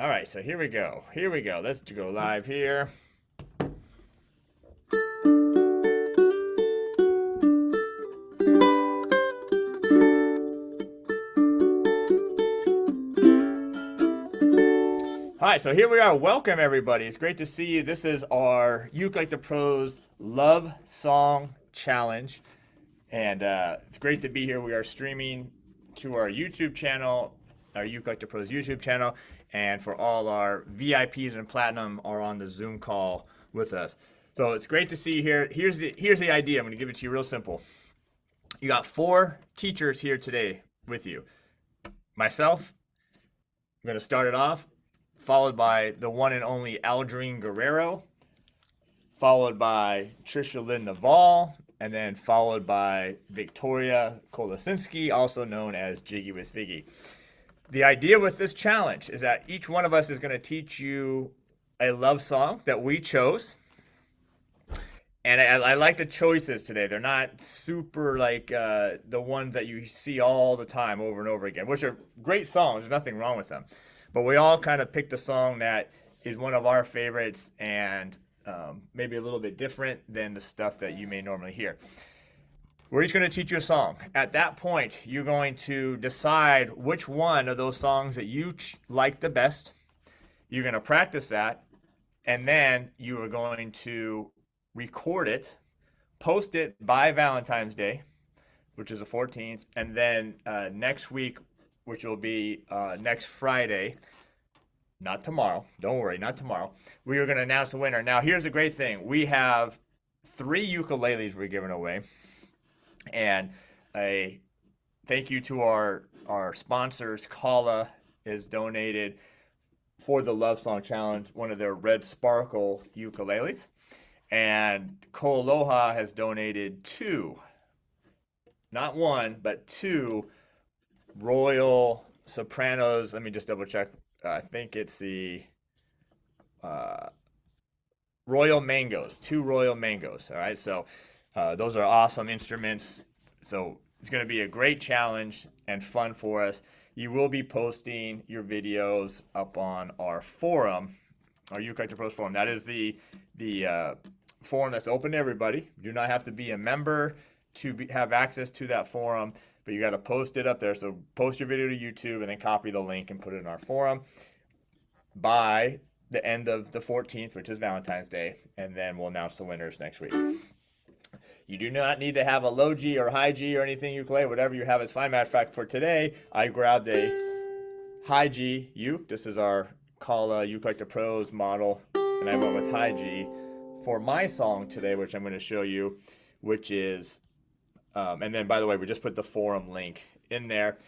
All right, so here we go. Here we go. Let's go live here. Hi, so here we are. Welcome, everybody. It's great to see you. This is our Uke the Pros Love Song Challenge. And it's great to be here. We are streaming to our YouTube channel, our Uke the Pros YouTube channel. And for all our VIPs and Platinum are on the Zoom call with us. So it's great to see you here. Here's the idea. I'm going to give it to you real simple. You got 4 teachers here today with you. Myself, I'm going to start it off, followed by the one and only Aldrine Guerrero, followed by Trisha Lynn Naval, and then followed by Victoria Kolosinski, also known as Jiggy with Figgy. The idea with this challenge is that each one of us is going to teach you a love song that we chose. And I like the choices today. They're not super like the ones that you see all the time over and over again, which are great songs. There's nothing wrong with them. But we all kind of picked a song that is one of our favorites and maybe a little bit different than the stuff that you may normally hear. We're each going to teach you a song. At that point, you're going to decide which one of those songs that you like the best. You're going to practice that, and then you are going to record it, post it by Valentine's Day, which is the 14th, and then next week, which will be next Friday, not tomorrow, don't worry, not tomorrow, we are going to announce the winner. Now, here's the great thing. We have 3 ukuleles we're giving away, and a thank you to our sponsors. Kala is donated for the Love Song Challenge one of their Red Sparkle ukuleles, and Koaloha has donated 2, not 1, but 2 Royal Sopranos. Let me just double check. I think it's the Royal Mangoes, 2 Royal Mangoes. All right, so those are awesome instruments. So it's going to be a great challenge and fun for us. You will be posting your videos up on our forum, our Uke the Pros forum. That is the forum that's open to everybody. You do not have to be a member to have access to that forum, but you got to post it up there. So post your video to YouTube and then copy the link and put it in our forum by the end of the 14th, which is Valentine's Day, and then we'll announce the winners next week. You do not need to have a low G or high G or anything ukulele. Whatever you have is fine. Matter of fact, for today, I grabbed a high G uke. This is our Kala Uke the Pros model, and I went with high G for my song today, which I'm going to show you, which is, and then by the way, we just put the forum link in there,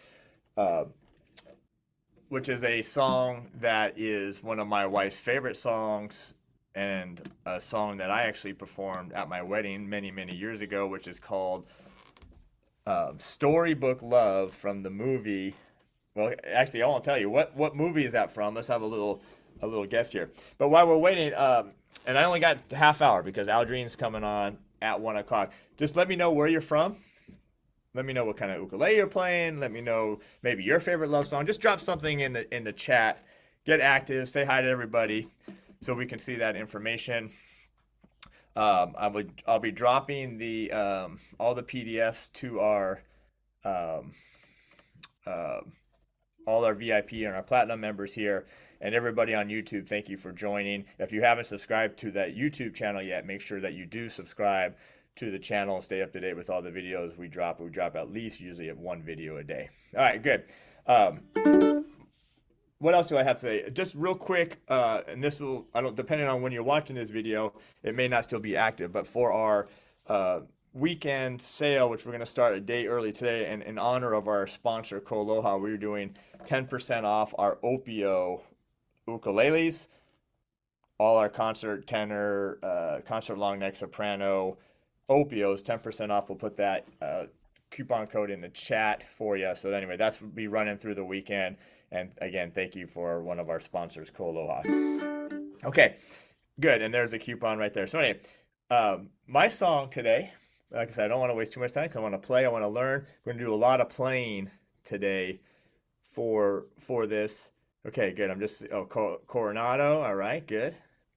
which is a song that is one of my wife's favorite songs, and a song that I actually performed at my wedding many, many years ago, which is called Storybook Love from the movie. Well, actually, I won't tell you. What movie is that from? Let's have a little guess here. But while we're waiting, and I only got a half hour because Aldrine's coming on at 1 o'clock. Just let me know where you're from. Let me know what kind of ukulele you're playing. Let me know maybe your favorite love song. Just drop something in the chat. Get active. Say hi to everybody, so we can see that information. I'll be dropping the all the PDFs to our all our VIP and our Platinum members here, and everybody on YouTube. Thank you for joining. If you haven't subscribed to that YouTube channel yet, make sure that you do subscribe to the channel and stay up to date with all the videos we drop. We drop at least usually 1 video a day. All right, good. What else do I have to say? Just real quick, and this will, depending on when you're watching this video, it may not still be active, but for our weekend sale, which we're going to start a day early today, and in honor of our sponsor, Koaloha, we're doing 10% off our Opio ukuleles, all our concert tenor, concert long neck soprano Opios, 10% off. We'll put that coupon code in the chat for you. So anyway, that's will be running through the weekend. And again, thank you for one of our sponsors, Koaloha. Okay, good. And there's a coupon right there. So anyway, my song today, like I said, I don't want to waste too much time because I want to play, I want to learn. We're going to do a lot of playing today for this. Okay, good. I'm just Coronado. All right, good.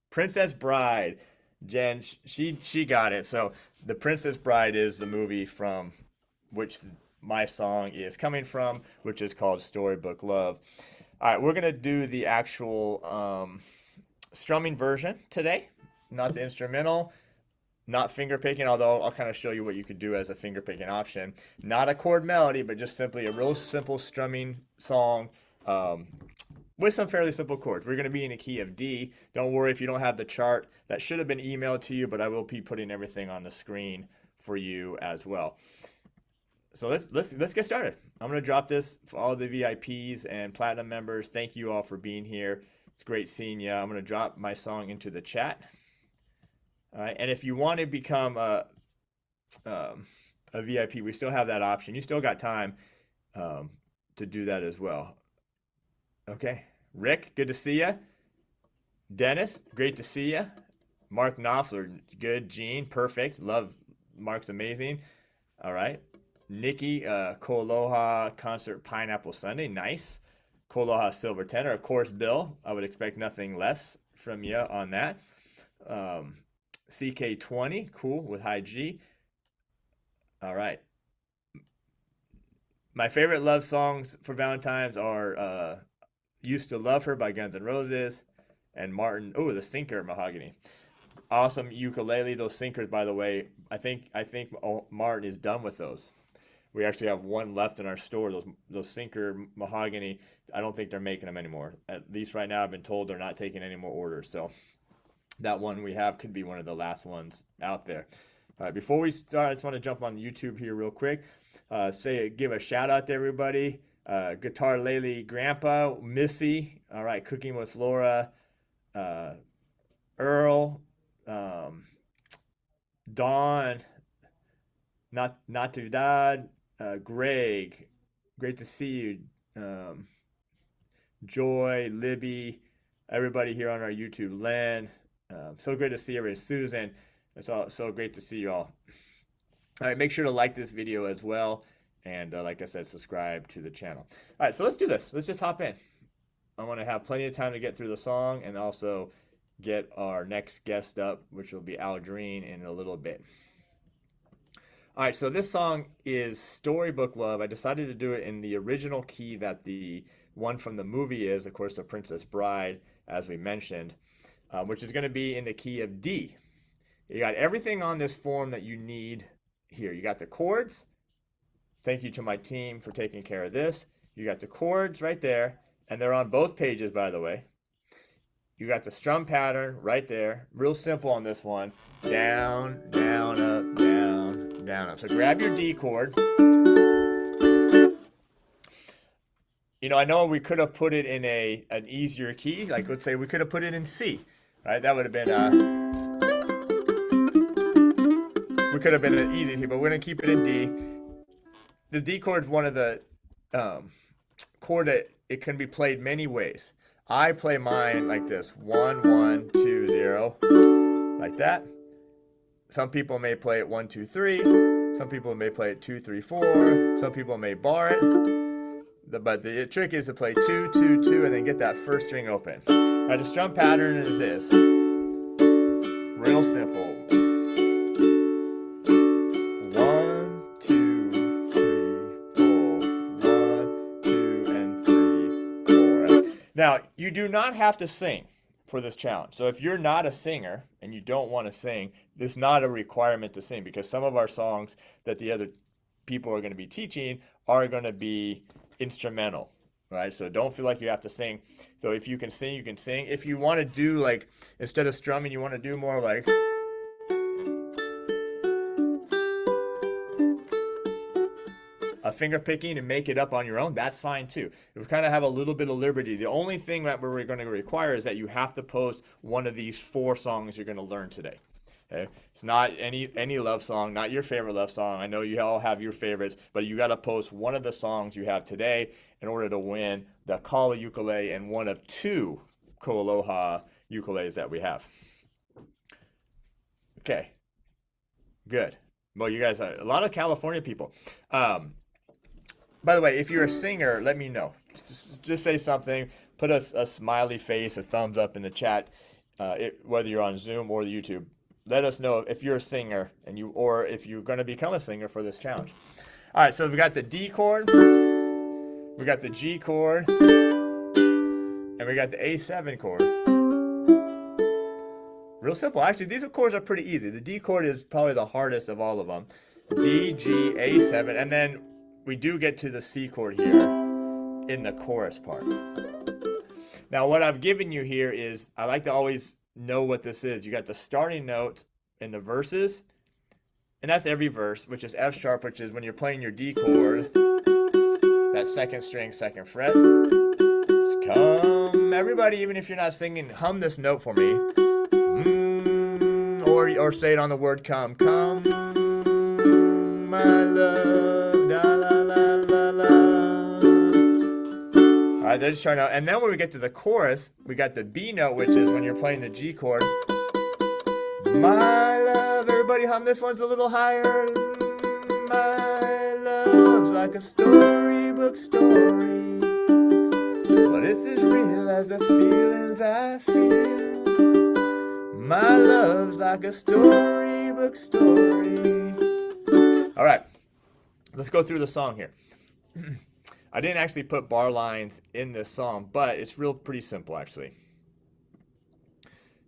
Princess Bride. Jen, she got it. So the Princess Bride is the movie from which my song is coming from, which is called Storybook Love. All right, we're gonna do the actual strumming version today, not the instrumental, not finger picking, although I'll kind of show you what you could do as a finger picking option. Not a chord melody, but just simply a real simple strumming song um, with some fairly simple chords. We're going to be in a key of D. Don't worry if you don't have the chart. That should have been emailed to you, but I will be putting everything on the screen for you as well. So let's get started. I'm going to drop this for all the VIPs and platinum members. Thank you all for being here. It's great seeing you. I'm going to drop my song into the chat. All right, and if you want to become a VIP, we still have that option. You still got time to do that as well. Okay, Rick, good to see you. Dennis, great to see you. Mark Knopfler, good. Gene, perfect. Love Mark's amazing. All right. Nikki, Koloha Concert Pineapple Sunday, nice. Koloha Silver Tenor, of course, Bill. I would expect nothing less from you on that. CK20, cool, with high G. All right. My favorite love songs for Valentine's are Used to Love Her by Guns N' Roses and Martin, oh, the Sinker Mahogany. Awesome ukulele. Those Sinkers, by the way, I think Martin is done with those. We actually have one left in our store. Those Sinker Mahogany, I don't think they're making them anymore. At least right now, I've been told they're not taking any more orders. So that one we have could be one of the last ones out there. All right, before we start, I just want to jump on YouTube here real quick. Give a shout out to everybody. Guitarlele Grandpa, Missy. All right, Cooking with Laura, Earl, Dawn, not too dad, Greg. Great to see you. Joy, Libby, everybody here on our YouTube. Len, so great to see everybody. Susan, it's so great to see you all. All right, make sure to like this video as well. And like I said, subscribe to the channel. All right, so let's do this. Let's just hop in. I want to have plenty of time to get through the song and also get our next guest up, which will be Aldrine in a little bit. All right, so this song is Storybook Love. I decided to do it in the original key that the one from the movie is, of course, The Princess Bride, as we mentioned, which is going to be in the key of D. You got everything on this form that you need here. You got the chords. Thank you to my team for taking care of this. You got the chords right there, and they're on both pages, by the way. You got the strum pattern right there. Real simple on this one. Down, down, up, down, down, up. So grab your D chord. You know, I know we could have put it in an easier key. Like, let's say we could have put it in C, right? That would have been we could have been an easy key, but we're gonna keep it in D. The D chord is one of the chord that it can be played many ways. I play mine like this: 1, 1, 2, 0, like that. Some people may play it 1, 2, 3. Some people may play it 2, 3, 4. Some people may bar it. But the trick is to play 2, 2, 2, and then get that first string open. Now, the strum pattern is this. Real simple. 1, 2, 3, 4. 1, 2, and 3, 4. Now, you do not have to sing for this challenge. So if you're not a singer and you don't want to sing, this is not a requirement to sing, because some of our songs that the other people are going to be teaching are going to be instrumental, right? So don't feel like you have to sing. So if you can sing, you can sing. If you want to do, like, instead of strumming, you want to do more like a finger picking and make it up on your own, that's fine too. We kind of have a little bit of liberty. The only thing that we're going to require is that you have to post one of these 4 songs you're going to learn today. Okay? It's not any love song, not your favorite love song. I know you all have your favorites, but you got to post one of the songs you have today in order to win the Kala ukulele and one of 2 Koaloha ukuleles that we have. Okay, good. Well, you guys are a lot of California people. By the way, if you're a singer, let me know. Just say something. put a smiley face, a thumbs up in the chat, whether you're on Zoom or the YouTube. Let us know if you're a singer or if you're going to become a singer for this challenge. All right, so we got the D chord, we got the G chord, and we got the A7 chord. Real simple. Actually, these chords are pretty easy. The D chord is probably the hardest of all of them. D, G, A7, and then we do get to the C chord here in the chorus part. Now, what I've given you here is, I like to always know what this is. You got the starting note in the verses, and that's every verse, which is F sharp, which is when you're playing your D chord, that second string, second fret. Come, everybody, even if you're not singing, hum this note for me. Or say it on the word come. Come, my love, da la la la la. All right, they're just trying out. And then when we get to the chorus, we got the B note, which is when you're playing the G chord. My love, everybody hum this one's a little higher. My love's like a storybook story, but it's as real as the feelings I feel. My love's like a storybook story. All right, let's go through the song here. I didn't actually put bar lines in this song, but it's pretty simple actually.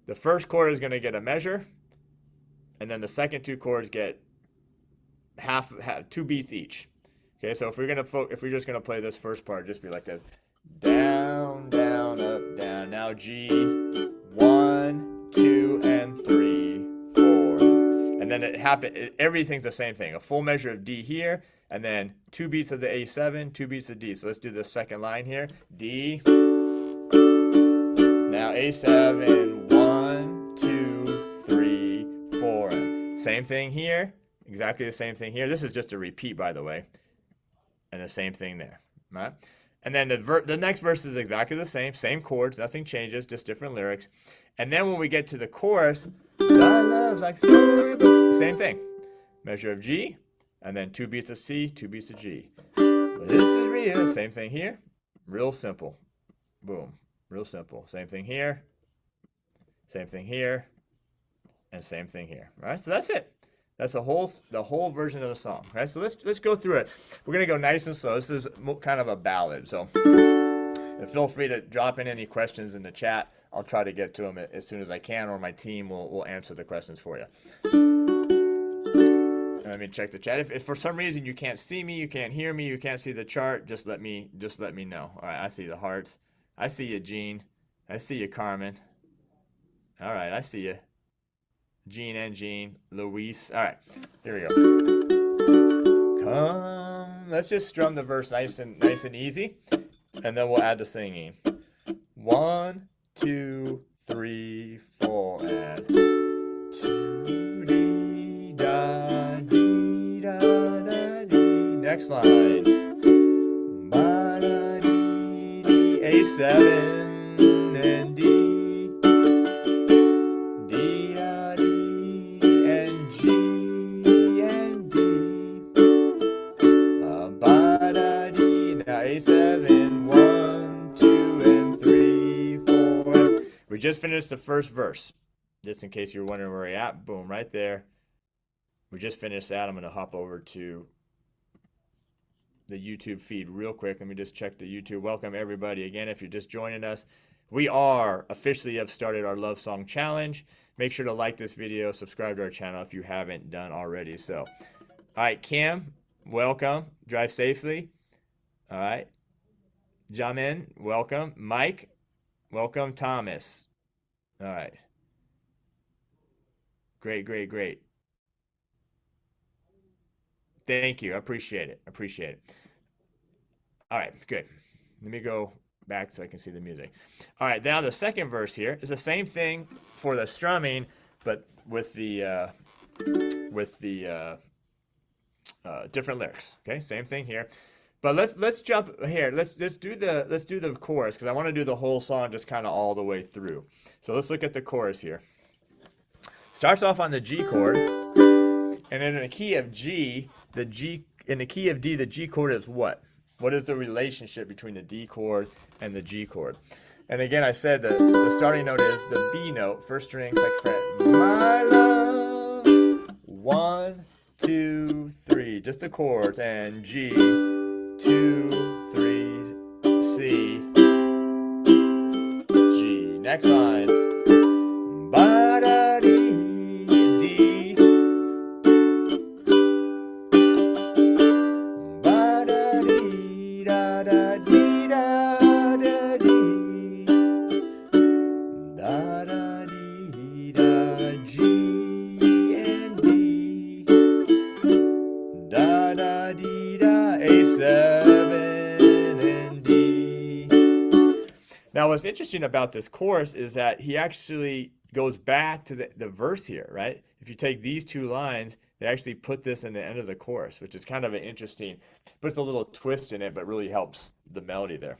The first chord is going to get a measure, and then the second two chords get half 2 beats each. Okay, so if we're just gonna play this first part, just be like this: down, down, up, down. Now G, 1, 2, and 3, 4, and then everything's the same thing. A full measure of D here, and then 2 beats of the A7, 2 beats of D. So let's do the second line here: D. Now A7, 1, 2, 3, 4. Same thing here. Exactly the same thing here. This is just a repeat, by the way. And the same thing there. All right? And then the next verse is exactly the same chords, nothing changes, just different lyrics. And then when we get to the chorus, thy love's like storybooks, same thing. Measure of G, and then 2 beats of C, 2 beats of G. This is real, same thing here. Real simple. Boom. Real simple. Same thing here, and same thing here. All right? So that's it. That's the whole version of the song. Right? So let's go through it. We're gonna go nice and slow. This is kind of a ballad, so and feel free to drop in any questions in the chat. I'll try to get to them as soon as I can, or my team will answer the questions for you. Let me check the chat. If for some reason you can't see me, you can't hear me, you can't see the chart, just let me know. All right, I see the hearts. I see you, Gene. I see you, Carmen. All right, I see you. Jean, Luis. All right, here we go. Come. Let's just strum the verse nice and easy, and then we'll add the singing. 1, 2, 3, 4, and 2 D da dee da da dee. Next line. Ba da dee dee. A7 and D. A7, 1, 2, and 3, 4. We just finished the first verse. Just in case you're wondering where we're at, boom, right there. We just finished that. I'm going to hop over to the YouTube feed real quick. Let me just check the YouTube. Welcome everybody again. If you're just joining us, we officially have started our Love Song Challenge. Make sure to like this video, subscribe to our channel if you haven't done already. So, all right, Cam, welcome. Drive safely. All right. Jamin, welcome. Mike, welcome. Thomas. All right. Great. Thank you. I appreciate it. All right, good. Let me go back so I can see the music. All right, now the second verse here is the same thing for the strumming, but with the different lyrics. Okay, same thing here. But let's jump here. Let's do the chorus, because I want to do the whole song just kind of all the way through. So let's look at the chorus here. Starts off on the G chord, and in the key of G, in the key of D, the G chord is what? What is the relationship between the D chord and the G chord? And again, I said that the starting note is the B note, first string, second fret. My love. 1, 2, 3. Just the chords. And G, 2, 3, C, G. Next line. Ba da dee, D. Ba da dee da da dee da da dee. Da da dee da, G and D. Da da dee da, A7 and D. Now, what's interesting about this chorus is that he actually goes back to the verse here, right? If you take these two lines, they actually put this in the end of the chorus, which is kind of an interesting, puts a little twist in it, but really helps the melody there.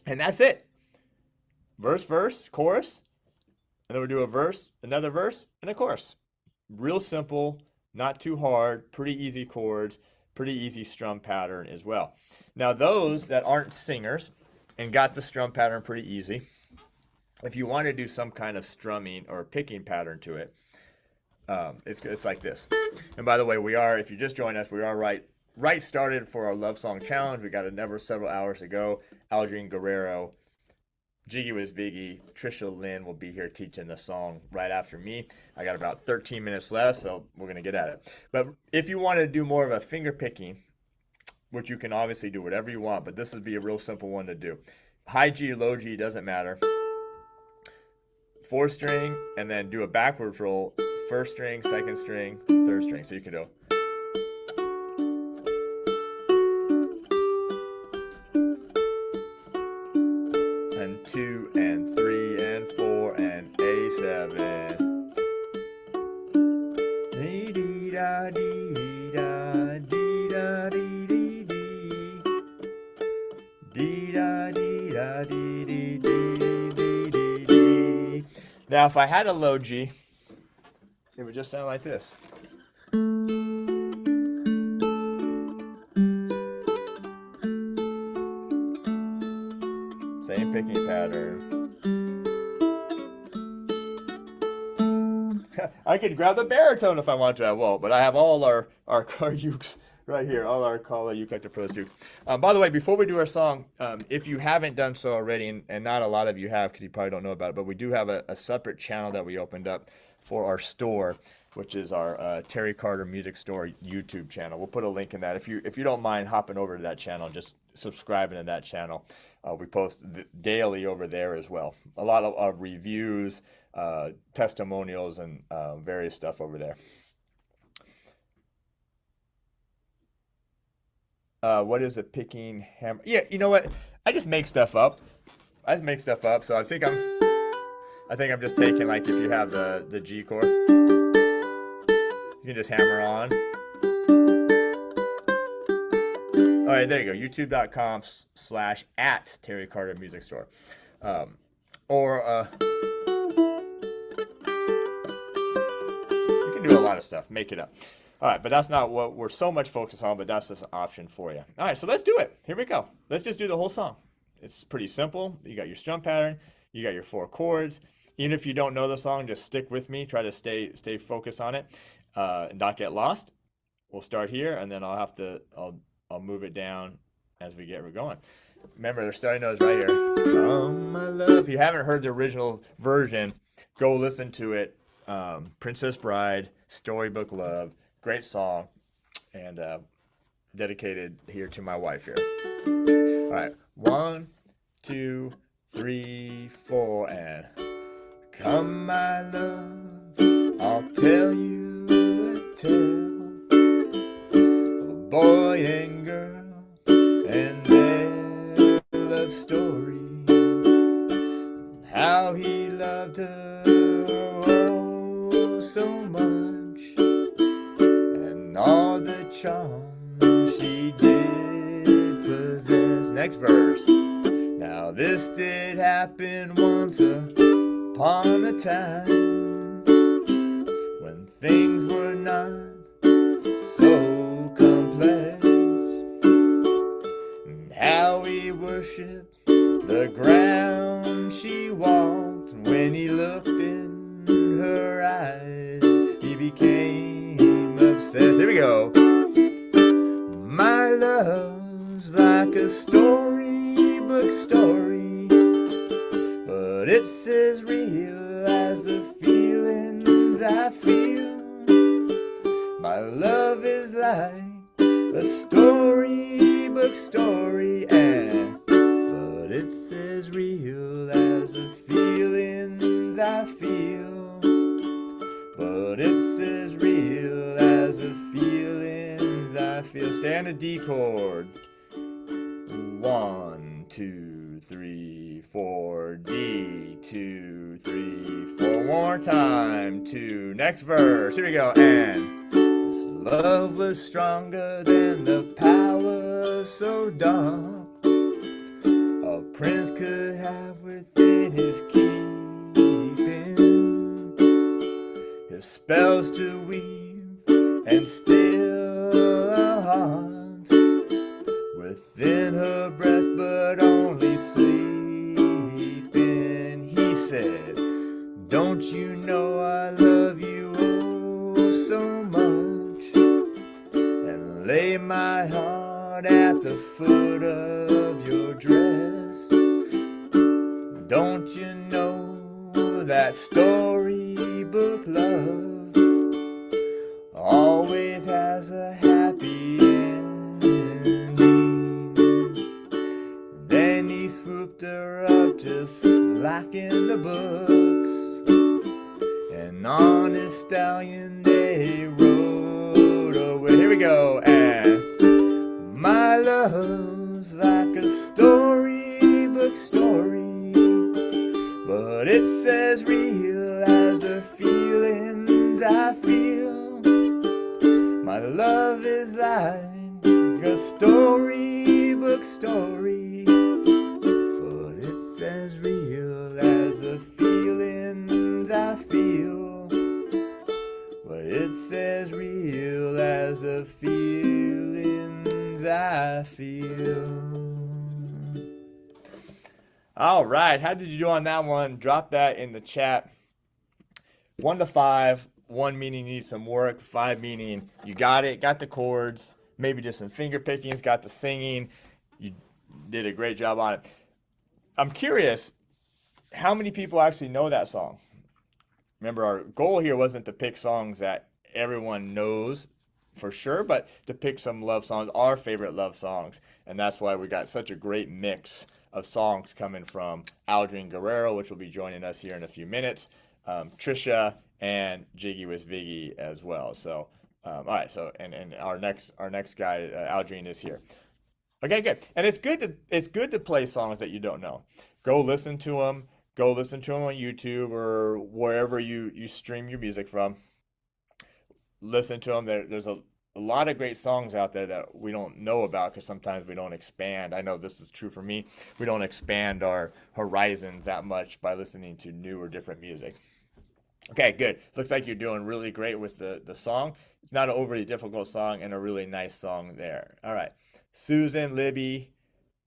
And that's it. Verse, verse, chorus, and then we'll do a verse, another verse, and a chorus. Real simple, not too hard, pretty easy chords, pretty easy strum pattern as well. Now, those that aren't singers and got the strum pattern pretty easy, if you want to do some kind of strumming or picking pattern to it, it's like this. And by the way, we are, if you just joined us, we are right started for our Love Song Challenge. We got another several hours to go. Aldrin Guerrero, Jiggy with Viggy, Trisha Lynn will be here teaching the song right after me. I got about 13 minutes left, so we're going to get at it. But if you want to do more of a finger picking, which you can obviously do whatever you want, but this would be a real simple one to do. High G, low G, doesn't matter. 4th string, and then do a backwards roll. 1st string, 2nd string, 3rd string. So you can do and 2 and 3 and 4 and A7. Dee dee da dee da dee da dee dee dee. Dee da dee da dee dee dee dee dee dee. Now, if I had a low G, it would just sound like this. Same picking pattern. I could grab the baritone if I want to. I won't, but I have all our ukes right here, all our ukelikethepros ukes. By the way, before we do our song, if you haven't done so already, and not a lot of you have because you probably don't know about it, but we do have a separate channel that we opened up for our store, which is our Terry Carter Music Store YouTube channel. We'll put a link in that. If you don't mind hopping over to that channel, just subscribing to that channel. We post daily over there as well. A lot of reviews, testimonials, and various stuff over there. What is a picking hammer? Yeah, you know what? I just make stuff up. So I think I'm just taking, like, if you have the G chord, you can just hammer on. All right, there you go. YouTube.com/@Terry Carter Music Store. Or you can do a lot of stuff. Make it up. All right, but that's not what we're so much focused on, but that's just an option for you. All right, so let's do it. Here we go. Let's just do the whole song. It's pretty simple. You got your strum pattern. You got your 4 chords. Even if you don't know the song, just stick with me. Try to stay focused on it and not get lost. We'll start here, and then I'll move it down as we get going. Remember, the starting note is right here. Oh, my love. If you haven't heard the original version, go listen to it. Princess Bride, Storybook Love. Great song, and dedicated here to my wife here. All right, 1, 2, 3, 4, and come, my love, I'll tell you a tale of a boy and girl and their love story, how he loved her oh so much, and all the charm she did possess. Next verse. Now this did happen once upon a time when things were not so complex. worship the ground she walked. When he looked in her eyes, he became obsessed. Here we go. My love's like a storybook story, but it's as real as the feelings I feel. My love is like a storybook story, but it's as real as the feelings I feel. But it's as real as the feelings I feel. Stay on the D chord. 1, 2, 3, 4, D, 2, 3, 4. One more time. 2. Next verse. Here we go. And this love was stronger than the power so dark a prince could have within his keeping. His spells to weave and still a heart within her breast, but only sleeping. He said, don't you know I love you oh so much, and lay my heart at the foot of your dress. Don't you know that storybook love always has a happy ending? Then he swooped her up just like in the books, and on his stallion they rode away. Here we go. And my love's like a storybook story, but it's as real as the feelings I feel. My love is like a storybook story, but it's as real as the feelings I feel. But it's as real as the feelings I feel. All right, how did you do on that one? Drop that in the chat. 1 to 5, 1 meaning you need some work, 5 meaning you got it, got the chords, maybe just some finger pickings, got the singing. You did a great job on it. I'm curious, how many people actually know that song? Remember, our goal here wasn't to pick songs that everyone knows for sure, but to pick some love songs, our favorite love songs. And that's why we got such a great mix of songs coming from Aldrin Guerrero, which will be joining us here in a few minutes, Trisha, and Jiggy with Viggy as well. So, all right. So, and our next guy, Aldrin, is here. Okay, good. And it's good to play songs that you don't know. Go listen to them. Go listen to them on YouTube or wherever you stream your music from. Listen to them. There's a lot of great songs out there that we don't know about because sometimes we don't expand. I know this is true for me. We don't expand our horizons that much by listening to new or different music. Okay, good. Looks like you're doing really great with the song. It's not an overly difficult song and a really nice song there. All right. Susan, Libby,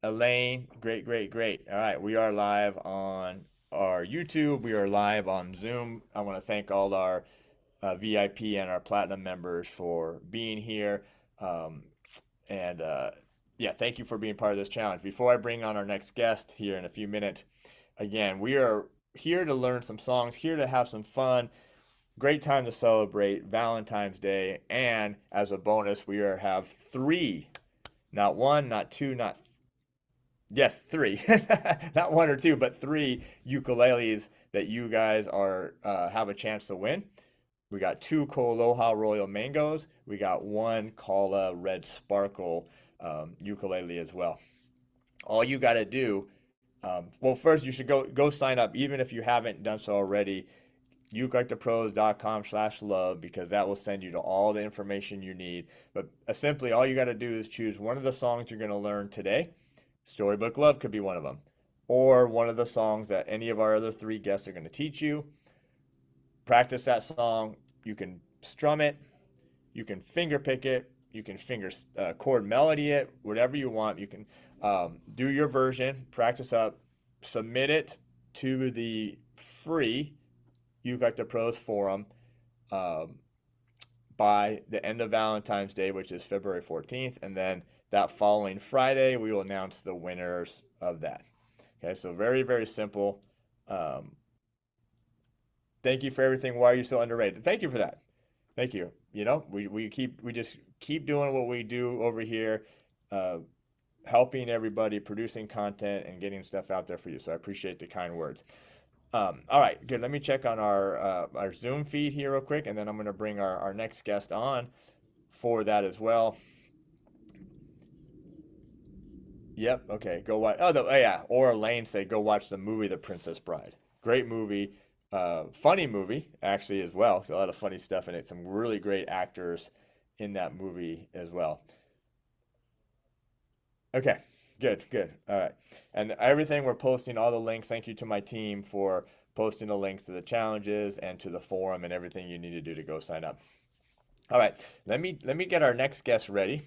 Elaine, great, great, great. All right, we are live on our YouTube. We are live on Zoom. I want to thank all our VIP and our Platinum members for being here. Yeah, thank you for being part of this challenge. Before I bring on our next guest here in a few minutes, again, we are here to learn some songs, here to have some fun. Great time to celebrate Valentine's Day. And as a bonus, we have 3, not 1, not 2, yes, 3, not 1 or 2, but 3 ukuleles that you guys have a chance to win. We got 2 Koaloha Royal Mangoes. We got 1 Kala Red Sparkle ukulele as well. All you got to do, well, first you should go sign up, even if you haven't done so already, ukelikethepros.com/love, because that will send you to all the information you need. But simply, all you got to do is choose one of the songs you're going to learn today. Storybook Love could be one of them, or one of the songs that any of our other 3 guests are going to teach you. Practice that song. You can strum it, you can finger pick it, you can chord melody it, whatever you want. You can Do your version, practice up, submit it to the free ukelikethepros forum um, by the end of Valentine's Day, which is February 14th, and then that following Friday, we will announce the winners of that. Okay, so very, very simple. Um, Thank you for everything. Why are you so underrated? Thank you for that. Thank you. You know, we just keep doing what we do over here, uh, helping everybody, producing content, and getting stuff out there for you. So I appreciate the kind words. All right, good. Let me check on our Zoom feed here real quick, and then I'm going to bring our next guest on for that as well. Yep. Okay. Go watch. Oh yeah. Or Lane said, go watch the movie The Princess Bride. Great movie. Funny movie actually as well. So a lot of funny stuff in it. Some really great actors in that movie as well. Okay. Good. Good. All right. And everything we're posting, all the links. Thank you to my team for posting the links to the challenges and to the forum and everything you need to do to go sign up. All right. Let me get our next guest ready.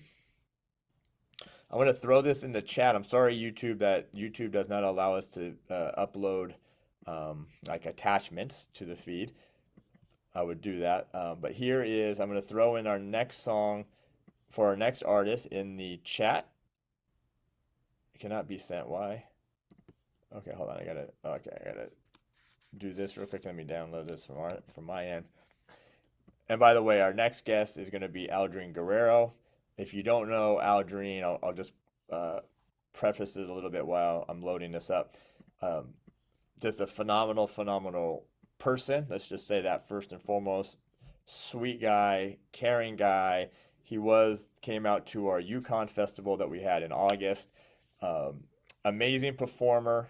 I'm going to throw this in the chat. I'm sorry, YouTube, that YouTube does not allow us to upload like attachments to the feed. I would do that. But here is, I'm going to throw in our next song for our next artist in the chat. It cannot be sent. Why? Okay, hold on. I gotta do this real quick. Let me download this from my end. And by the way, our next guest is going to be Aldrin Guerrero. If you don't know Aldrin, I'll just preface it a little bit while I'm loading this up. Just a phenomenal person. Let's just say that first and foremost. Sweet guy, caring guy. He came out to our Yukon festival that we had in August. Amazing performer.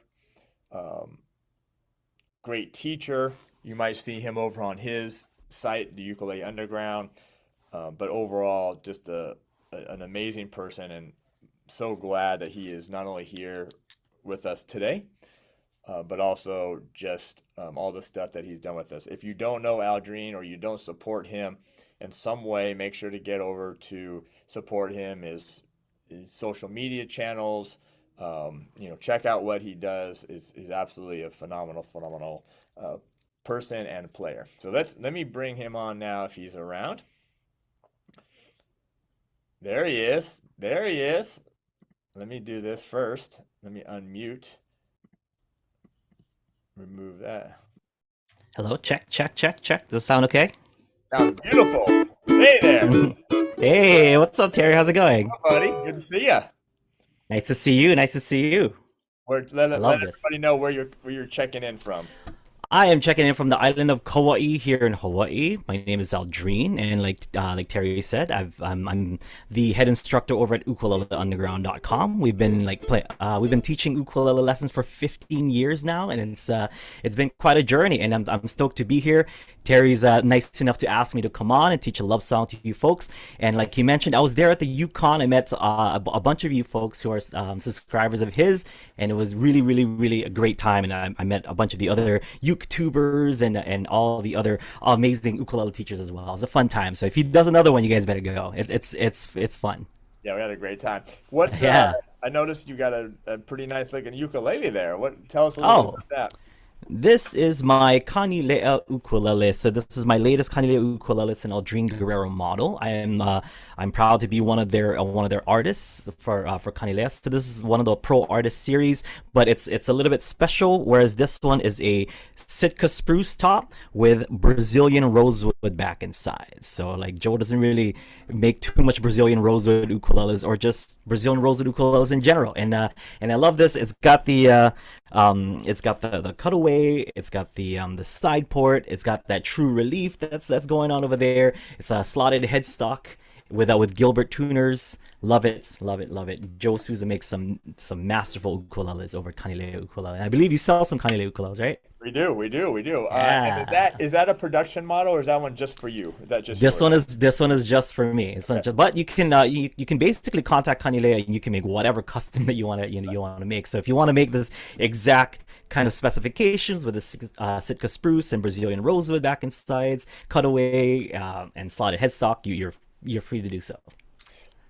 Great teacher. You might see him over on his site, the Ukulele Underground. But overall, just an amazing person, and so glad that he is not only here with us today, but also just all the stuff that he's done with us. If you don't know Aldrin or you don't support him in some way, make sure to get over to support him, his social media channels. Check out what he does. Is absolutely a phenomenal person and player. So let me bring him on now if he's around. There he is. There he is. Let me do this first. Let me unmute. Remove that. Hello, check. Does it sound okay? Sounds beautiful. Hey there. Hey, what's up, Terry? How's it going? Hi, buddy. Good to see you. Nice to see you. Nice to see you. Let I love this. everybody know where you're checking in from. I am checking in from the island of Kauai here in Hawaii. My name is Aldrin, and like Terry said, I'm the head instructor over at ukuleleunderground.com. We've been teaching ukulele lessons for 15 years now, and it's been quite a journey. And I'm stoked to be here. Terry's nice enough to ask me to come on and teach a love song to you folks. And like he mentioned, I was there at the Yukon. I met a bunch of you folks who are subscribers of his, and it was really a great time. And I met a bunch of the other YouTubers and all the other amazing ukulele teachers as well. It was a fun time. So if he does another one, you guys better go. It's fun. Yeah, we had a great time. I noticed you got a pretty nice looking ukulele there. Tell us a little bit about that. This is my Kanilea ukulele. So this is my latest Kanilea ukulele. It's an Aldrin Guerrero model. I'm proud to be one of their artists for Kanilea. So this is one of the pro artist series, but it's a little bit special. Whereas this one is a Sitka spruce top with Brazilian rosewood back and sides. So like Joe doesn't really make too much Brazilian rosewood ukuleles or just Brazilian rosewood ukuleles in general. And I love this. It's got the cutaway. It's got the side port. It's got that true relief that's going on over there. It's a slotted headstock with Gilbert tuners. Love it. Joe Souza makes some masterful ukuleles over at Kanilea Ukulele. I believe you sell some Kanilea ukuleles, right? We do. Yeah. And is that a production model, or is that one just for you? Is that just this one is just for me. It's not just, but you can you can basically contact Kanilea and you can make whatever custom that you want to make. So if you want to make this exact kind of specifications with the Sitka spruce and Brazilian rosewood back and sides, cutaway and slotted headstock, you're free to do so.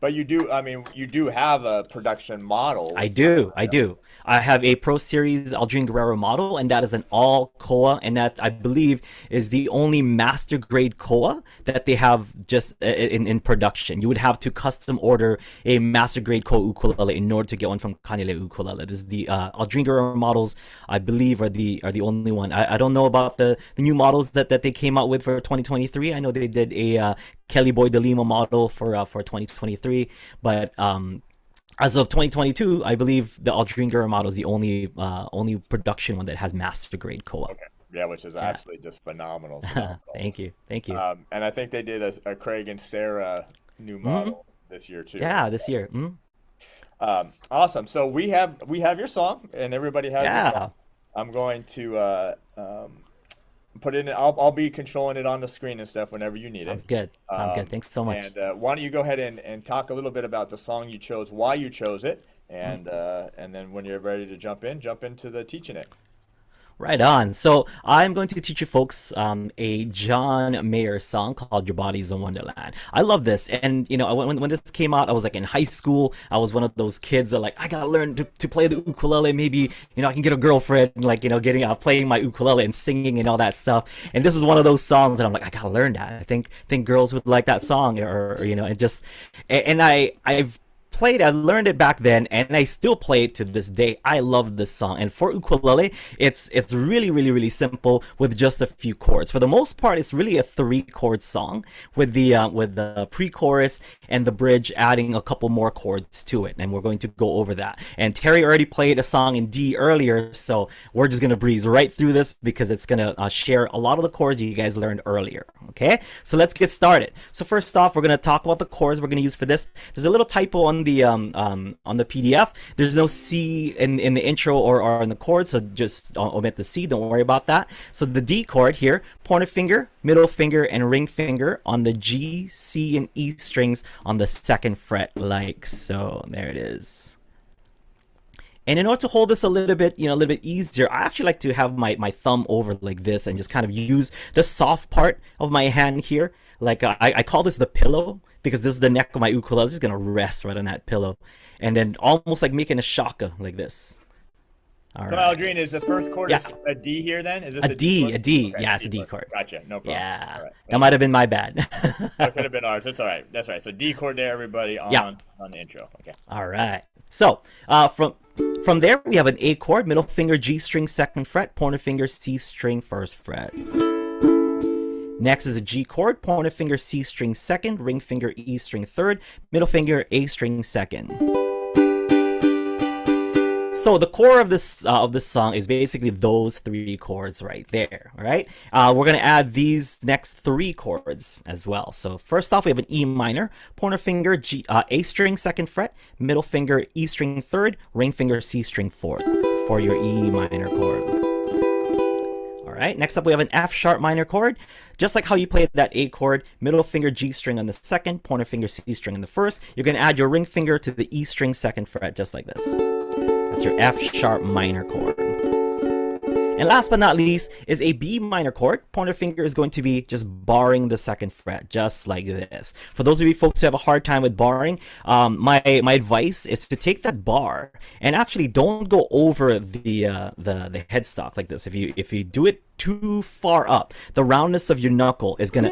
But you do, I mean, you do have a production model I with do. I Guitarlele. do. I have a Pro Series Aldrin Guerrero model, and that is an all koa, and that I believe is the only master grade koa that they have just in production. You would have to custom order a master grade koa ukulele in order to get one from Kanile Ukulele. This is the Aldrin Guerrero models, I believe, are the only one. I don't know about the new models that they came out with for 2023. I know they did a Kelly Boy De Lima model for 2023, but as of 2022, I believe the Aldrin Guerrero model is the only production one that has master grade koa. Okay. Yeah, which is Yeah. absolutely just phenomenal, phenomenal. Thank you. Thank you. And I think they did a Craig and Sarah new Hmm. model this year too. Yeah, this year. Awesome. So we have your song, and everybody has your song. Yeah. I'm going to put it in. I'll be controlling it on the screen and stuff whenever you need Sounds it. good. Sounds good. Um, Thanks so much. and why don't you go ahead and talk a little bit about the song you chose, why you chose it, and then when you're ready to jump into the teaching it. Right on. So I'm going to teach you folks a John Mayer song called "Your Body's a Wonderland." I love this, and when this came out, I was like in high school. I was one of those kids that like I gotta learn to play the ukulele. Maybe I can get a girlfriend, like getting playing my ukulele and singing and all that stuff. And this is one of those songs that I'm like I gotta learn that. I think girls would like that song, or and just and I learned it back then, and I still play it to this day. I love this song, and for ukulele, it's really really really simple with just a few chords. For the most part, it's really a 3 chord song with the pre-chorus and the bridge adding a couple more chords to it, and we're going to go over that. And Terry already played a song in D earlier, so we're just gonna breeze right through this because it's gonna share a lot of the chords you guys learned earlier. Okay, so let's get started. So first off, we're gonna talk about the chords we're gonna use for this. There's a little typo on the PDF. There's no C in the intro or in the chord, so just omit the C. Don't worry about that. So the D chord here, pointer finger, middle finger, and ring finger on the G, C, and E strings on the 2nd fret, like so. There it is. And in order to hold this a little bit easier, I actually like to have my thumb over like this and just kind of use the soft part of my hand here. Like I call this the pillow because this is the neck of my ukulele. It's just gonna rest right on that pillow, and then almost like making a shaka like this. All So right. Aldrine, is the first chord Yeah. a D here then? Is this A a D D, chord? a D. Okay, Yeah, it's a D chord. Gotcha. No problem. Yeah, All right. that might have been my bad. That could have been ours. That's all right. That's right. So D chord there, everybody Yeah. on the intro. Okay. All right. So from there we have an A chord, middle finger G string 2nd fret, pointer finger C string 1st fret. Next is a G chord, pointer finger C string 2nd, ring finger E string 3rd, middle finger A string 2nd. So the core of this song is basically those 3 chords right there. All right. We're gonna add these next 3 chords as well. So first off, we have an E minor, pointer finger A string 2nd fret, middle finger E string 3rd, ring finger C string 4th for your E minor chord. All right, next up we have an F sharp minor chord. Just like how you played that A chord, middle finger G string on the 2nd, pointer finger C string on the 1st. You're going to add your ring finger to the E string 2nd fret, just like this. That's your F sharp minor chord. And last but not least is a B minor chord. Pointer finger is going to be just barring the 2nd fret, just like this. For those of you folks who have a hard time with barring, my advice is to take that bar and actually don't go over the headstock like this. If you do it too far up, the roundness of your knuckle is gonna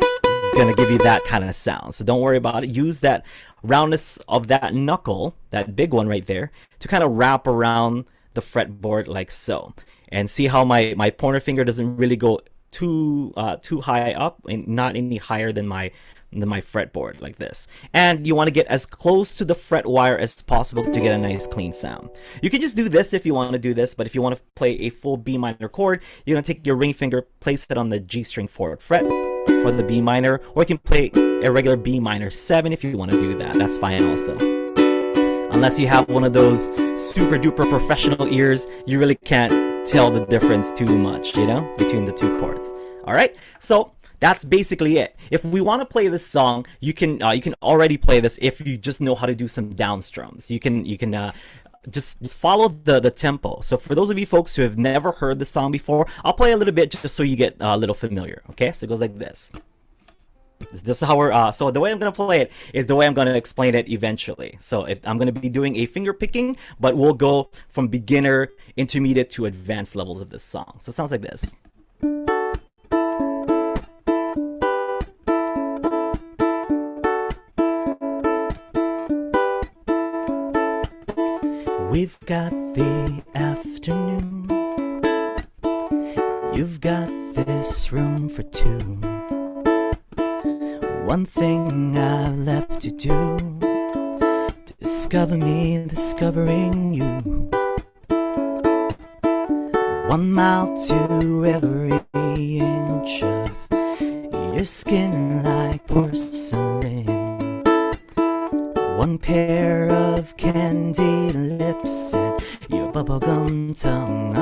give you that kind of sound. So don't worry about it. Use that roundness of that knuckle, that big one right there, to kind of wrap around the fretboard like so. And see how my pointer finger doesn't really go too high up and not any higher than my fretboard like this. And you want to get as close to the fret wire as possible to get a nice clean sound. You can just do this if you want to do this, but if you want to play a full B minor chord, you're going to take your ring finger, place it on the G string 4th fret for the B minor, or you can play a regular B minor 7 if you want to do that. That's fine also. Unless you have one of those super duper professional ears, you really can't tell the difference too much, between the 2 chords. All right, so that's basically it. If we want to play this song, you can already play this if you just know how to do some down strums. You can just follow the tempo. So for those of you folks who have never heard the song before, I'll play a little bit just so you get a little familiar. Okay, so it goes like this. This is how we're so the way I'm gonna play it is the way I'm gonna explain it eventually. So I'm gonna be doing a finger picking, but we'll go from beginner, intermediate to advanced levels of this song. So it sounds like this. We've got the afternoon. You've got this room for two. One thing I've left to do, to discover me, discovering you. 1 mile to every inch of your skin like porcelain. 1 pair of candy lips and your bubblegum tongue.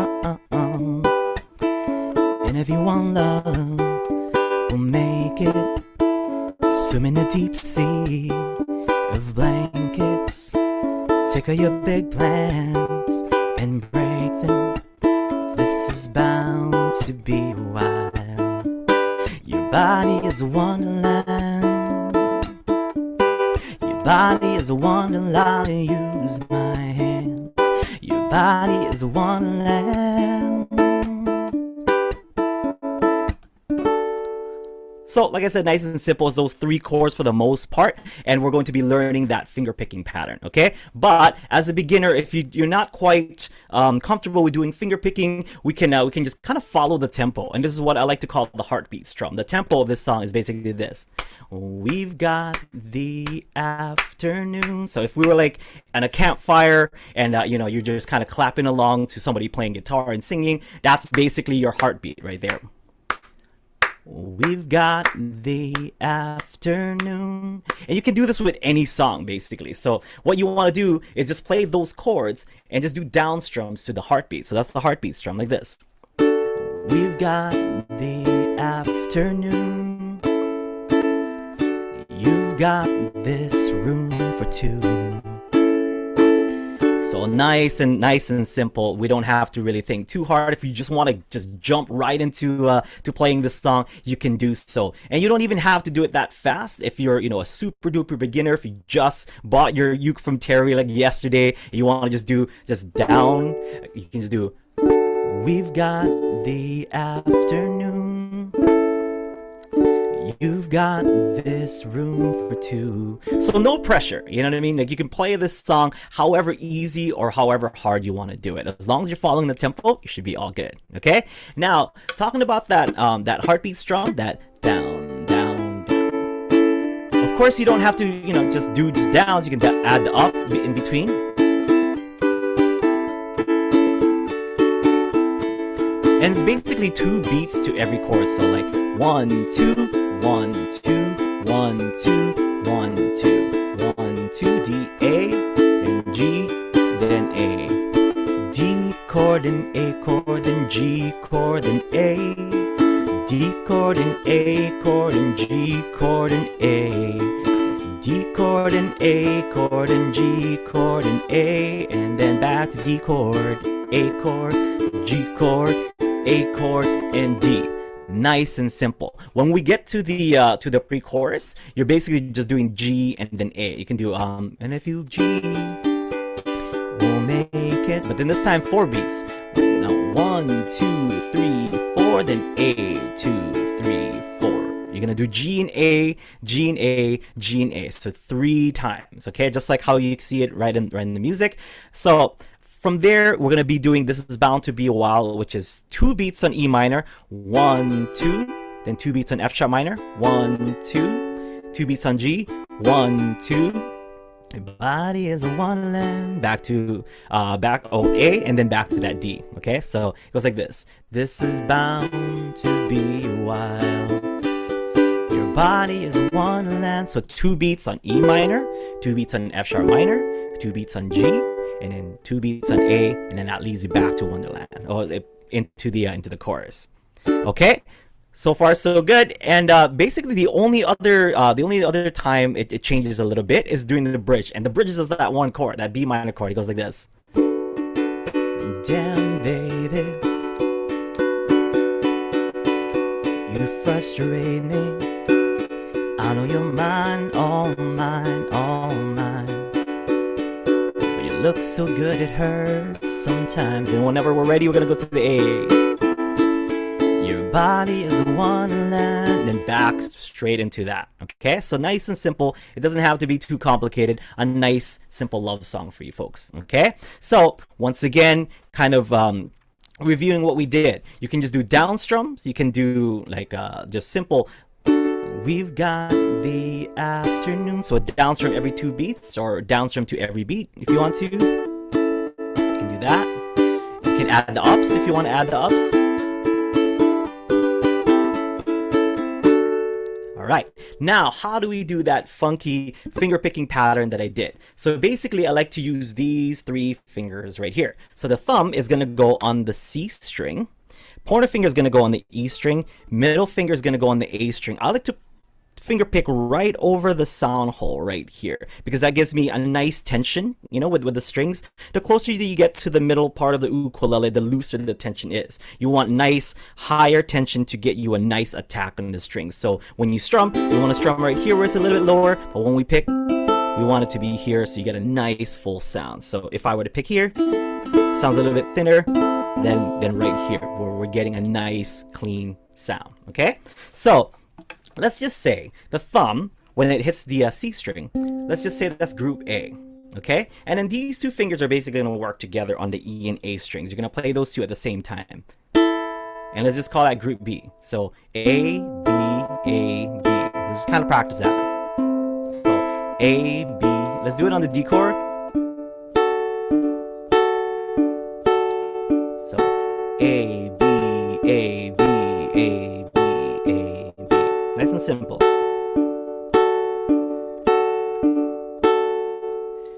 And if you want love, we'll make it. Swim in the deep sea of blankets. Take all your big plans and break them. This is bound to be wild. Your body is a wonderland. Your body is a wonderland. Use my hands. Your body is a wonderland. So, like I said, nice and simple is those 3 chords for the most part, and we're going to be learning that finger picking pattern, okay? But as a beginner, if you're not quite comfortable with doing finger picking, we can just kind of follow the tempo, and this is what I like to call the heartbeat strum. The tempo of this song is basically this: we've got the afternoon. So if we were like at a campfire and you're just kind of clapping along to somebody playing guitar and singing, that's basically your heartbeat right there. We've got the afternoon. And you can do this with any song, basically. So what you want to do is just play those chords and just do down strums to the heartbeat. So that's the heartbeat strum, like this. We've got the afternoon. You've got this room for two. So nice and simple. We don't have to really think too hard. If you just want to just jump right into to playing this song, you can do so. And you don't even have to do it that fast. If you're a super duper beginner, if you just bought your uke from Terry like yesterday, you want to just do down, you can just do we've got the afternoon. You've got this room for two. So no pressure, you know what I mean? Like you can play this song however easy or however hard you want to do it. As long as you're following the tempo, you should be all good, okay? Now, talking about that that heartbeat strum, that down, down, down. Of course, you don't have to, just do just downs. You can add the up in between. And it's basically 2 beats to every chorus. So like 1, 2, 1, 2, 1, 2, 1, 2, 1, 2, D, A, then G, then A. D chord and A chord, then G chord, then A. D chord and A chord, and G chord and A. D chord and A chord, and G chord and A. And then back to D chord, A chord, G chord, A chord, and D. Nice and simple. When we get to the pre-chorus, you're basically just doing G and then A. You can do and if you G, we'll make it. But then this time 4 beats. Now 1, 2, 3, 4, then A, 2, 3, 4. You're gonna do G and A, G and A, G and A. So 3 times. Okay, just like how you see it right in the music. So from there, we're going to be doing This Is Bound to Be a While, which is 2 beats on E minor, 1, 2, then 2 beats on F sharp minor, 1, 2, 2 beats on G, 1, 2. My body is a wonderland. Back to A, and then back to that D. Okay, so it goes like this. This is bound to be a while. Your body is a wonderland. So 2 beats on E minor, 2 beats on F sharp minor, 2 beats on G, and then 2 beats on A, and then that leads you back to Wonderland, or into the chorus. Okay, so far so good. And basically the only other time it changes a little bit is during the bridge, and the bridge is that 1 chord, that B minor chord. It goes like this. Damn baby, you frustrate me. I know you're mine, all mine, all mine. But you look so good it hurts sometimes. And whenever we're ready, we're gonna go to the A. Your body is wonderland, then back straight into that. Okay, so nice and simple. It doesn't have to be too complicated. A nice, simple love song for you folks. Okay, so once again, kind of reviewing what we did. You can just do down strums. You can do like just simple. We've got the afternoon. So a down strum every 2 beats, or down strum to every beat if you want to. You can do that. You can add the ups if you want to add the ups. All right, now how do we do that funky finger picking pattern that I did? So basically, I like to use these 3 fingers right here. So the thumb is going to go on the C string, pointer finger is going to go on the E string, middle finger is going to go on the A string. I like to finger pick right over the sound hole right here, because that gives me a nice tension, you know, with the strings. The closer you get to the middle part of the ukulele, the looser the tension is. You want nice higher tension to get you a nice attack on the strings. So when you strum, you want to strum right here where it's a little bit lower, but when we pick, we want it to be here so you get a nice full sound. So if I were to pick here, it sounds a little bit thinner than right here, where we're getting a nice clean sound. Okay, so let's just say the thumb, when it hits the C string, let's just say that's group A, okay? And then these 2 fingers are basically going to work together on the E and A strings. You're going to play those 2 at the same time. And let's just call that group B. So A, B, A, B. Let's just kind of practice that. So A, B. Let's do it on the D chord. So A, B, A, B, A, nice and simple.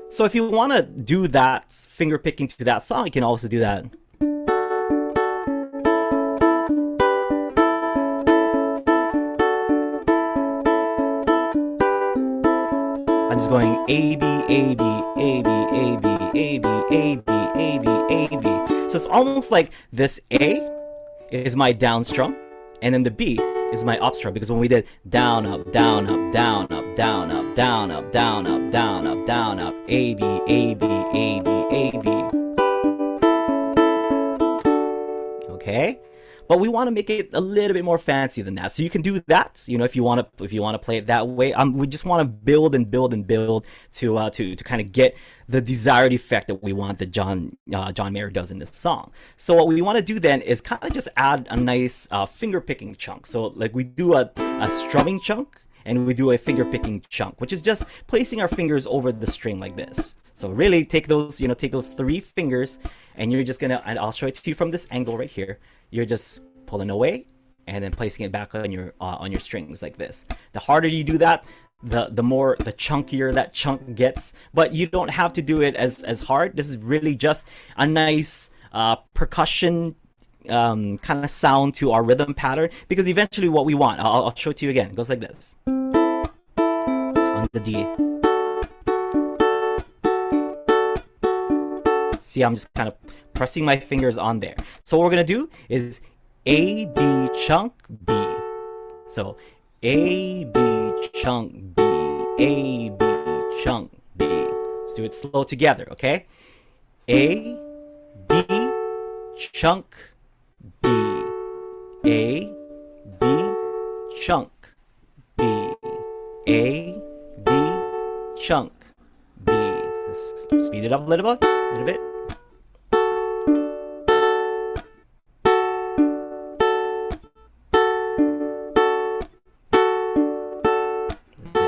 So if you want to do that finger picking to that song, you can also do that. I'm just going A, B, A, B, A, B, A, B, A, B, A, B, A, B, A, B. So it's almost like this A is my down strum, and then the B is my up strum, because when we did down, up, down, up, down, up, down, up, down, up, down, up, down, up, down, up, A, B, A, B, A, B, A, B. Okay? But we want to make it a little bit more fancy than that. So you can do that, you know, if you want to play it that way. We just want to build and build and build to kind of get the desired effect that we want that John Mayer does in this song. So what we want to do then is kind of just add a nice finger picking chunk. So like we do a strumming chunk, and we do a finger picking chunk, which is just placing our fingers over the string like this. So really take those 3 fingers, and you're just gonna, and I'll show it to you from this angle right here. You're just pulling away and then placing it back on your strings like this. The harder you do that, the chunkier that chunk gets. But you don't have to do it as hard. This is really just a nice percussion kind of sound to our rhythm pattern, because eventually what we want, I'll show it to you again. It goes like this on the D. See, I'm just kind of pressing my fingers on there. So what we're gonna do is A, B, chunk, B. So A, B, chunk, B, A, B, chunk, B. Let's do it slow together, okay? A, B, chunk, B. A, B, chunk, B. A, B, chunk, B. Let's speed it up a little bit.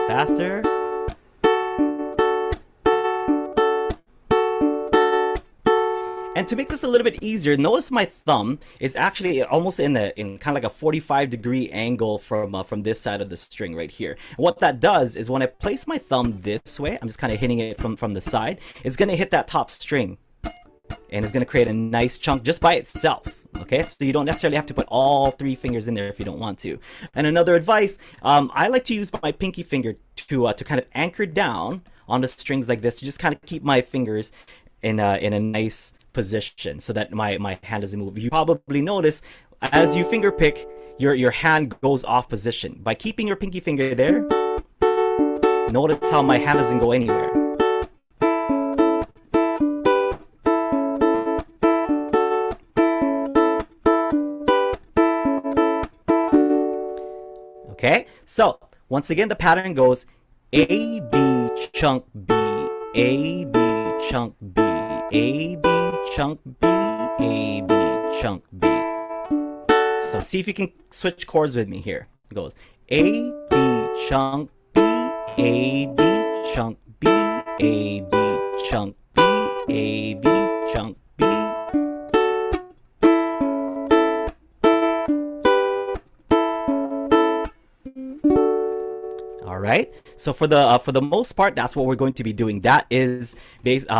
Faster. And to make this a little bit easier, notice my thumb is actually almost in kind of like a 45-degree angle from this side of the string right here. And what that does is when I place my thumb this way, I'm just kind of hitting it from the side, it's going to hit that top string. And it's going to create a nice chunk just by itself. Okay, so you don't necessarily have to put all 3 fingers in there if you don't want to. And another advice, I like to use my pinky finger to kind of anchor down on the strings like this, to just kind of keep my fingers in a nice position so that my hand doesn't move. You probably notice as you finger pick, your hand goes off position. By keeping your pinky finger there, Notice how my hand doesn't go anywhere. Okay, so once again, the pattern goes A, B, chunk B, A, B, chunk B, A, B, chunk B, A, B, chunk B. So see if you can switch chords with me here. It goes A, B, chunk B, A, B, chunk B, A, B, chunk B, A, B, chunk B. All right. So for the most part, that's what we're going to be doing. That is the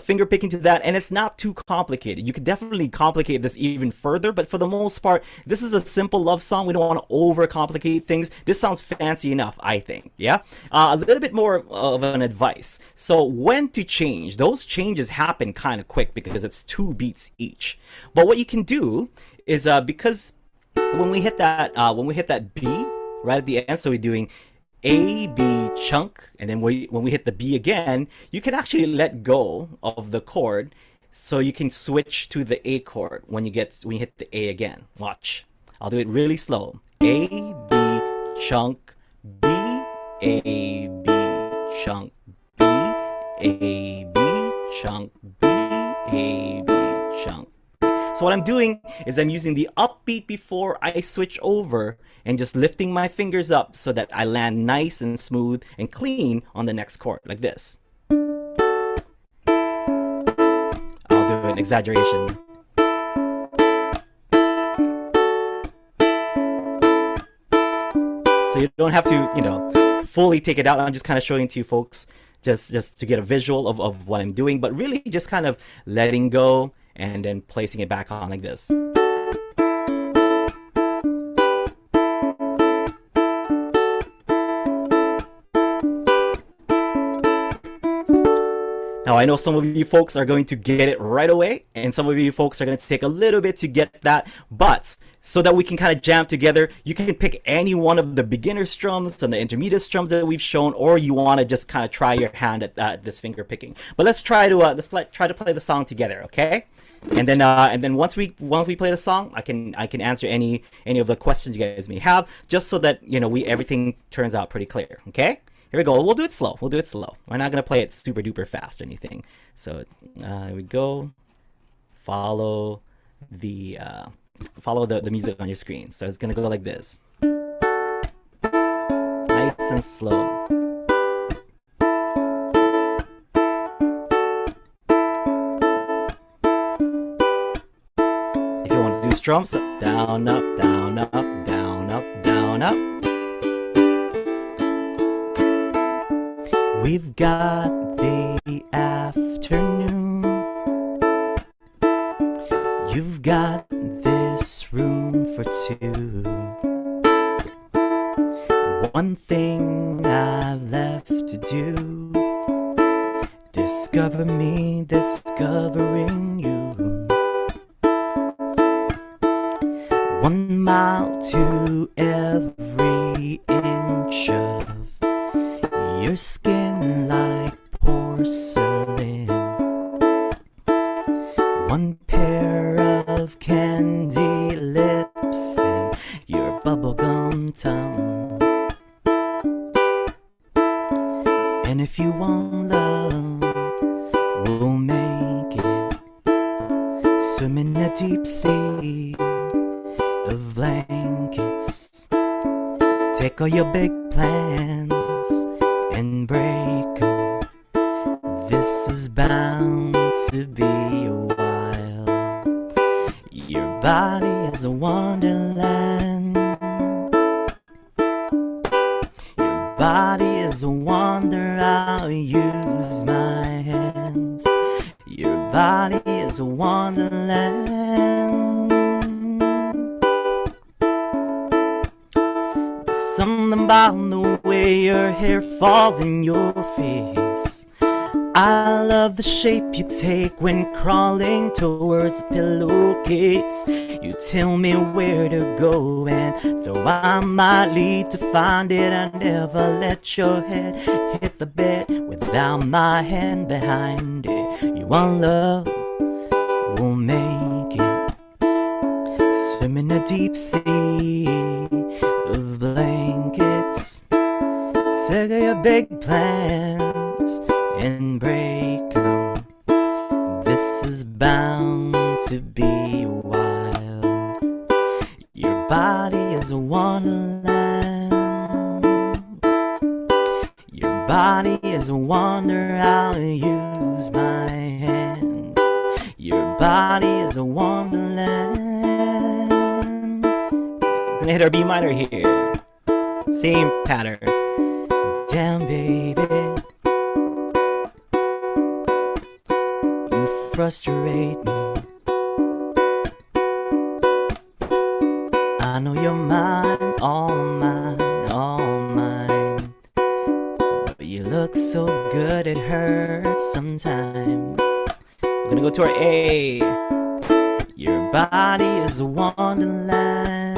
finger picking to that, and it's not too complicated. You could definitely complicate this even further, but for the most part, this is a simple love song. We don't want to overcomplicate things. This sounds fancy enough, I think. Yeah. A little bit more of an advice. So when to change? Those changes happen kind of quick because it's 2 beats each. But what you can do is because when we hit that B right at the end, so we're doing A, B, chunk, and then when we hit the B again, you can actually let go of the chord, so you can switch to the A chord when you hit the A again. Watch. I'll do it really slow. A, B, chunk, B, A, B, chunk, B, A, B, chunk, B, A, B, chunk. So what I'm doing is I'm using the upbeat before I switch over and just lifting my fingers up so that I land nice and smooth and clean on the next chord, like this. I'll do an exaggeration. So you don't have to, fully take it out. I'm just kind of showing it to you folks just to get a visual of what I'm doing, but really just kind of letting go and then placing it back on like this. Now, I know some of you folks are going to get it right away, and some of you folks are going to take a little bit to get that, but so that we can kind of jam together, you can pick any one of the beginner strums and the intermediate strums that we've shown, or you want to just kind of try your hand at this finger picking. But let's try to play the song together, okay? And then once we play the song, I can answer any of the questions you guys may have, just so that everything turns out pretty clear, okay? Here we go. We'll do it slow. We're not gonna play it super duper fast or anything. So here we go. Follow the music on your screen. So it's gonna go like this. Nice and slow. If you want to do strums, down, up, down, up, down, up, down, up. We've got the afternoon. You've got this room for 2. One thing I've left to do. Discover me, discovering you. 1 mile to every inch of your skin like porcelain. 1 pair of candy lips and your bubblegum tongue. And if you want love, we'll make it. Swim in a deep sea of blankets. Take all your big plans and break 'em. This is bound to be a while. Your body is a wonderland. Your body is a wonder. I'll use my hands. Your body is a wonderland. Something about the way your hair falls in your face. I love the shape you take when crawling towards a pillowcase. You tell me where to go, and though I might lead to find it, I never let your head hit the bed without my hand behind it. You want love, we'll make it. Swim in a deep sea of blankets. Take your big plans and break 'em. This is bound to be wild. Your body is a wonderland. Your body is a wonder. I'll use my hands. Your body is a wonderland. Gonna hit our B minor here. Same pattern. Damn, baby, you frustrate me. I know you're mine, all mine, all mine. But you look so good, it hurts sometimes. We're gonna go to our A. Your body is a wonderland.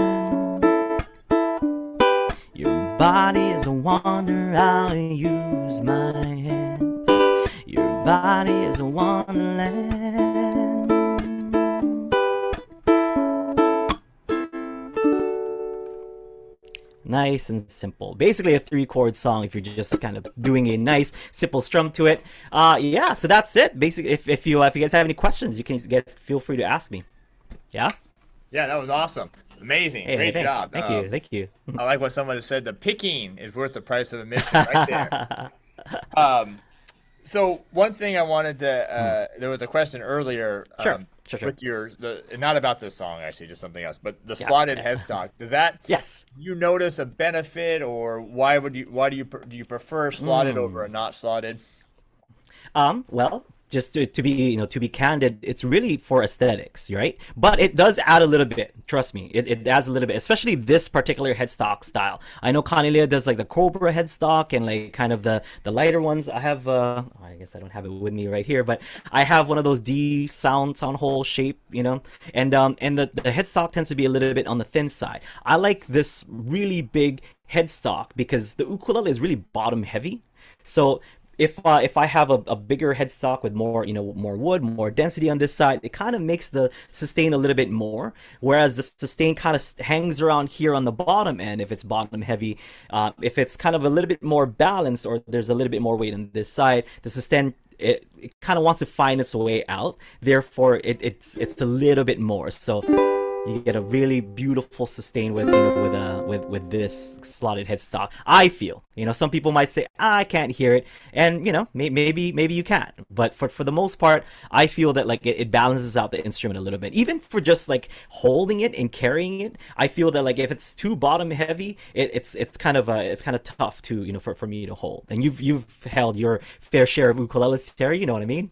Your body is a wonder, I'll use my hands. Your body is a wonderland. Nice and simple. Basically a 3-chord song if you're just kind of doing a nice simple strum to it. Yeah, so that's it. Basically, if you guys have any questions, you can guys feel free to ask me. Yeah? Yeah, that was awesome. Amazing. Hey, Great thanks. job. Thank you. I like what someone said. The picking is worth the price of admission right there. Um, so one thing I wanted to, there was a question earlier Sure. with not about this song actually, just something else, but the slotted headstock. Does that, Yes. you notice a benefit, or why do you prefer slotted over a not slotted? Well, just to be candid, it's really for aesthetics, right? But it does add a little bit. Trust me, it adds a little bit, especially this particular headstock style. I know Guitarlele does like the Cobra headstock and like kind of the lighter ones. I have I guess I don't have it with me right here, but I have one of those D sound hole shape, and the headstock tends to be a little bit on the thin side. I like this really big headstock because the ukulele is really bottom heavy. So if I have a bigger headstock with more more wood, more density on this side, it kind of makes the sustain a little bit more. Whereas the sustain kind of hangs around here on the bottom end if it's bottom heavy. If it's kind of a little bit more balanced or there's a little bit more weight on this side, the sustain it kind of wants to find its way out. Therefore, it's a little bit more. So you get a really beautiful sustain with with this slotted headstock. I feel, some people might say I can't hear it, and maybe you can't. But for the most part, I feel that like it balances out the instrument a little bit. Even for just like holding it and carrying it, I feel that like if it's too bottom heavy, it's kind of tough to for me to hold. And you've held your fair share of ukuleles, Terry. You know what I mean?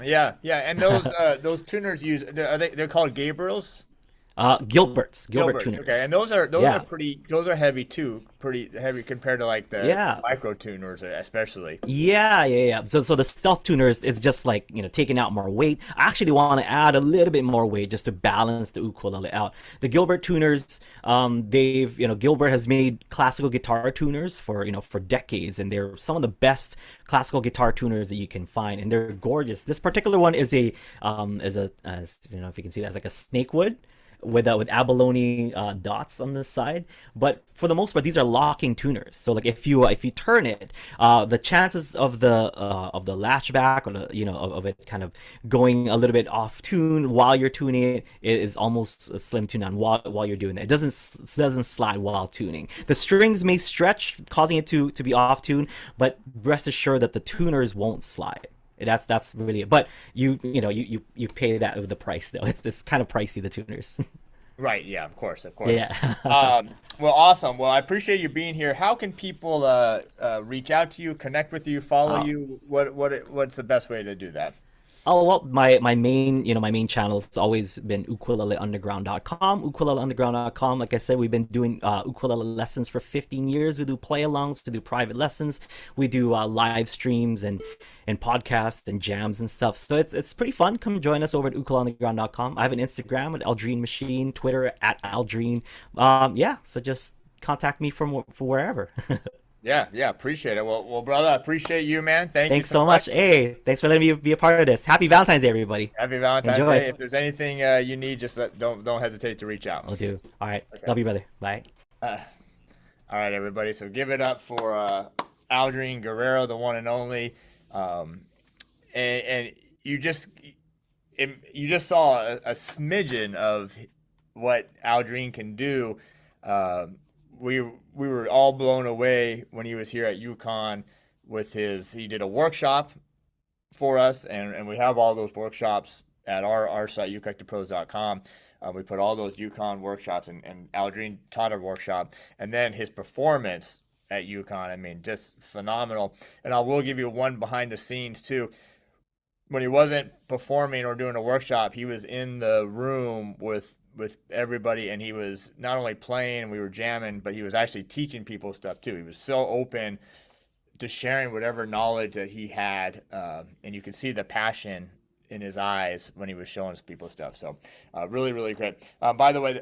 Yeah. And those tuners they're called Gabriels. Gilbert tuners. Okay, and those are heavy too, pretty heavy compared to like the micro tuners especially. Yeah. So the stealth tuners is just like taking out more weight. I actually want to add a little bit more weight just to balance the ukulele out. The Gilbert tuners, Gilbert has made classical guitar tuners for decades, and they're some of the best classical guitar tuners that you can find, and they're gorgeous. This particular one is if you can see that, it's like a snakewood with abalone dots on the side. But for the most part, these are locking tuners. So like if you turn it, the chances of the lashback or of it kind of going a little bit off tune while you're tuning it is almost a slim to none while you're doing that. It doesn't slide while tuning. The strings may stretch, causing it to be off tune, but rest assured that the tuners won't slide. That's really it. But you pay that with the price though. It's kind of pricey, the tuners. Right. Yeah. Of course. Yeah. Well, awesome. Well, I appreciate you being here. How can people reach out to you, connect with you, follow you? What's the best way to do that? Oh well, my main my main channel has always been ukuleleunderground.com. Ukuleleunderground.com. Like I said, we've been doing ukulele lessons for 15 years. We do play-alongs, we do private lessons, we do live streams and podcasts and jams and stuff. So it's pretty fun. Come join us over at ukuleleunderground.com. I have an Instagram at Aldrine Machine, Twitter at Aldrine. Yeah, so just contact me from wherever. Yeah, yeah, appreciate it. Well, brother, I appreciate you, man. Thank you Thanks so so much. much. Hey, thanks for letting me be a part of this. Happy Valentine's Day, everybody. Happy Valentine's Enjoy. Day. If there's anything you need, just don't hesitate to reach out. I'll do. All right. Okay. Love you, brother. Bye. Uh, all right, everybody. So give it up for Aldrine Guerrero, the one and only. And you just saw a smidgen of what Aldrine can do. We were all blown away when he was here at UConn with he did a workshop for us, and we have all those workshops at our site, ukelikethepros.com. We put all those UConn workshops, and Aldrine taught a workshop, and then his performance at UConn, I mean, just phenomenal. And I will give you one behind the scenes too. When he wasn't performing or doing a workshop, he was in the room with everybody, and he was not only playing, we were jamming, but he was actually teaching people stuff too. He was so open to sharing whatever knowledge that he had, and you could see the passion in his eyes when he was showing people stuff. So really, really great. By the way,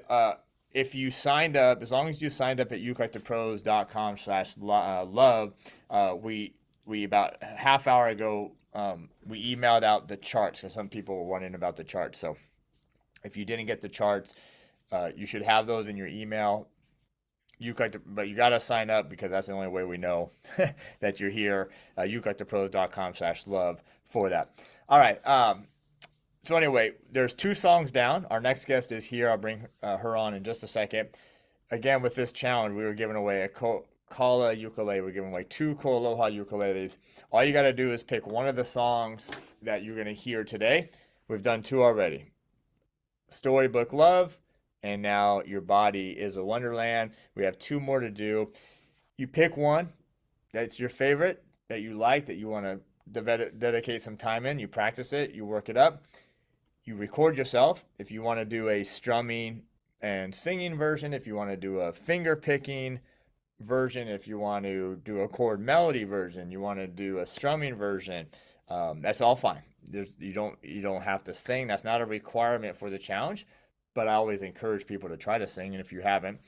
if you signed up, as long as you signed up at ukelikethepros.com/love, we about a half hour ago, we emailed out the charts because some people were wondering about the charts. So if you didn't get the charts, you should have those in your email. But you got to sign up because that's the only way we know that you're here. ukelikethepros.com/love for that. All right. So anyway, there's 2 songs down. Our next guest is here. I'll bring her on in just a second. Again, with this challenge, we were giving away a Kala ukulele. We're giving away 2 Koaloha ukuleles. All you got to do is pick one of the songs that you're going to hear today. We've done 2 already. Storybook Love, and now Your Body is a Wonderland. We have 2 more to do. You pick one that's your favorite, that you like, that you want to dedicate some time in. You practice it, you work it up. You record yourself if you want to do a strumming and singing version, if you want to do a finger picking version, if you want to do a chord melody version, you want to do a strumming version. That's all fine. You don't have to sing. That's not a requirement for the challenge, but I always encourage people to try to sing. And if you haven't,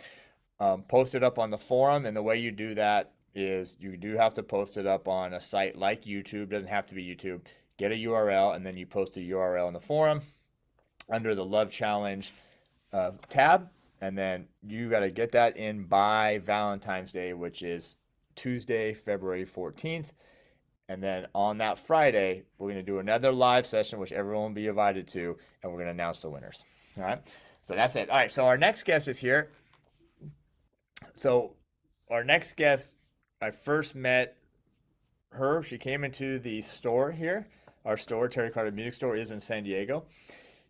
post it up on the forum. And the way you do that is you do have to post it up on a site like YouTube. Doesn't have to be YouTube. Get a URL, and then you post a URL in the forum under the Love Challenge tab. And then you got to get that in by Valentine's Day, which is Tuesday, February 14th. And then on that Friday, we're going to do another live session, which everyone will be invited to, and we're going to announce the winners. All right. So that's it. All right. So our next guest is here. So our next guest, I first met her. She came into the store here. Our store, Terry Carter Music Store, is in San Diego.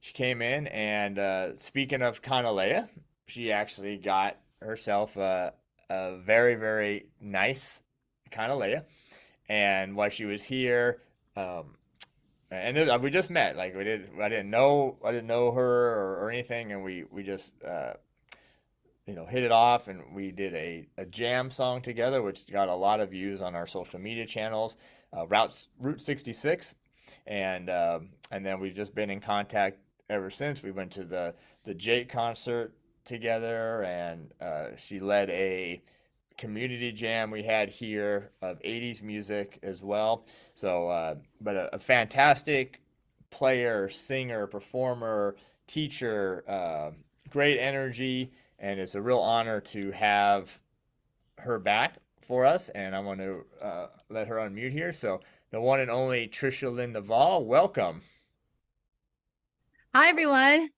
She came in, and speaking of Guitarlele, she actually got herself a very, very nice Guitarlele. And while she was here, and we just met. Like I didn't know her or anything, and we just hit it off, and we did a jam song together, which got a lot of views on our social media channels, Route 66, and then we've just been in contact ever since. We went to the Jake concert together, and she led a community jam we had here of 80s music as well. So, but a fantastic player, singer, performer, teacher, great energy, and it's a real honor to have her back for us. And I want to let her unmute here. So, the one and only Trisha Lynn Naval, welcome. Hi, everyone.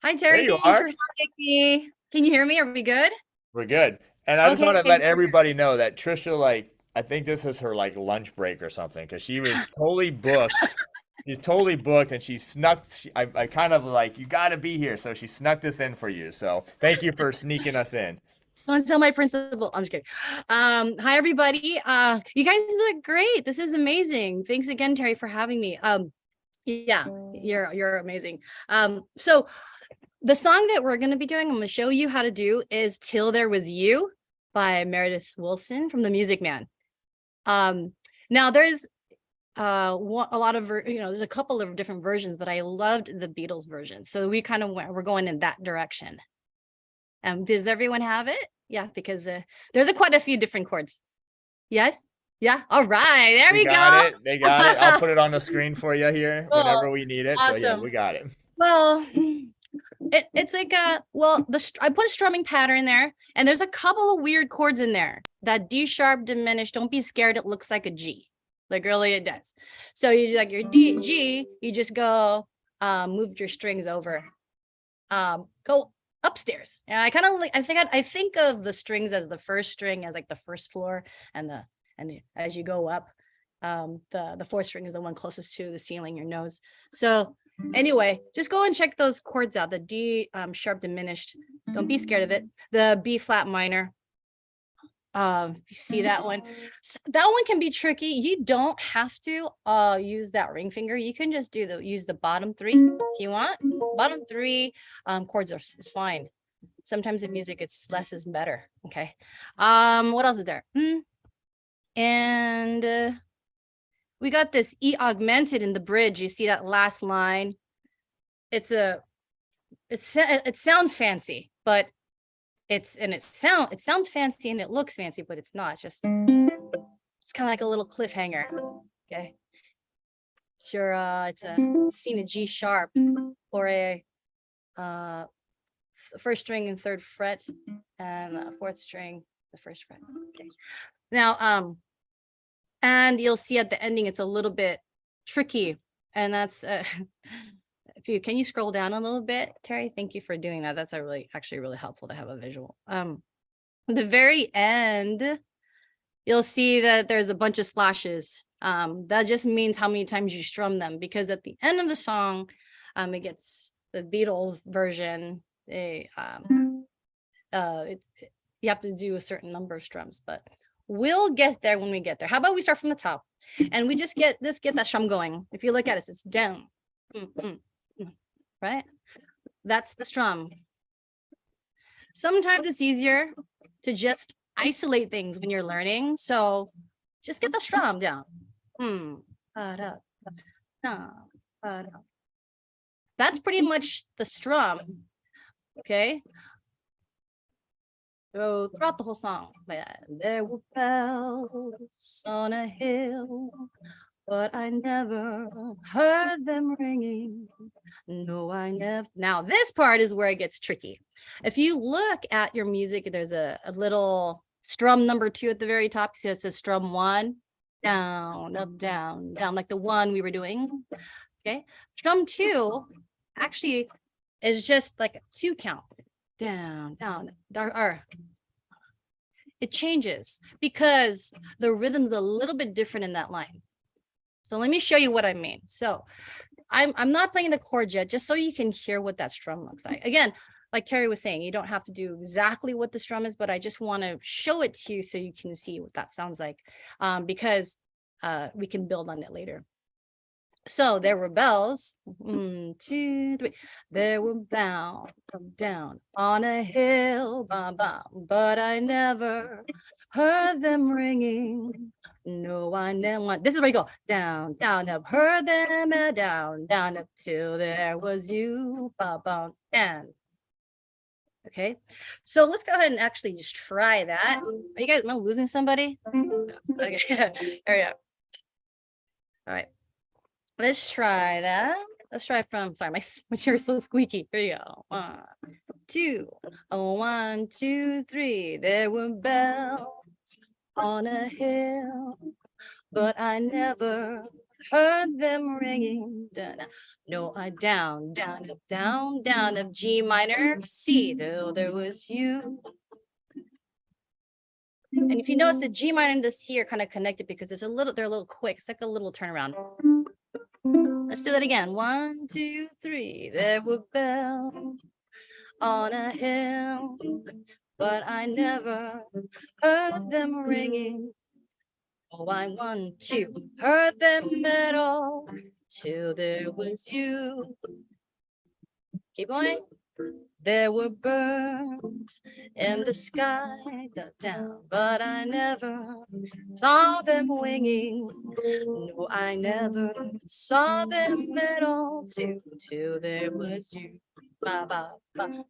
Hi, There Terry. you Thanks are. for having me. Can you hear me? Are we good? We're good. And I just want to Okay. let everybody know that Trisha, like, I think this is her like lunch break or something, because she was totally booked. She's totally booked, and she snuck. I kind of like, you got to be here, so she snuck this in for you. So thank you for sneaking us in. Don't tell my principal. I'm just kidding. Hi, everybody. You guys look great. This is amazing. Thanks again, Terry, for having me. Yeah, you're amazing. So the song that we're gonna be doing, I'm gonna show you how to do is "Till There Was You" by Meredith Willson from The Music Man. Now there's a lot of there's a couple of different versions, but I loved the Beatles version, so we're going in that direction. Does everyone have it? Yeah, because there's quite a few different chords. Yes. Yeah. All right. There We we got go. it. They got it. I'll put it on the screen for you here whenever Cool. we need it. So yeah, Awesome. we got it. Well, it's like I put a strumming pattern there, and there's a couple of weird chords in there. That D sharp diminished. Don't be scared. It looks like a G, like really it does. So you like your D G. You just go move your strings over. Go upstairs. And I kind of like I think of the strings as the first string as like the first floor, and as you go up, the fourth string is the one closest to the ceiling, your nose. So anyway, just go and check those chords out. The D sharp diminished. Don't be scared of it. The B flat minor. You see that one? So that one can be tricky. You don't have to use that ring finger. You can just use the bottom three if you want. Bottom three chords is fine. Sometimes in music it's less is better. Okay. What else is there? And we got this E augmented in the bridge. You see that last line? It sounds fancy, but it sounds fancy and it looks fancy, but it's not. It's kind of like a little cliffhanger. Okay. Sure, it's a C and a G sharp, or a first string and third fret, and the fourth string, the first fret. Okay. Now, and you'll see at the ending it's a little bit tricky, and that's can you scroll down a little bit, Terry? Thank you for doing that. That's actually really helpful to have a visual. The very end, you'll see that there's a bunch of slashes. That just means how many times you strum them, because at the end of the song, it gets the Beatles version. You have to do a certain number of strums, but we'll get there when we get there. How about we start from the top, and we just get that strum going. If you look at it, it's down, right? That's the strum. Sometimes it's easier to just isolate things when you're learning, so just get the strum down. That's pretty much the strum. Okay. So throughout the whole song, like that. There were bells on a hill, but I never heard them ringing. No, I never. Now this part is where it gets tricky. If you look at your music, there's a little strum number 2 at the very top. You see it says strum 1, down, up, down, down, like the one we were doing. Okay. Strum 2 actually is just like a 2 count. Down, down, it changes because the rhythm's a little bit different in that line. So let me show you what I mean. So I'm not playing the chord yet, just so you can hear what that strum looks like. Again, like Terry was saying, you don't have to do exactly what the strum is, but I just want to show it to you so you can see what that sounds like, because we can build on it later. So there were bells, 1, 2, 3. There were bound down on a hill, bam, bam, but I never heard them ringing. No, I never. This is where you go down, down, up. Heard them down, down, up till there was you, bam, bam, and. Okay, so let's go ahead and actually just try that. Are you guys am I losing somebody? Okay, there we go. All right. Let's try that. Let's try from, sorry, my chair is so squeaky. Here you go. 1, 2. Oh, 1, 2, 3. There were bells on a hill, but I never heard them ringing. No, I down, down, up, down, down, up, G minor, C, though there was you. And if you notice the G minor and the C are kind of connected because they're a little quick. It's like a little turnaround. Let's do that again. 1, 2, 3. There were bells on a hill, but I never heard them ringing. Oh, I 1, 2 heard them at all till there was you. Keep going. There were birds in the sky down, but I never saw them winging. No, I never saw them at all till there was you. Ba, ba, ba.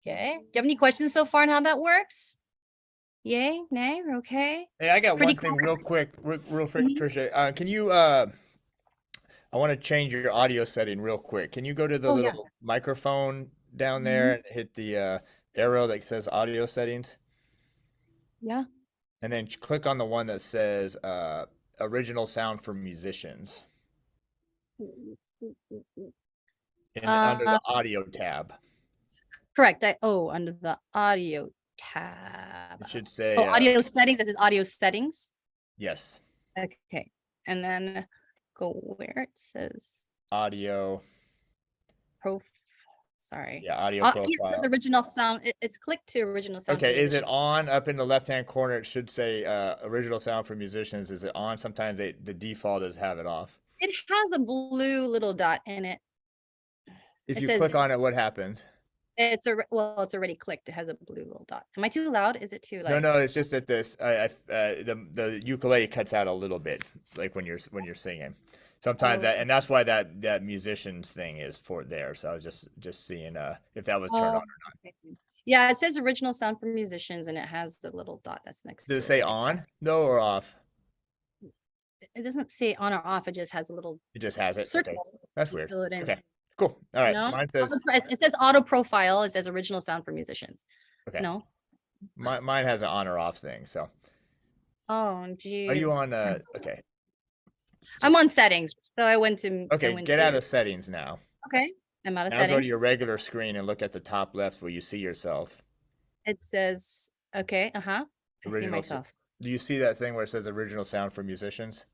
Okay. Do you have any questions so far on how that works? Yay, nay, or okay? Hey, I got Pretty one thing real quick, real quick, Mhm. Trisha. Can you I want to change your audio setting real quick. Can you go to the Oh yeah. little microphone down there Mhm. and hit the arrow that says audio settings? Yeah. And then click on the one that says original sound for musicians in under Uh, the audio tab. correct. Under the audio tab. It should Oh, say audio settings. This is audio settings. yes, Okay. And then go where it says audio. prof. Sorry. Yeah, audio Yeah, it says profile. original sound. It's clicked to original sound for Okay, is it musicians. on up in the left-hand corner? It should say original sound for musicians. Is it on? Sometimes the default is have it off. It has a blue little dot in it. If It you click on says it, what happens? it's already clicked. It has a blue little dot. Am I too loud? Is it too No, like? no, it's just that the ukulele cuts out a little bit, like when you're singing. Sometimes Oh, and that's why that musicians thing is for there. So I was just seeing if that was turned oh, on. okay. Yeah, it says original sound for musicians, and it has the little dot that's next Does to it it. say Like on though or off? it doesn't say on or off. It just has a little It just has it. Okay, circle. that's You weird. fill it in. Okay, cool. All right, No, mine says it says auto profile. It says original sound for musicians. okay. No. Mine has an on or off thing. So Oh, are you geez. on? Okay. I'm Just on settings, so I went to. okay. Get out of settings now. Okay, I'm out of Now go to settings. your regular screen and look at the top left where you see yourself. It says okay. I see Original. myself. Do you see that thing where it says original sound for musicians?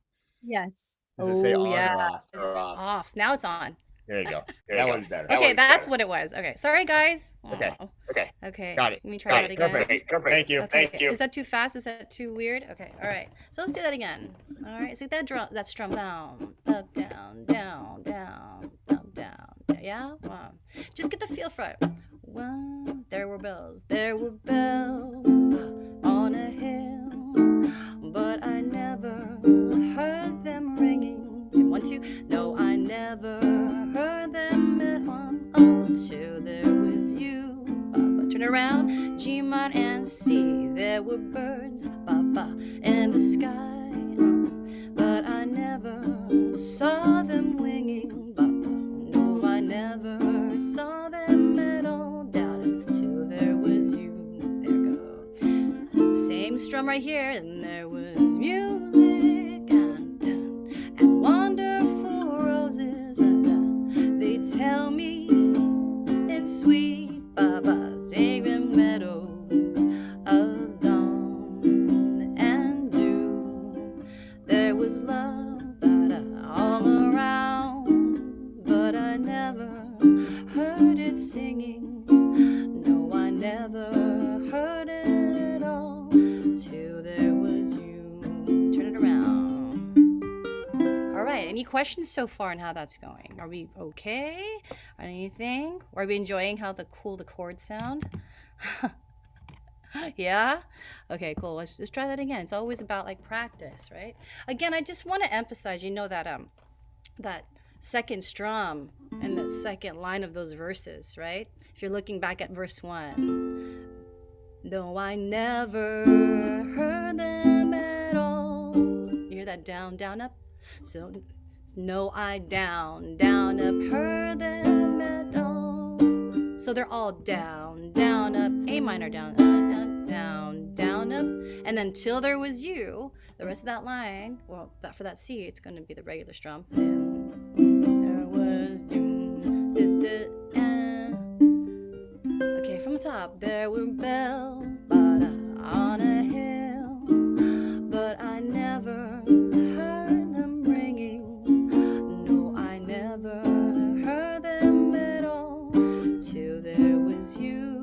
Yes. Does it say Oh on yeah. or off? It's off. Now it's on. There you go. There That you go. was better. Okay, that's what it was. Okay, sorry guys. Okay. Oh, Okay. okay. Got it. Let me try that again. Perfect. Thank you. Okay. Thank you. Is that too fast? Is that too weird? Okay. All right. So let's do that again. All right. So that strum down, up, down, down, down, up, down. Yeah. Wow. Just get the feel for it. Well, there were bells. There were bells on a hill, but I never heard them ringing. 1, 2. No, I never heard them at all until there was you. Turn around, G minor and C. There were birds, in the sky, but I never saw them winging. No, I never saw them at all down until there was you. There go. Same strum right here, and there was music and wonderful roses. They tell me in sweet fragrant meadows of dawn and dew. There was love all around, but I never heard it singing. No, I never heard it at all till there was you. Turn it around. All right, any questions so far on how that's going? Are we okay? Anything? Are we enjoying how the chords sound? Yeah? Okay, cool. Let's try that again. It's always about like practice, right? Again, I just want to emphasize, that second strum and the second line of those verses, right? If you're looking back at verse 1. No, I never heard them at all. You hear that down, down, up? So, no, I down, down, up, heard them at all. So they're all down, down, up, A minor, down, down, down, up. And then till there was you, the rest of that line, well, for that C, it's going to be the regular strum. There was okay, from the top, there were bells on a hill, but I never heard them ringing. No, I never heard them at all till there was you.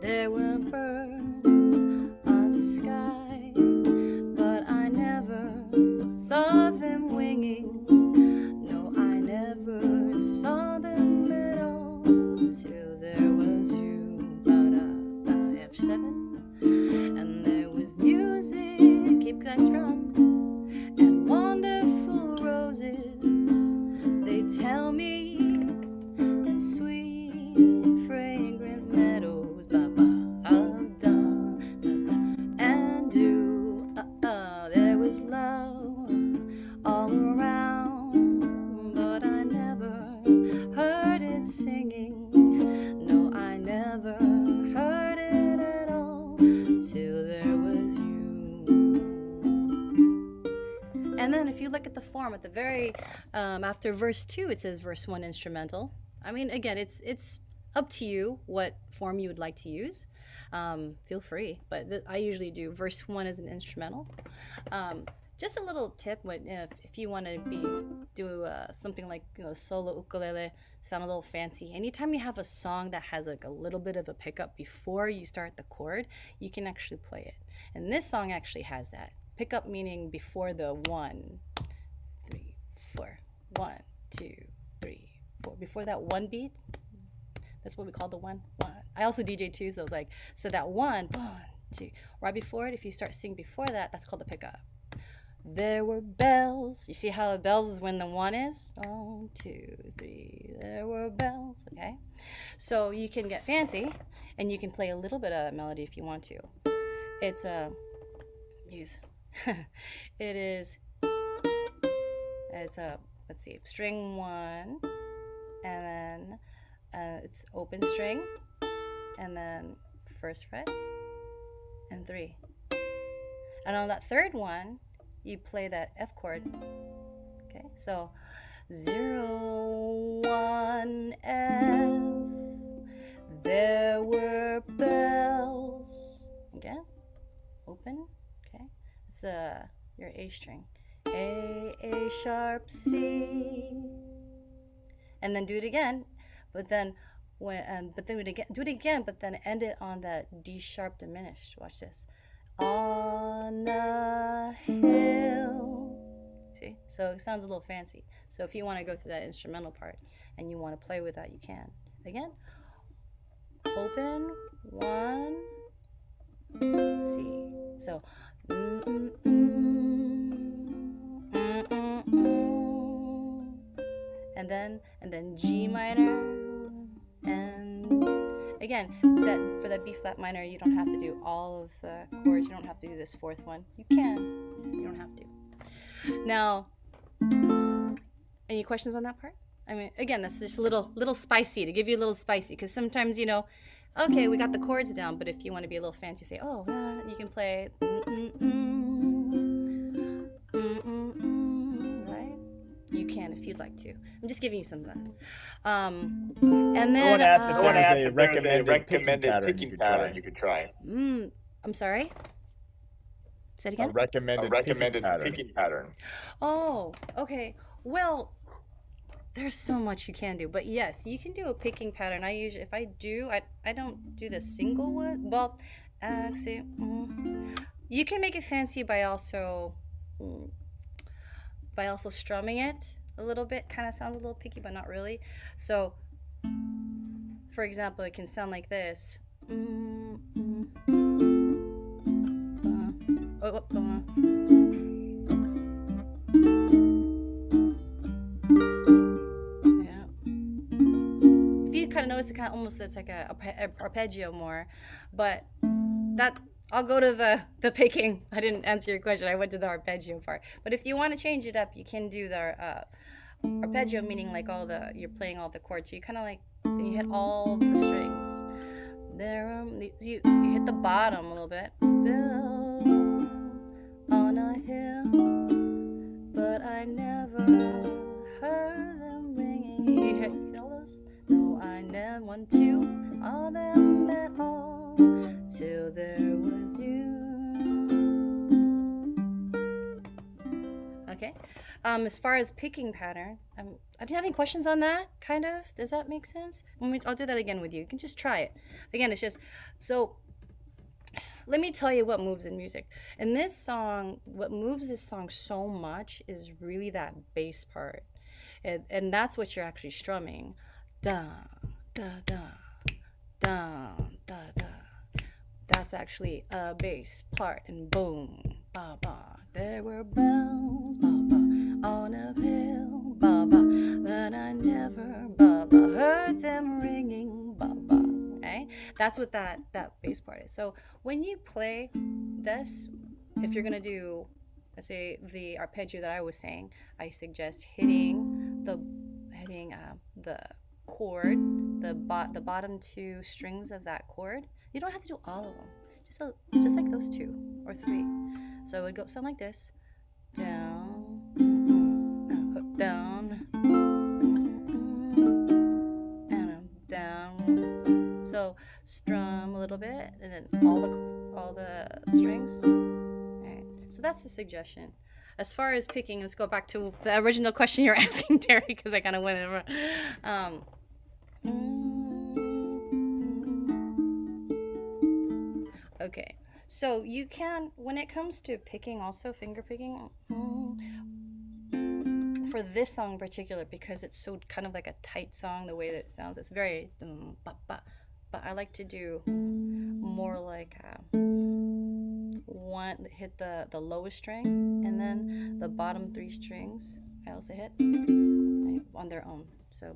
There were birds on the sky, but I never there was you, F7, and there was music, keep that strum, and wonderful roses. They tell me, and sweet, fragrant meadows, ba ba, da da da, and you, there was love all around, but I never heard it singing. No, I never heard it at all till there was you. And then if you look at the form at the very after verse 2, it says verse 1 instrumental. I mean, again, it's up to you what form you would like to use. Feel free, but I usually do verse 1 as an instrumental. Just a little tip: if you want to do something like solo ukulele, sound a little fancy. Anytime you have a song that has like a little bit of a pickup before you start the chord, you can actually play it. And this song actually has that pickup, meaning before the 1, 3, 4, 1, 2, 3, 4. Before that one beat, that's what we call the 1, 1. I also DJ too, so it's like that 1, 2. Right before it, if you start singing before that, that's called the pickup. There were bells. You see how the bells is when the 1 is? 1, 2, 3. There were bells. Okay, so you can get fancy, and you can play a little bit of that melody if you want to. It's it is. It's let's see, string 1, and then it's open string, and then 1st fret, and 3. And on that 3rd one, you play that F chord. Okay, so 0, 1, F. There were bells. Again, open. Okay, it's your A string. A sharp, C, and then do it again. But then do it again. But then end it on that D sharp diminished. Watch this. On a hill. See? So it sounds a little fancy. So if you want to go through that instrumental part and you want to play with that, you can. Again, open, 1, C. So and then G minor, and again, for that B flat minor, you don't have to do all of the chords. You don't have to do this 4th one. You can. You don't have to. Now, any questions on that part? I mean, again, that's just a little spicy, to give you a little spicy, because sometimes, okay, we got the chords down, but if you want to be a little fancy, say, you can play right? You can if you'd like to. I'm just giving you some of that. And then I want to ask if there's a recommended recommended picking pattern you could try. I'm sorry? Say it A again? recommended Picking pattern. Oh, okay. Well, there's so much you can do, but yes, you can do a picking pattern. I usually, if I do, I don't do the single one. Well, actually, you can make it fancy by also strumming it a little bit. Kind of sounds a little picky, but not really. So, for example, it can sound like this. If you kind of notice, it kind of almost it's like a arpeggio more, but that I'll go to the picking. I didn't answer your question. I went to the arpeggio part. But if you want to change it up, you can do the arpeggio, meaning like you're playing all the chords. So you kind of like then you hit all the strings. There, you hit the bottom a little bit. On a hill, but I never heard them ringing. You hit all those? No, I never. 1, 2, all them at all, till there was you. Okay. As far as picking pattern, do you have any questions on that? Kind of? Does that make sense? I'll do that again with you. You can just try it. Again, it's just so. Let me tell you what moves in music. In this song, what moves this song so much is really that bass part. And that's what you're actually strumming. Da, da, da, down, da, da. That's actually a bass part, and boom, ba, ba. There were bells, ba, ba, on a hill, ba, ba, but I never, ba, ba, heard them ringing, ba, ba, right? That's what that bass part is. So when you play this, if you're gonna do, let's say, the arpeggio that I was saying, I suggest hitting the chord, the bottom two strings of that chord. You don't have to do all of them, just like those two or three. So it would go sound like this: down, up, down, and up, down. So strum a little bit, and then all the strings. All right. So that's the suggestion. As far as picking, let's go back to the original question you're asking, Terry, because I kind of went over. Okay, so you can, when it comes to picking, also finger picking, for this song in particular, because it's so kind of like a tight song, the way that it sounds, it's very, but I like to do more like one, hit the lowest string, and then the bottom three strings I also hit on their own. So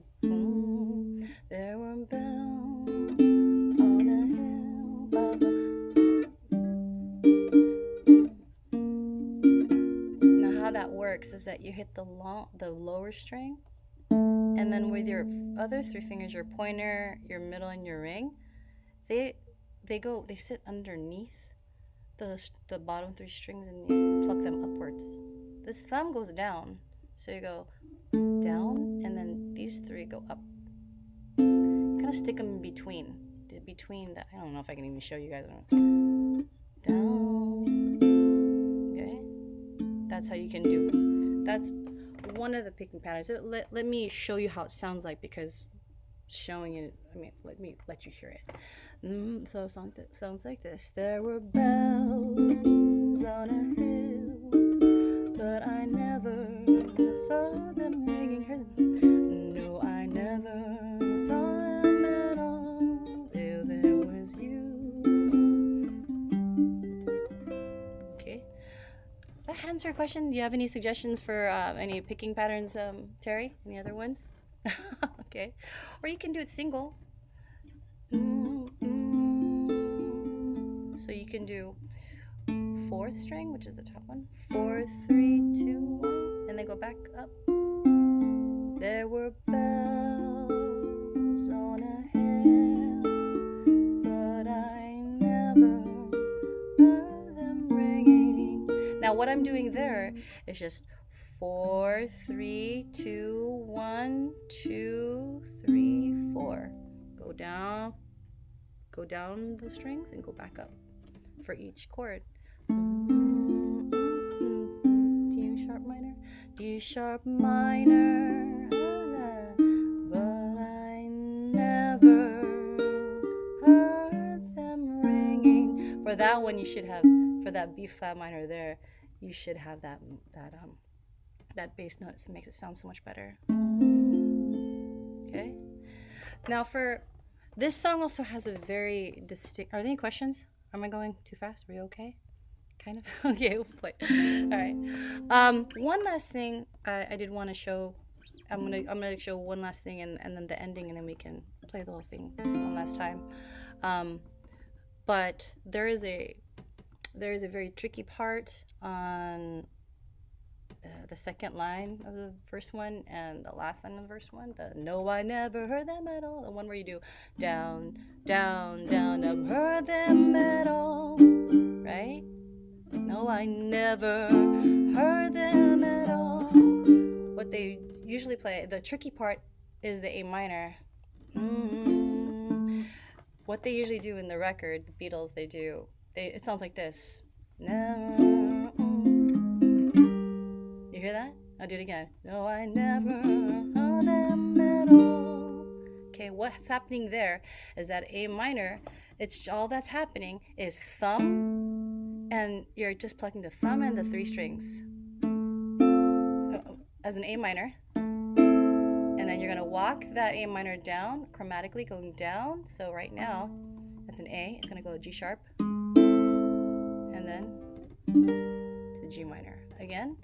there were bells on a hill, ba, ba. Now how that works is that you hit the lower string, and then with your other three fingers, your pointer, your middle, and your ring, they sit underneath the bottom three strings, and you pluck them upwards. This thumb goes down, so you go down, and then these three go up. Kind of stick them in between the, I don't know if I can even show you guys. Down. Okay, that's how you can do. That's one of the picking patterns. Let me show you how it sounds like, because showing it, I mean, let you hear it. So it sounds like this: there were bells on a hill, but I never saw them ringing. Heard them. No, I never saw them at all. There was you. Okay, does that answer your question? Do you have any suggestions for any picking patterns, Terry? Any other ones? Okay, or you can do it single. So you can do fourth string, which is the top one, 4, 3, 2, 1, and then go back up. There were bells on a hill, but I never heard them ringing. Now what I'm doing there is just 4, 3, 2, 1, 2, 3, 4. Go down the strings and go back up for each chord. D sharp minor, but I never heard them ringing. For that one, you should have, for that B flat minor there, you should have that bass note. It makes it sound so much better. Okay. Now for this song also has a very distinct. Are there any questions? Am I going too fast? Are you okay? Kind of. Okay, we'll play. All right. One last thing I did want to show. I'm gonna show one last thing, and then the ending, and then we can play the whole thing one last time. But there is a very tricky part on the second line of the first one and the last line of the first one. The no, I never heard them at all. The one where you do down, down, down, up, heard them at all. Right? No, I never heard them at all. What they usually play, the tricky part is the A minor. What they usually do in the record, the Beatles, it sounds like this. Never. You hear that? I'll do it again. No, I never heard them at all. Okay, what's happening there is that A minor, it's all that's happening is thumb, and you're just plucking the thumb and the three strings as an A minor, and then you're gonna walk that A minor down, chromatically going down. So right now, that's an A. It's gonna go to G sharp, and then to the G minor. Again,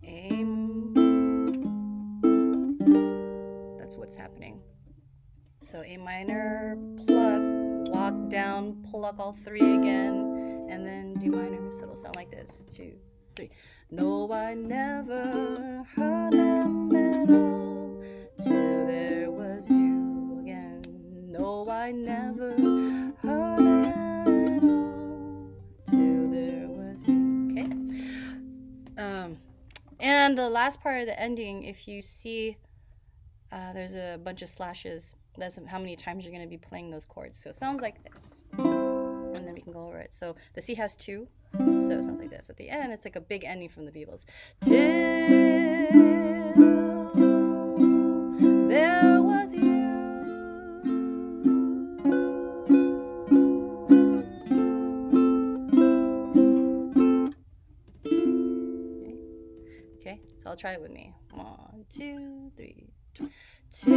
A. That's what's happening. So A minor, pluck, walk down, pluck all three again, and then D minor. So it'll sound like this. 2, 3. No, I never heard them at all till there was you again. No, I never heard them at all till there was you. Okay. And the last part of the ending, if you see, there's a bunch of slashes. That's how many times you're going to be playing those chords. So it sounds like this. And then we can go over it. So the C has 2. So it sounds like this. At the end, it's like a big ending from the Beatles. Till there was you. Okay, so I'll try it with me. 1, 2, 3. Till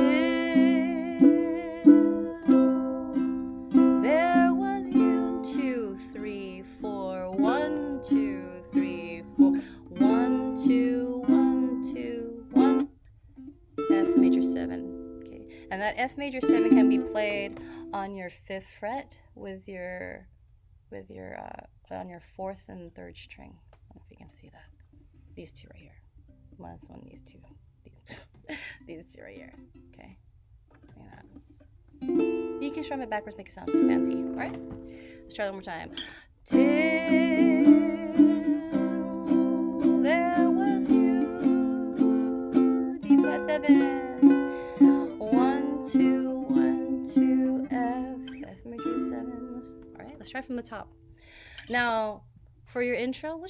there was you. 2, 3, 4. 1, 2, 3, 4. 1, 2, 1, 2, 1. F major 7. Okay, and that F major 7 can be played on your 5th fret with your on your 4th and 3rd string. I don't know if you can see that. These two right here. These two. These two right here. Okay. Like that. You can strum it backwards, make it sound fancy. Alright? Let's try it one more time. Till there was you. D flat 7. 1, 2, 1, 2, F. F major 7. Alright, let's try from the top. Now, for your intro, we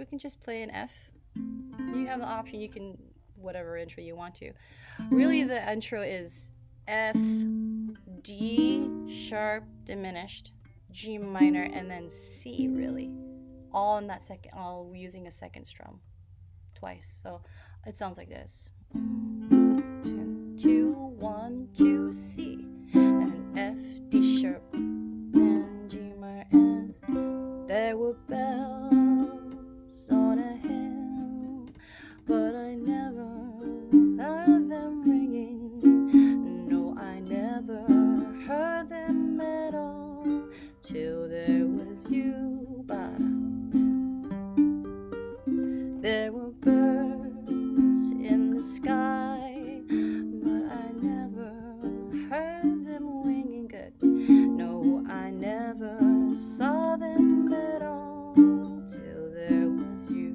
can just play an F. You have the option, you can whatever intro you want to. Really, the intro is F, D sharp diminished, G minor, and then C, really. All in that second, all using a second strum twice. So it sounds like this. 2, 1, 2, C, and F, D sharp, and G minor, and there were bells on a hill, but I never heard them ringing. No, I never heard them at all till there was you. But there were birds in the sky, but I never heard them winging. Good. No, I never saw them at all till there was you.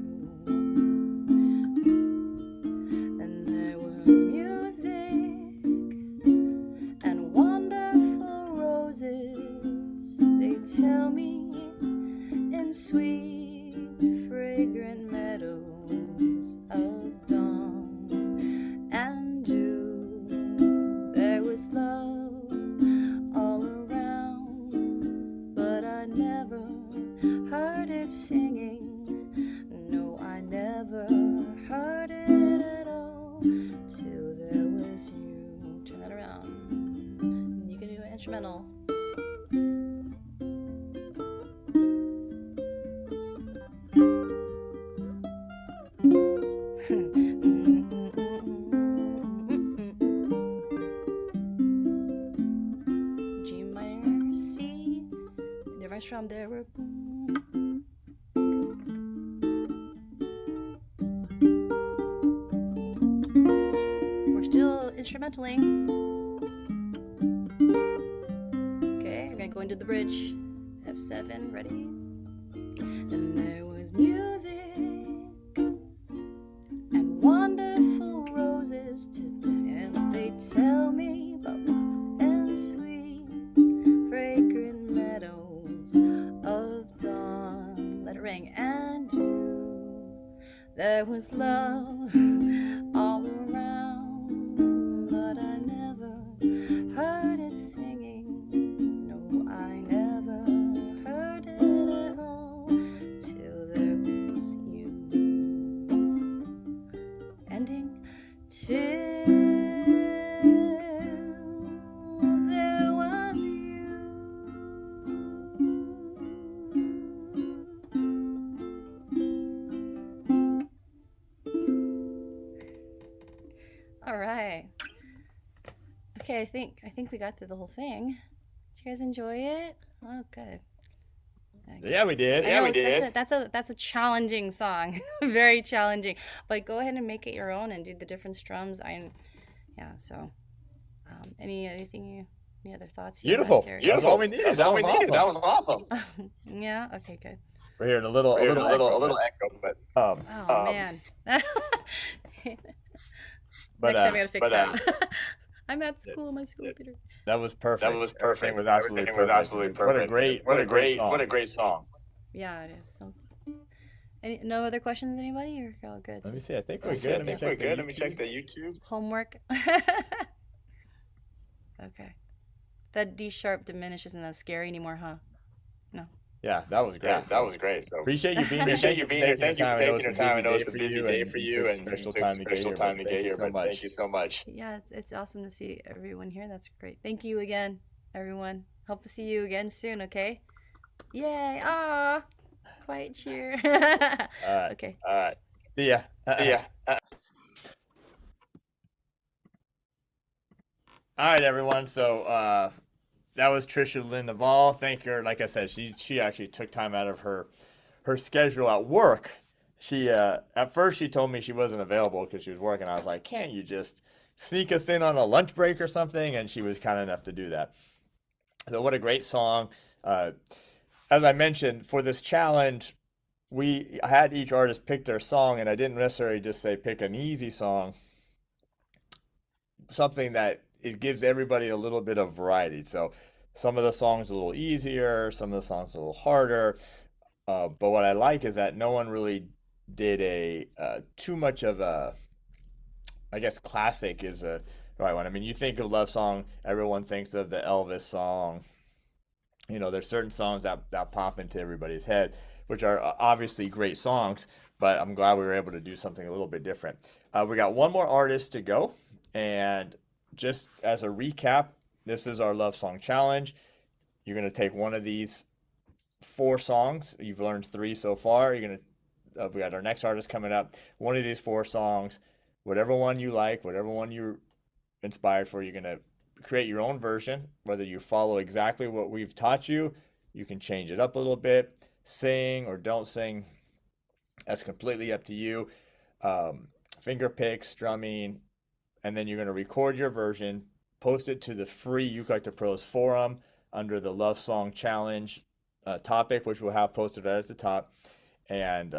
Then there was music and wonderful roses, they tell me, in sweet fragrant meadows of dawn and dew. There was love all around, but I never heard it singing. No, I never heard it at all till there was you. Turn that around. You can do an instrumental. G minor, C, different strum. There were still instrumentaling. Okay, we're gonna go into the bridge. F7, ready? Then there was music and wonderful roses to and they tell me about and sweet fragrant meadows of dawn. Let it ring. And you, there was love all around, but I never heard it singing. No, I never heard it at all till there was you. Ending. Till okay. I think we got through the whole thing. Did you guys enjoy it? Oh, good. Okay. Yeah, we did. I know that's a challenging song, very challenging. But go ahead and make it your own and do the different strums. Yeah. So, any other thoughts? Beautiful. Terry? That's all we needed. That's all we needed. That was awesome. Yeah. Okay. Good. We're hearing a little echo, but Oh man. but, Next time I gotta fix but, that. I'm at school, my school computer. that was perfect. that was perfect. Everything was absolutely Everything perfect. was absolutely perfect. What a great song. Yeah, it is. So, no other questions, anybody? Or all good? Let me see. I think we're I good. think we're good. Let me check the YouTube. Homework. Okay. That D sharp diminished isn't that scary anymore, huh? No. Yeah, that was great. Yeah, that was great. So Appreciate you being here. appreciate you being here. Thank you for taking your time. I know it's a busy day for you, and special took time to get here. time to but get thank you here. so But much. thank you so much. Yeah, it's awesome to see everyone here. That's great. Thank you again, everyone. Hope to see you again soon. Okay. Yay! Ah, quiet cheer. All right. Okay. All right. See ya. Yeah. All right, everyone. So that was Trisha Lynn Naval. Thank her. Like I said, she actually took time out of her schedule at work. She at first she told me she wasn't available because she was working. I was like, can't you just sneak us in on a lunch break or something? And she was kind enough to do that. So what a great song. As I mentioned, for this challenge, we had each artist pick their song, and I didn't necessarily just say pick an easy song. Something that it gives everybody a little bit of variety. So some of the songs a little easier, some of the songs a little harder. But what I like is that no one really did a too much of a, I guess classic is a right one. I mean, you think of love song, everyone thinks of the Elvis song. You know, there's certain songs that pop into everybody's head, which are obviously great songs, but I'm glad we were able to do something a little bit different. We got one more artist to go, and just as a recap, this is our love song challenge. You're going to take one of these 4 songs. You've learned 3 so far. You're going to we got our next artist coming up. One of these 4 songs, whatever one you like, whatever one you're inspired for, you're going to create your own version. Whether you follow exactly what we've taught you, you can change it up a little bit, sing or don't sing. That's completely up to you. Finger picks, strumming, and then you're going to record your version, post it to the free Ukulele Pros forum under the Love Song Challenge topic, which we'll have posted right at the top. And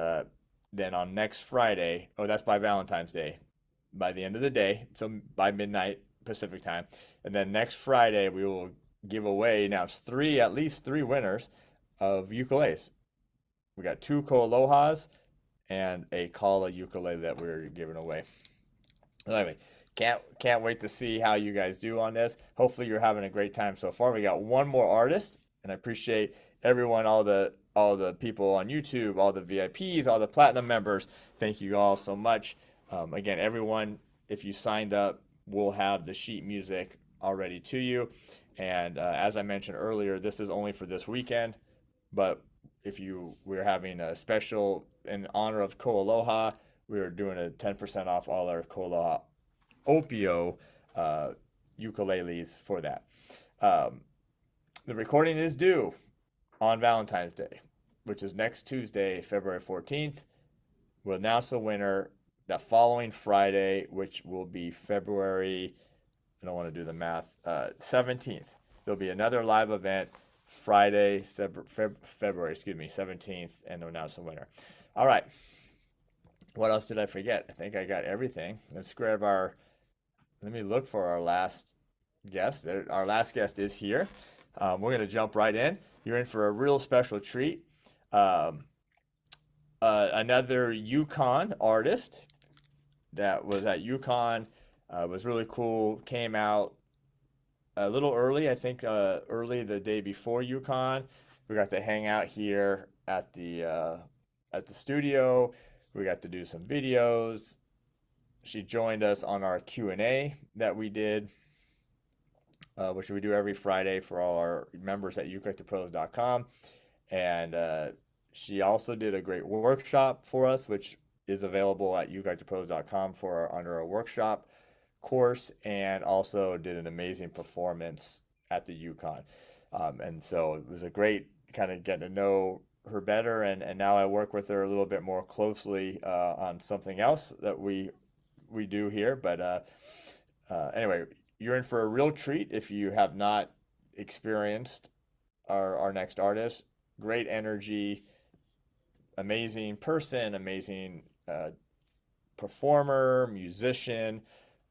then on next Friday, that's by Valentine's Day, by the end of the day, so by midnight Pacific time. And then next Friday, we will give away, now it's at least three winners of ukuleles. We got 2 Koalohas and a Kala ukulele that we're giving away. Anyway, can't wait to see how you guys do on this. Hopefully you're having a great time so far. We got one more artist, and I appreciate everyone, all the people on YouTube, all the VIPs, all the platinum members. Thank you all so much. Again, everyone, if you signed up, we'll have the sheet music already to you. And as I mentioned earlier, this is only for this weekend, but if we're having a special in honor of Koaloha, we're doing a 10% off all our Koaloha Opio ukuleles for that. The recording is due on Valentine's Day, which is next Tuesday, February 14th. We'll announce the winner that following Friday, which will be February, I don't want to do the math, 17th. There'll be another live event Friday, February 17th, and we'll announce the winner. All right. What else did I forget? I think I got everything. Let's grab let me look for our last guest. Our last guest is here. We're going to jump right in. You're in for a real special treat. Another Yukon artist that was at Yukon, was really cool, came out a little early, I think early the day before Yukon. We got to hang out here at the studio. We got to do some videos. She joined us on our Q&A that we did, which we do every Friday for all our members at ukelikethepros.com. And she also did a great workshop for us, which is available at ukelikethepros.com under our workshop course and also did an amazing performance at the Yukon. And so it was a great kind of getting to know her better, and now I work with her a little bit more closely on something else that we do here. But anyway, you're in for a real treat if you have not experienced our next artist. Great energy, amazing person, amazing performer, musician,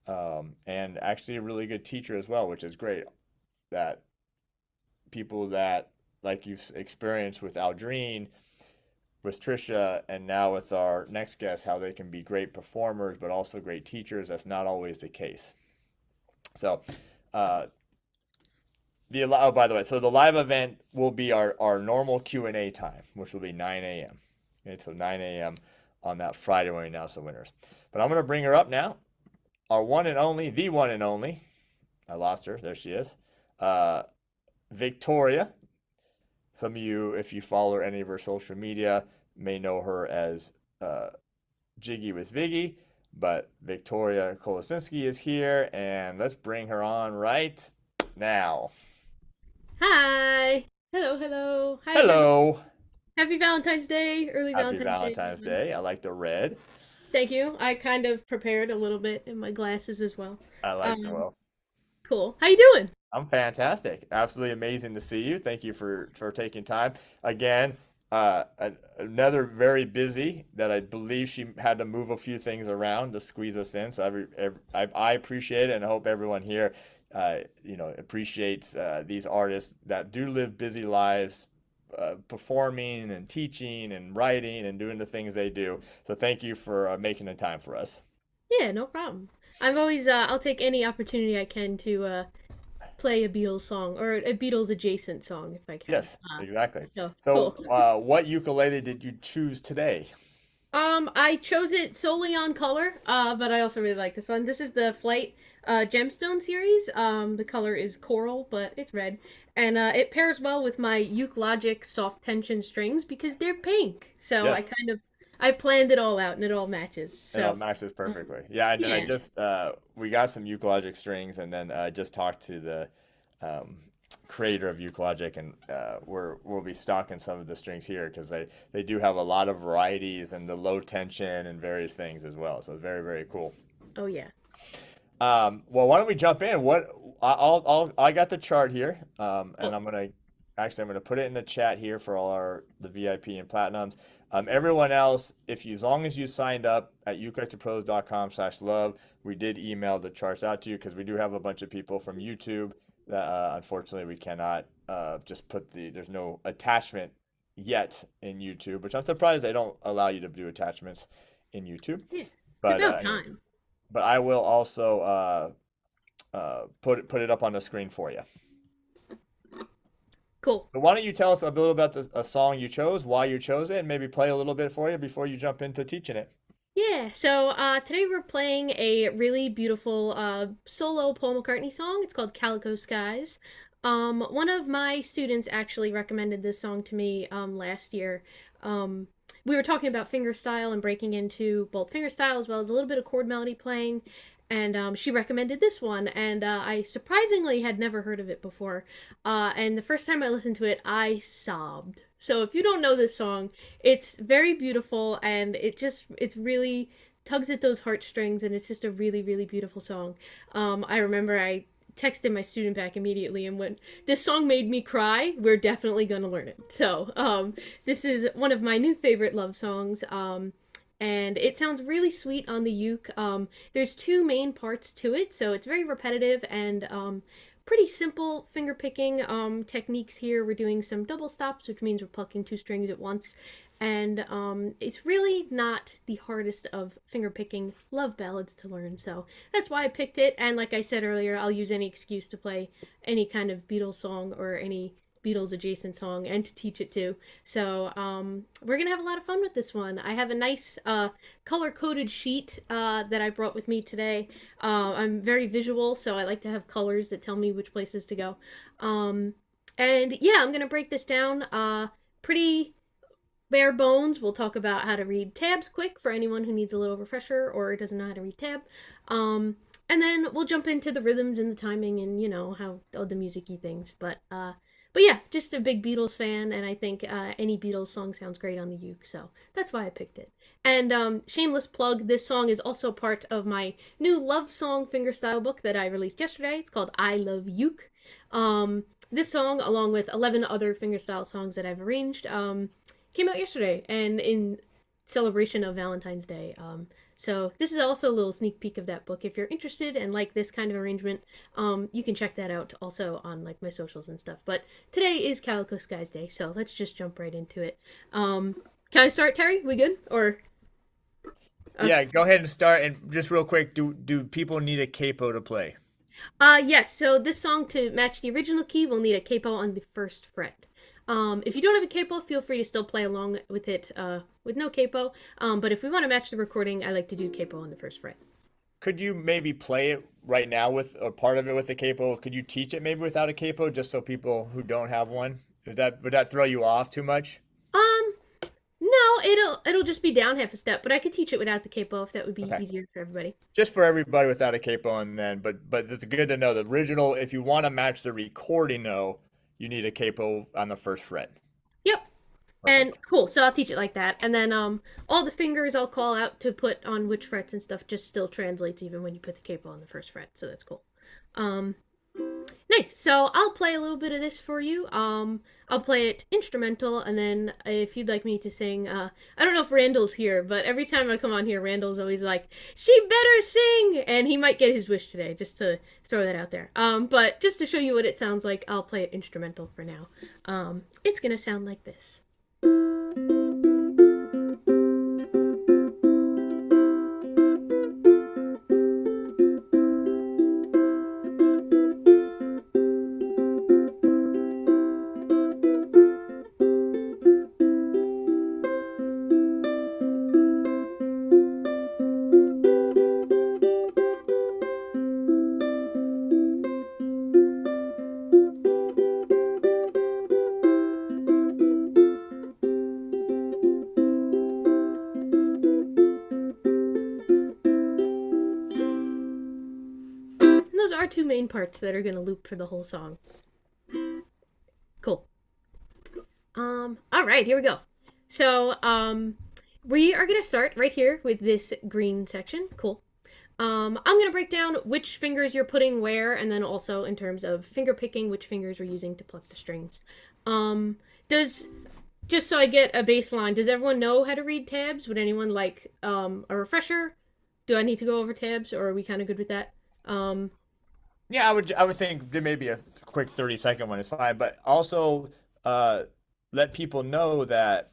and actually a really good teacher as well, which is great. That people that like you've experienced with Aldrine, with Trisha, and now with our next guest, how they can be great performers but also great teachers. That's not always the case. So, by the way, so the live event will be our normal Q&A time, which will be 9 a.m. Okay, so 9 a.m. on that Friday when we announce the winners. But I'm going to bring her up now. Our one and only, the one and only. I lost her. There she is. Victoria. Some of you, if you follow any of her social media, may know her as Jiggy with Viggy. But Victoria Kolosinski is here, and let's bring her on right now. Hi. Hello, hello. Hi. Hello. Happy Valentine's Day. Early Happy Valentine's Valentine's Day. Day. I like the red. Thank you. I kind of prepared a little bit in my glasses as well. I like the Um, well. Cool. How you doing? I'm fantastic. Absolutely amazing to see you. Thank you for taking time. Again, another very busy that I believe she had to move a few things around to squeeze us in. So I appreciate it, and I hope everyone here, appreciates these artists that do live busy lives, performing and teaching and writing and doing the things they do. So thank you for making the time for us. Yeah, no problem. I'm always I'll take any opportunity I can to play a Beatles song or a Beatles adjacent song if I can. Yes, exactly. So So, cool. what ukulele did you choose today? I chose it solely on color, but I also really like this one. This is the Flight Gemstone series. The color is coral, but it's red, and it pairs well with my Uke Logic soft tension strings because they're pink. So Yes. I planned it all out, and it all matches. It all So matches perfectly. Yeah, and then I yeah. just we got some Ukelogic strings, and then I just talked to the um, creator of Ukelogic, and we'll be stocking some of the strings here because they do have a lot of varieties and the low tension and various things as well. So very, very cool. Oh yeah. Well, why don't we jump in? I got the chart here, and Cool. I'm gonna put it in the chat here for all the VIP and platinums. Everyone else, as long as you signed up at ukelikethepros.com/love, we did email the charts out to you because we do have a bunch of people from YouTube that unfortunately we cannot just there's no attachment yet in YouTube, which I'm surprised they don't allow you to do attachments in YouTube. Yeah. It's But about anyway, time. but I will also put it up on the screen for you. Cool. But why don't you tell us a little about a song you chose, why you chose it, and maybe play a little bit for you before you jump into teaching it. Yeah, so today we're playing a really beautiful solo Paul McCartney song. It's called Calico Skies. One of my students actually recommended this song to me last year. Um, we were talking about fingerstyle and breaking into both fingerstyle as well as a little bit of chord melody playing, and she recommended this one, and I surprisingly had never heard of it before. And the first time I listened to it, I sobbed. So if you don't know this song, it's very beautiful and it's really tugs at those heartstrings and it's just a really, really beautiful song. I remember I texted my student back immediately and went, "This song made me cry. We're definitely gonna learn it." So this is one of my new favorite love songs. And it sounds really sweet on the uke. There's two main parts to it, so it's very repetitive and pretty simple finger picking techniques here. We're doing some double stops, which means we're plucking two strings at once. And it's really not the hardest of finger picking love ballads to learn. So that's why I picked it. And like I said earlier, I'll use any excuse to play any kind of Beatles song or any Beatles adjacent song and to teach it too. So we're gonna have a lot of fun with this one. I have a nice color coded sheet that I brought with me today. I'm very visual, so I like to have colors that tell me which places to go. And yeah, I'm gonna break this down pretty bare bones. We'll talk about how to read tabs quick for anyone who needs a little refresher or doesn't know how to read tab. And then we'll jump into the rhythms and the timing and how all the musicy things. But yeah, just a big Beatles fan, and I think any Beatles song sounds great on the uke, so that's why I picked it. And shameless plug, this song is also part of my new love song fingerstyle book that I released yesterday. It's called I Love Uke. This song, along with 11 other fingerstyle songs that I've arranged, came out yesterday, and in celebration of Valentine's Day. So this is also a little sneak peek of that book. If you're interested and like this kind of arrangement, you can check that out also on like my socials and stuff. But today is Calico Skies Day, so let's just jump right into it. Can I start, Terry? We good? Or yeah, go ahead and start. And just real quick, do people need a capo to play? Yes. So this song, to match the original key, will need a capo on the first fret. If you don't have a capo, feel free to still play along with it with no capo. But if we want to match the recording, I like to do capo on the first fret. Could you maybe play it right now with a part of it with a capo? Could you teach it maybe without a capo, just so people who don't have one, would that throw you off too much? No, it'll just be down half a step, but I could teach it without the capo if that would be easier for everybody. Just for everybody without a capo, and then but it's good to know the original. If you want to match the recording, though, you need a capo on the first fret. Yep. Perfect. And cool, so I'll teach it like that. And then all the fingers I'll call out to put on which frets and stuff just still translates even when you put the capo on the first fret, so that's cool. Nice. So I'll play a little bit of this for you. I'll play it instrumental, and then if you'd like me to sing, I don't know if Randall's here, but every time I come on here, Randall's always like, "She better sing!" And he might get his wish today, just to throw that out there. But just to show you what it sounds like, I'll play it instrumental for now. It's gonna sound like this. Are two main parts that are going to loop for the whole song. Cool. All right, here we go. So, we are going to start right here with this green section. Cool. I'm going to break down which fingers you're putting where, and then also in terms of finger picking, which fingers we're using to pluck the strings. Just so I get a baseline, does everyone know how to read tabs? Would anyone like a refresher? Do I need to go over tabs, or are we kind of good with that? Yeah, I would think there may be a quick 30-second one is fine, but also let people know that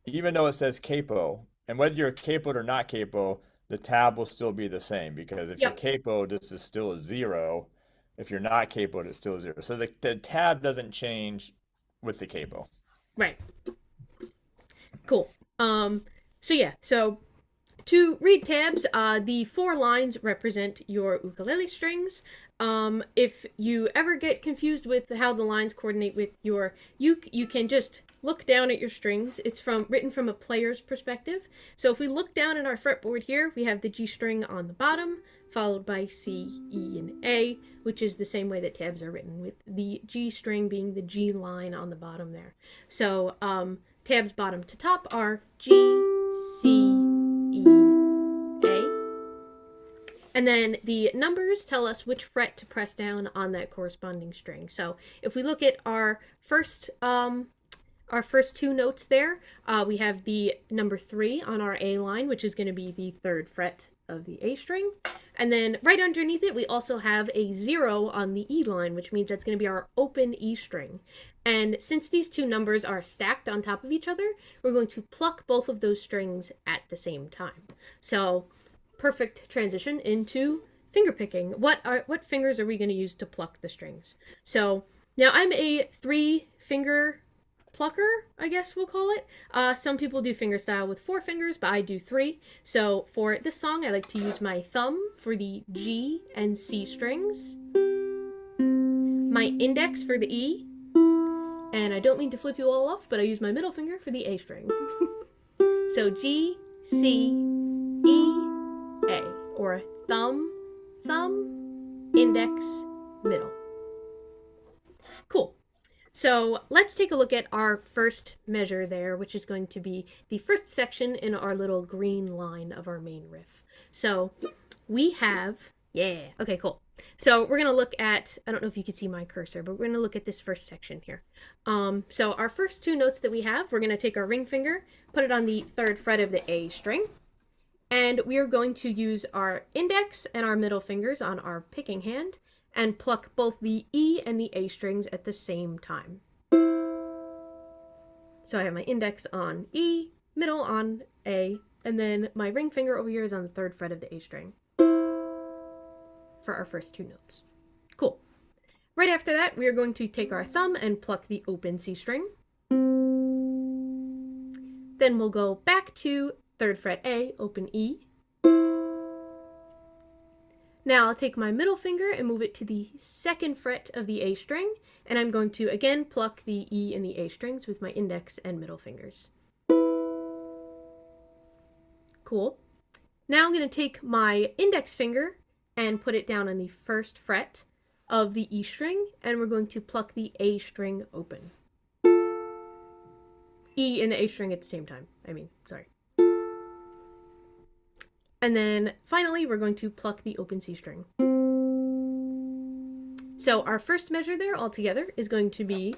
even though it says capo, and whether you're capoed or not capo, the tab will still be the same, because if you're capoed, this is still a 0. If you're not capoed, it's still a 0. So the tab doesn't change with the capo. Right. Cool. So to read tabs, the 4 lines represent your ukulele strings. If you ever get confused with how the lines coordinate with your uke, you can just look down at your strings. It's written from a player's perspective. So if we look down at our fretboard here, we have the G string on the bottom, followed by C, E, and A, which is the same way that tabs are written, with the G string being the G line on the bottom there. So tabs bottom to top are G, C, E, A. And then the numbers tell us which fret to press down on that corresponding string. So if we look at our first 2 notes there, we have the number 3 on our A line, which is going to be the 3rd fret of the A string. And then right underneath it, we also have a 0 on the E line, which means that's going to be our open E string. And since these 2 numbers are stacked on top of each other, we're going to pluck both of those strings at the same time. So perfect transition into finger picking. What fingers are we going to use to pluck the strings? So now I'm a 3-finger plucker, I guess we'll call it. Some people do fingerstyle with 4 fingers, but I do 3. So for this song, I like to use my thumb for the G and C strings, my index for the E, and I don't mean to flip you all off, but I use my middle finger for the A string. So G, C, E, A, or or thumb, thumb, index, middle. Cool. So let's take a look at our first measure there, which is going to be the first section in our little green line of our main riff. So we have, yeah, okay, cool. So we're going to look at, I don't know if you can see my cursor, but we're going to look at this first section here. So our first two notes that we have, we're going to take our ring finger, put it on the 3rd fret of the A string, and we are going to use our index and our middle fingers on our picking hand and pluck both the E and the A strings at the same time. So I have my index on E, middle on A, and then my ring finger over here is on the 3rd fret of the A string for our first two notes. Cool. Right after that, we are going to take our thumb and pluck the open C string. Then we'll go back to 3rd fret A, open E. Now I'll take my middle finger and move it to the 2nd fret of the A string, and I'm going to again pluck the E and the A strings with my index and middle fingers. Cool. Now I'm going to take my index finger and put it down on the 1st fret of the E string, and we're going to pluck the A string open. E and the A string at the same time. Sorry. And then finally, we're going to pluck the open C string. So our first measure there altogether is going to be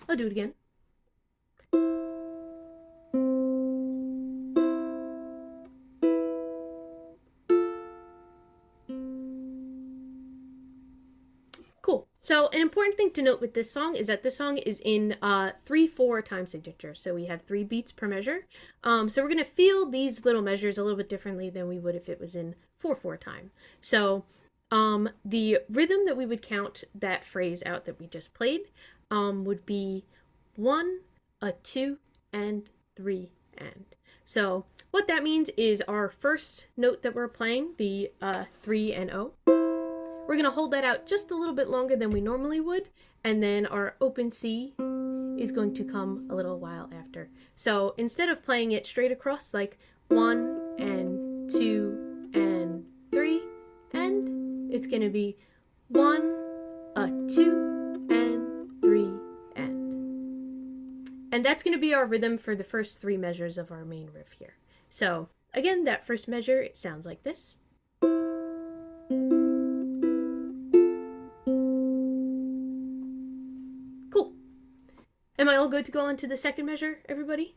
I'll do it again. Cool. So an important thing to note with this song is that this song is in 3/4 time signature. So we have 3 beats per measure. So we're going to feel these little measures a little bit differently than we would if it was in 4/4 time. So the rhythm that we would count that phrase out that we just played would be 1, a 2, and 3, and. So what that means is our first note that we're playing, the 3 and O, we're going to hold that out just a little bit longer than we normally would, and then our open C is going to come a little while after. So instead of playing it straight across like 1 and 2 and 3 and, it's going to be 1, a 2, and 3, and. And that's going to be our rhythm for the first 3 measures of our main riff here. So again, that first measure, it sounds like this. Cool. Am I all good to go on to the second measure, everybody?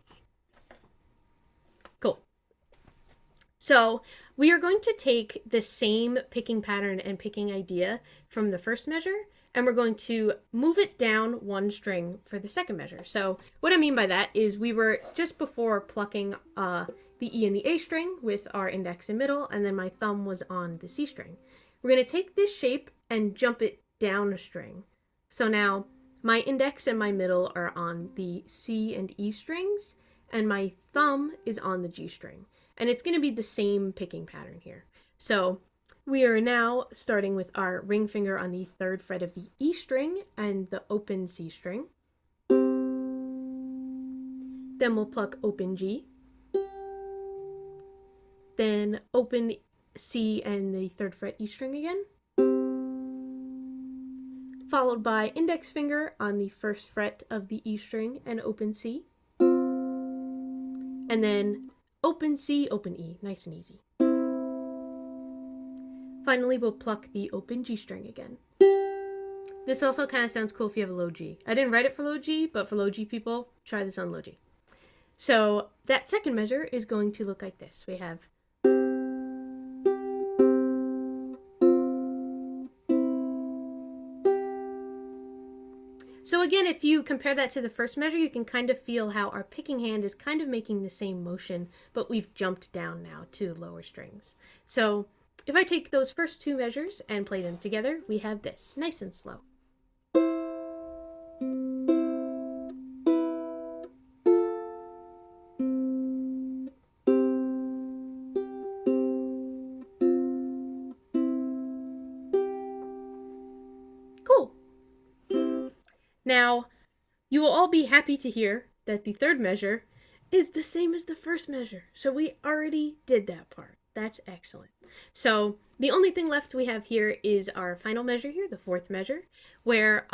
Cool. So we are going to take the same picking pattern and picking idea from the first measure, and we're going to move it down 1 string for the second measure. So what I mean by that is we were just before plucking the E and the A string with our index and middle, and then my thumb was on the C string. We're going to take this shape and jump it down a string. So now my index and my middle are on the C and E strings, and my thumb is on the G string. And it's going to be the same picking pattern here. So we are now starting with our ring finger on the 3rd fret of the E string and the open C string. Then we'll pluck open G. Then open C and the 3rd fret E string again. Followed by index finger on the 1st fret of the E string and open C. And then open C, open E, nice and easy. Finally, we'll pluck the open G string again. This also kind of sounds cool if you have a low G. I didn't write it for low G, but for low G people, try this on low G. So that second measure is going to look like this. We have So again, if you compare that to the first measure, you can kind of feel how our picking hand is kind of making the same motion, but we've jumped down now to lower strings. So if I take those first 2 measures and play them together, we have this, nice and slow. Cool. all be happy to hear that the third measure is the same as the first measure. So we already did that part. That's excellent. So the only thing left we have here is our final measure here, the fourth measure, where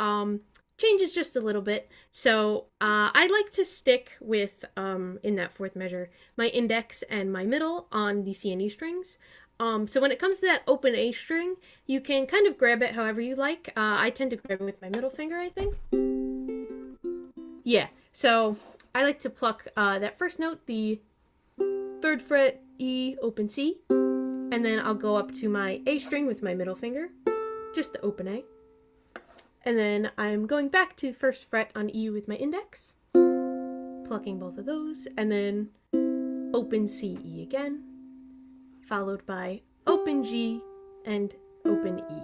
changes just a little bit. So I like to stick with, in that fourth measure, my index and my middle on the C and E strings. So when it comes to that open A string, you can kind of grab it however you like. I tend to grab it with my middle finger, I think. Yeah, so I like to pluck that first note, the 3rd fret, E, open C, and then I'll go up to my A string with my middle finger, just the open A. And then I'm going back to 1st fret on E with my index, plucking both of those, and then open C, E again, followed by open G and open E.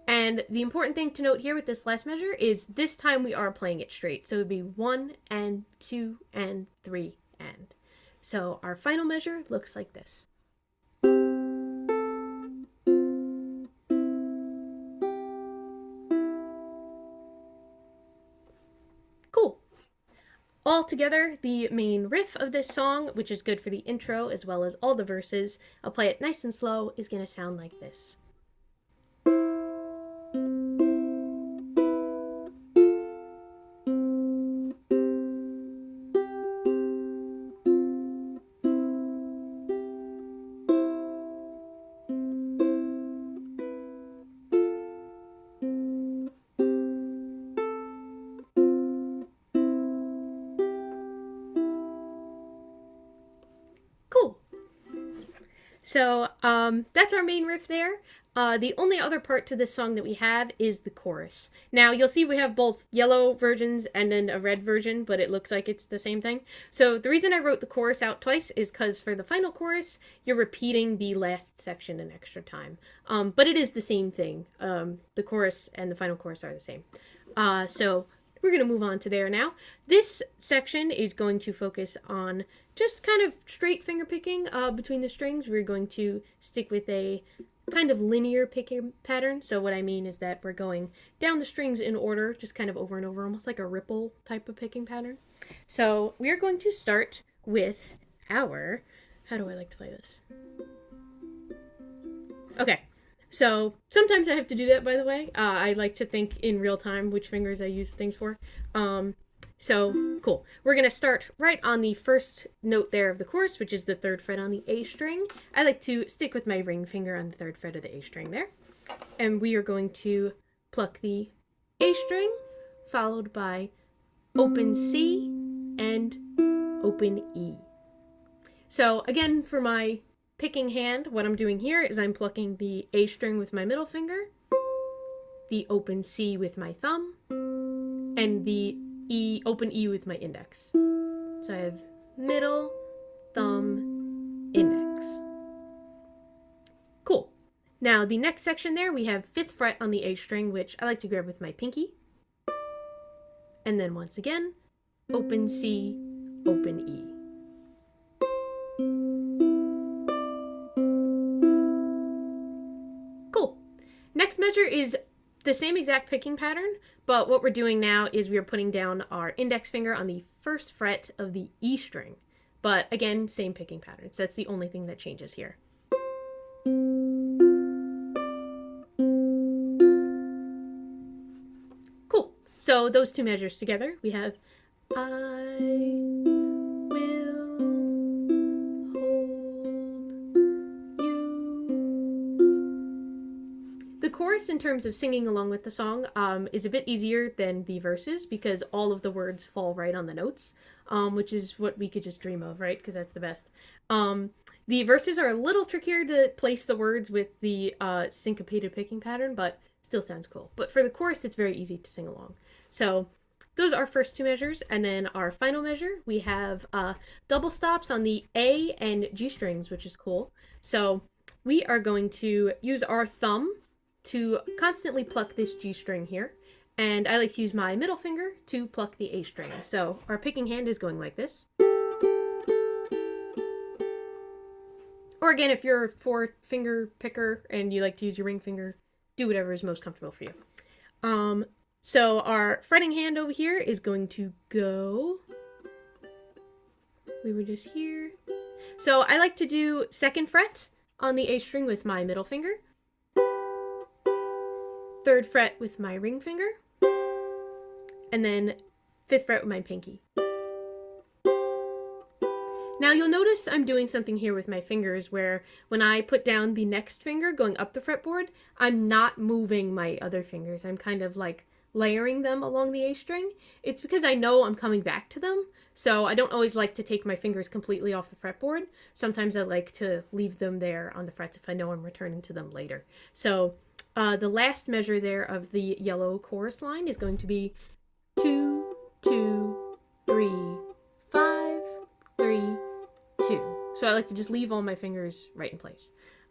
And the important thing to note here with this last measure is this time we are playing it straight. So it would be 1 and 2 and 3 and. So our final measure looks like this. Cool. All together, the main riff of this song, which is good for the intro as well as all the verses, I'll play it nice and slow, is going to sound like this. Cool. So that's our main riff there. The only other part to this song that we have is the chorus. Now you'll see we have both yellow versions and then a red version, but it looks like it's the same thing. So the reason I wrote the chorus out twice is because for the final chorus, you're repeating the last section an extra time. But it is the same thing. The chorus and the final chorus are the same. So we're going to move on to there now. This section is going to focus on just kind of straight finger picking between the strings. We're going to stick with a kind of linear picking pattern. So what I mean is that we're going down the strings in order, just kind of over and over, almost like a ripple type of picking pattern. So we are going to start with our, how do I like to play this? Okay. So sometimes I have to do that, by the way. I like to think in real time which fingers I use things for. So cool. We're going to start right on the first note there of the chorus, which is the 3rd fret on the A string. I like to stick with my ring finger on the 3rd fret of the A string there. And we are going to pluck the A string, followed by open C and open E. So again, for my picking hand, what I'm doing here is I'm plucking the A string with my middle finger, the open C with my thumb, and the open E with my index. So I have middle, thumb, index. Cool. Now the next section there, we have 5th fret on the A string, which I like to grab with my pinky. And then once again, open C, open E. Next measure is the same exact picking pattern, but what we're doing now is we are putting down our index finger on the 1st fret of the E string. But again, same picking pattern. So that's the only thing that changes here. Cool. So those two measures together, we have I will hold you. The chorus, in terms of singing along with the song, is a bit easier than the verses because all of the words fall right on the notes, which is what we could just dream of, right? Because that's the best. The verses are a little trickier to place the words with the syncopated picking pattern, but still sounds cool. But for the chorus, it's very easy to sing along. So those are our first two measures, and then our final measure, we have double stops on the A and G strings, which is cool. So we are going to use our thumb to constantly pluck this G string here, and I like to use my middle finger to pluck the A string. So our picking hand is going like this. Or again, if you're a 4-finger picker and you like to use your ring finger, do whatever is most comfortable for you. So our fretting hand over here is going to go. We were just here. So I like to do 2nd fret on the A string with my middle finger, 3rd fret with my ring finger, and then 5th fret with my pinky. Now you'll notice I'm doing something here with my fingers where when I put down the next finger going up the fretboard, I'm not moving my other fingers. I'm kind of like layering them along the A string. It's because I know I'm coming back to them, so I don't always like to take my fingers completely off the fretboard. Sometimes I like to leave them there on the frets if I know I'm returning to them later. So the last measure there of the yellow chorus line is going to be 2, 2, 3, 5, 3, 2. So I like to just leave all my fingers right in place.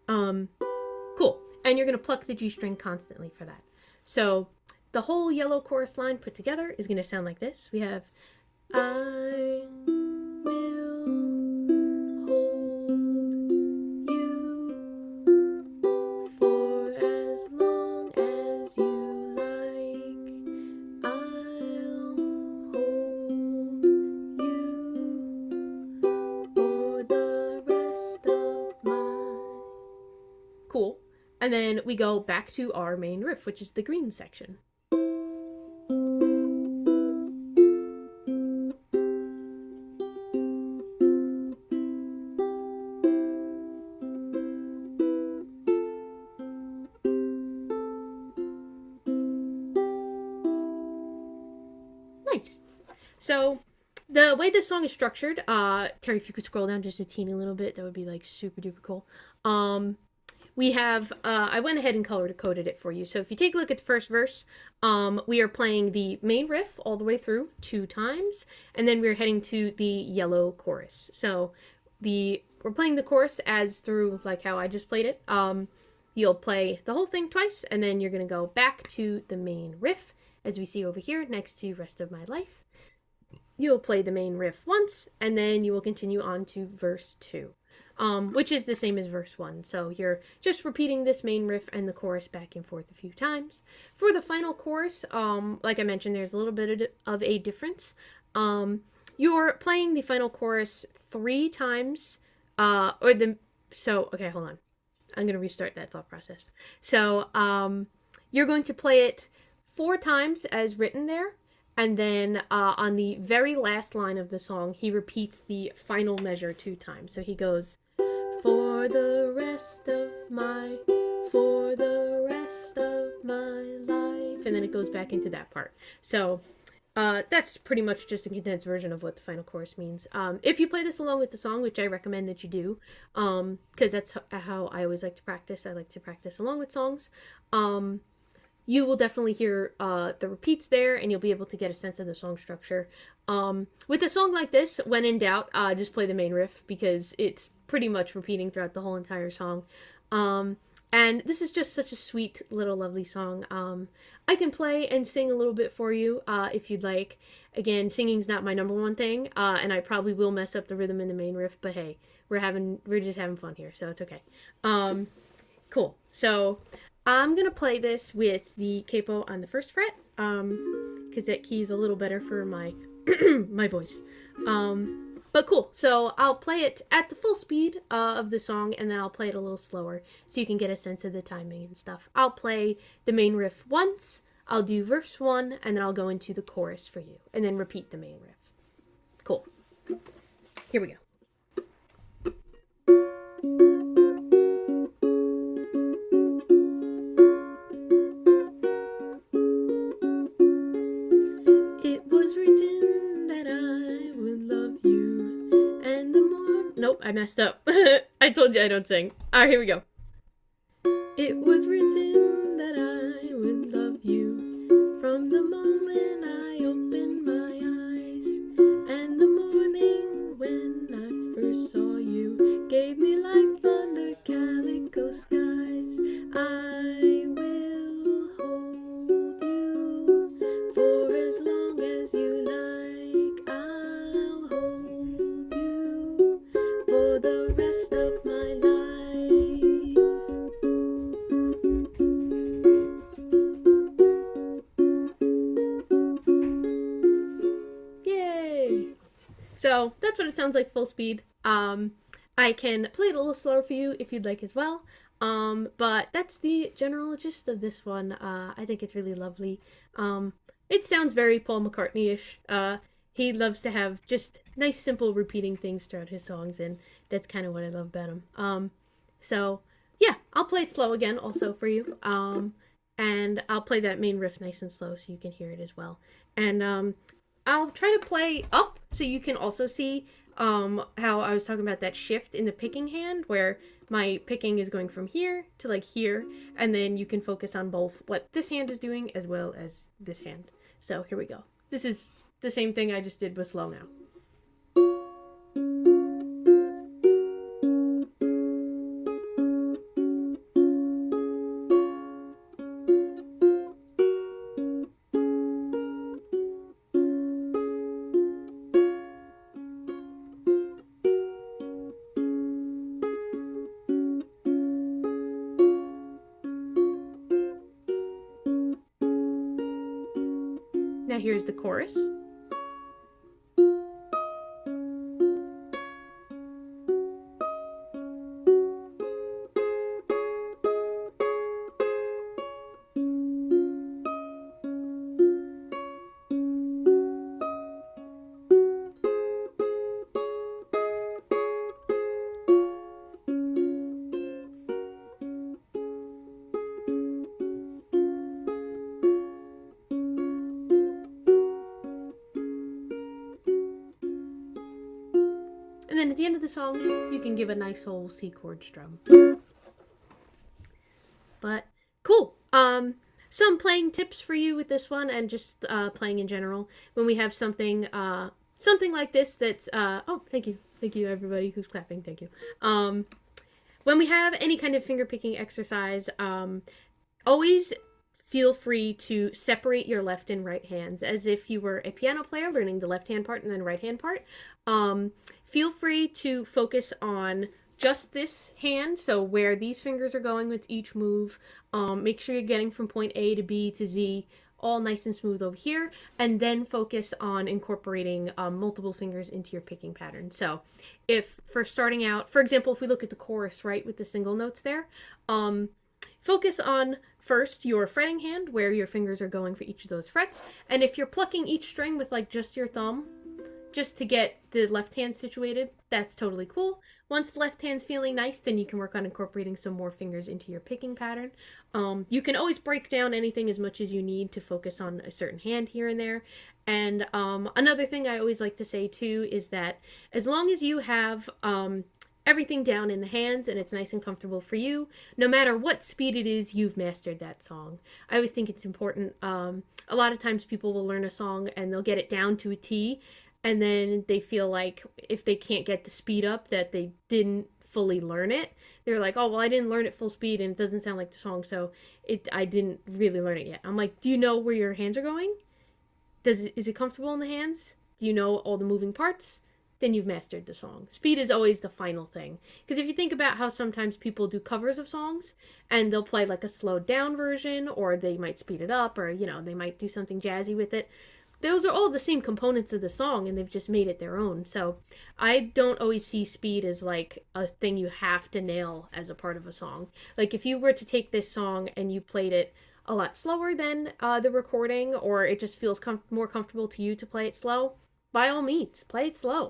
Cool. And you're going to pluck the G string constantly for that. So the whole yellow chorus line put together is going to sound like this. We have I will hold you for as long as you like. I'll hold you for the rest of my... Cool. And then we go back to our main riff, which is the green section. Nice. So the way this song is structured, Terry, if you could scroll down just a teeny little bit, that would be like super duper cool. We have, I went ahead and color coded it for you. So if you take a look at the first verse, we are playing the main riff all the way through 2 times, and then we're heading to the yellow chorus. So we're playing the chorus as through like how I just played it. You'll play the whole thing twice, and then you're going to go back to the main riff, as we see over here next to Rest of My Life. You'll play the main riff once, and then you will continue on to verse 2. Which is the same as verse 1. So you're just repeating this main riff and the chorus back and forth a few times. For the final chorus, like I mentioned, there's a little bit of a difference. You're playing the final chorus 3 times, okay, hold on. I'm going to restart that thought process. So you're going to play it 4 times as written there. And then on the very last line of the song, he repeats the final measure 2 times. So he goes, for the rest of my life. And then it goes back into that part. So that's pretty much just a condensed version of what the final chorus means. If you play this along with the song, which I recommend that you do, because that's how I always like to practice. I like to practice along with songs. You will definitely hear the repeats there, and you'll be able to get a sense of the song structure. With a song like this, when in doubt, just play the main riff, because it's pretty much repeating throughout the whole entire song. And this is just such a sweet, little, lovely song. I can play and sing a little bit for you if you'd like. Again, singing's not my number one thing, and I probably will mess up the rhythm in the main riff, but hey, we're just having fun here, so it's okay. Cool. So I'm going to play this with the capo on the 1st fret, because that key is a little better for my my voice. But cool, so I'll play it at the full speed of the song, and then I'll play it a little slower so you can get a sense of the timing and stuff. I'll play the main riff once, I'll do verse 1, and then I'll go into the chorus for you, and then repeat the main riff. Cool. Here we go. Nope, I messed up. I told you I don't sing. Alright, here we go. It was written that I would love you from the moment I opened my eyes, and the morning when I first saw you gave me life under calico skies. I will hold you for as long as you like. I'll hold you for the rest of my life. it sounds like full speed. I can play it a little slower for you if you'd like as well. But that's the general gist of this one. I think it's really lovely. It sounds very Paul McCartney-ish. He loves to have just nice, simple, repeating things throughout his songs, and that's kind of what I love about him. So yeah, I'll play it slow again also for you. And I'll play that main riff nice and slow so you can hear it as well. And I'll try to play up so you can also see how I was talking about that shift in the picking hand where my picking is going from here to like here, and then you can focus on both what this hand is doing as well as this hand. So here we go. This is the same thing I just did but slow now. Now here's the chorus. And then at the end of the song, you can give a nice old C chord strum. But cool. Some playing tips for you with this one, and just playing in general. When we have something like this that's oh, thank you everybody who's clapping, thank you. When we have any kind of finger picking exercise, always feel free to separate your left and right hands as if you were a piano player learning the left hand part and then right hand part. Feel free to focus on just this hand, so where these fingers are going with each move. Make sure you're getting from point A to B to Z, all nice and smooth over here, and then focus on incorporating multiple fingers into your picking pattern. So if for starting out, for example, if we look at the chorus, right, with the single notes there, focus on first your fretting hand, where your fingers are going for each of those frets, and if you're plucking each string with like just your thumb, just to get the left hand situated, that's totally cool. Once the left hand's feeling nice, then you can work on incorporating some more fingers into your picking pattern. You can always break down anything as much as you need to focus on a certain hand here and there. And another thing I always like to say too is that as long as you have everything down in the hands and it's nice and comfortable for you, no matter what speed it is, you've mastered that song. I always think it's important. A lot of times people will learn a song and they'll get it down to a T, and then they feel like if they can't get the speed up that they didn't fully learn it. They're like, oh, well, I didn't learn it full speed and it doesn't sound like the song, so I didn't really learn it yet. I'm like, do you know where your hands are going? Is it comfortable in the hands? Do you know all the moving parts? Then you've mastered the song. Speed is always the final thing. Because if you think about how sometimes people do covers of songs and they'll play like a slowed down version, or they might speed it up, or, you know, they might do something jazzy with it. Those are all the same components of the song, and they've just made it their own. So I don't always see speed as like a thing you have to nail as a part of a song. Like if you were to take this song and you played it a lot slower than the recording, or it just feels more comfortable to you to play it slow, by all means, play it slow.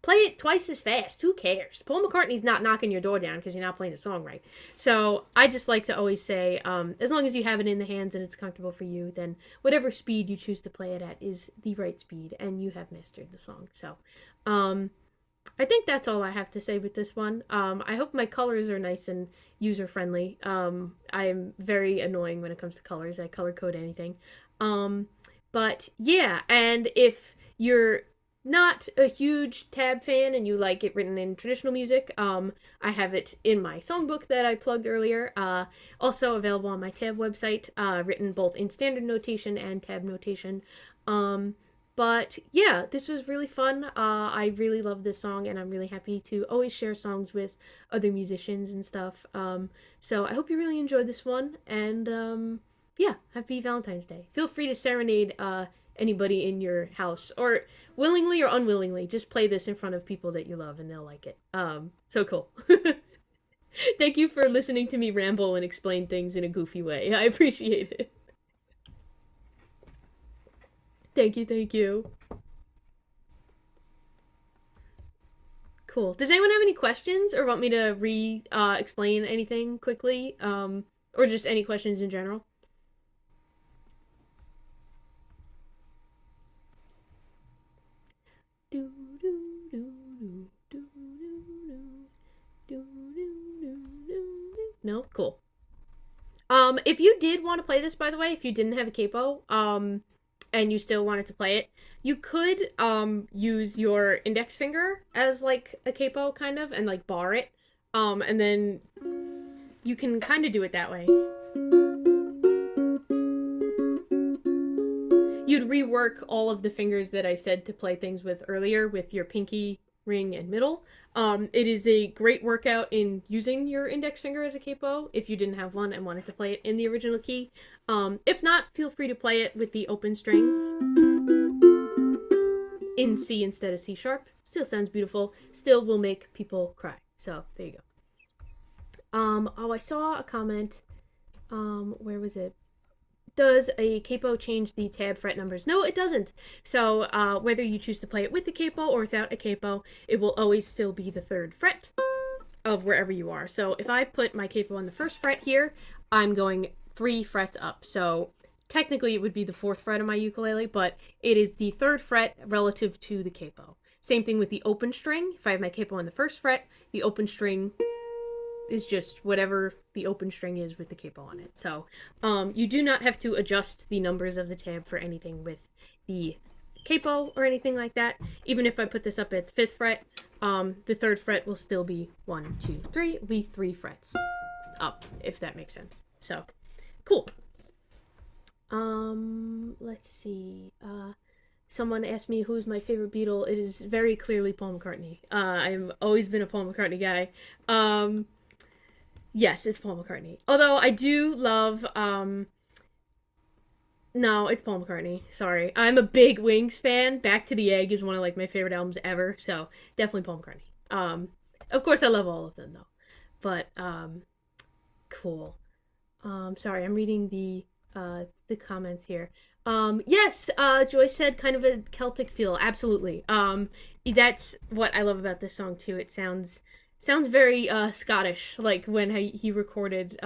Play it twice as fast. Who cares? Paul McCartney's not knocking your door down because you're not playing the song right. So I just like to always say, as long as you have it in the hands and it's comfortable for you, then whatever speed you choose to play it at is the right speed, and you have mastered the song. So I think that's all I have to say with this one. I hope my colors are nice and user-friendly. I'm very annoying when it comes to colors. I color code anything. But yeah, and if you're not a huge tab fan and you like it written in traditional music, I have it in my songbook that I plugged earlier, also available on my tab website, written both in standard notation and tab notation. But yeah, this was really fun. I really love this song, and I'm really happy to always share songs with other musicians and stuff. So I hope you really enjoyed this one, and yeah, happy Valentine's Day. Feel free to serenade anybody in your house, or willingly or unwillingly, just play this in front of people that you love and they'll like it. So cool. Thank you for listening to me ramble and explain things in a goofy way. I appreciate it. Thank you, thank you. Cool. Does anyone have any questions or want me to explain anything quickly? Or just any questions in general? No? Cool. If you did want to play this, by the way, if you didn't have a capo, and you still wanted to play it, you could, use your index finger as, like, a capo, kind of, and, like, bar it. And then you can kind of do it that way. You'd rework all of the fingers that I said to play things with earlier with your pinky, ring, and middle. It is a great workout in using your index finger as a capo if you didn't have one and wanted to play it in the original key. If not, feel free to play it with the open strings in C instead of C sharp. Still sounds beautiful. Still will make people cry. So there you go. Oh, I saw a comment. Where was it? Does a capo change the tab fret numbers? No, it doesn't. So whether you choose to play it with the capo or without a capo, it will always still be the 3rd fret of wherever you are. So if I put my capo on the 1st fret here, I'm going 3 frets up. So technically it would be the 4th fret of my ukulele, but it is the 3rd fret relative to the capo. Same thing with the open string. If I have my capo on the 1st fret, the open string is just whatever the open string is with the capo on it. So you do not have to adjust the numbers of the tab for anything with the capo or anything like that. Even if I put this up at the 5th fret, the 3rd fret will still be 1, 2, 3. It'll be 3 frets up, if that makes sense. So cool. Let's see. Someone asked me who's my favorite Beatle. It is very clearly Paul McCartney. I've always been a Paul McCartney guy. Yes, it's Paul McCartney. Although I do love, no, it's Paul McCartney. Sorry. I'm a big Wings fan. Back to the Egg is one of, like, my favorite albums ever. So definitely Paul McCartney. Of course I love all of them though. But, cool. Sorry, I'm reading the comments here. Yes, Joyce said kind of a Celtic feel. Absolutely. That's what I love about this song too. It sounds very Scottish, like when he recorded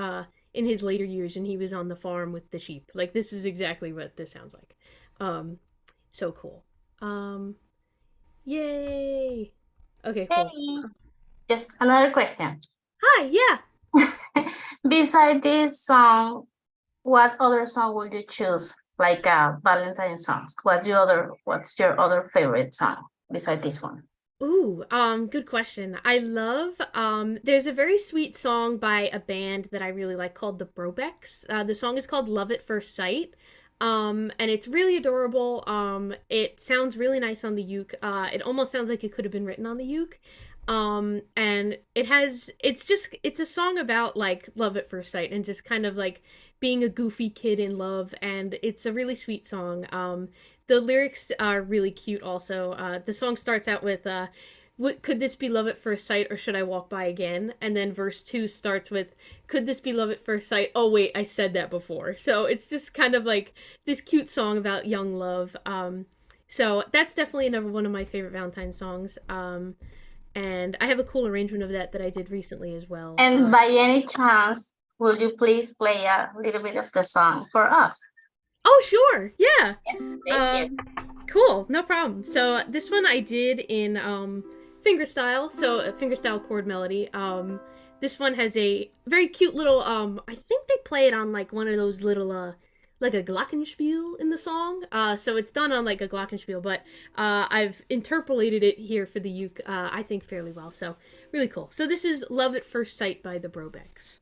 in his later years and he was on the farm with the sheep. Like, this is exactly what this sounds like. So cool. Yay. Okay, cool. Hey, just another question. Hi, yeah. Beside this song, what other song would you choose? Like a Valentine song. What's your other favorite song beside this one? Ooh, good question. I love, there's a very sweet song by a band that I really like called the Brobecks. The song is called Love at First Sight. And it's really adorable. It sounds really nice on the uke. It almost sounds like it could have been written on the uke. And it's a song about, like, love at first sight and just kind of like being a goofy kid in love. And it's a really sweet song. The lyrics are really cute also. The song starts out with, could this be love at first sight or should I walk by again? And then verse 2 starts with, could this be love at first sight? Oh wait, I said that before. So it's just kind of like this cute song about young love. So that's definitely another one of my favorite Valentine's songs. And I have a cool arrangement of that I did recently as well. And by any chance, will you please play a little bit of the song for us? Oh, sure. Yeah. Thank you. Cool. No problem. So this one I did in fingerstyle. So a fingerstyle chord melody. This one has a very cute little, I think they play it on like one of those little, like a glockenspiel in the song. So it's done on like a glockenspiel, but I've interpolated it here for the uke, I think fairly well. So really cool. So this is Love at First Sight by the Brobecks.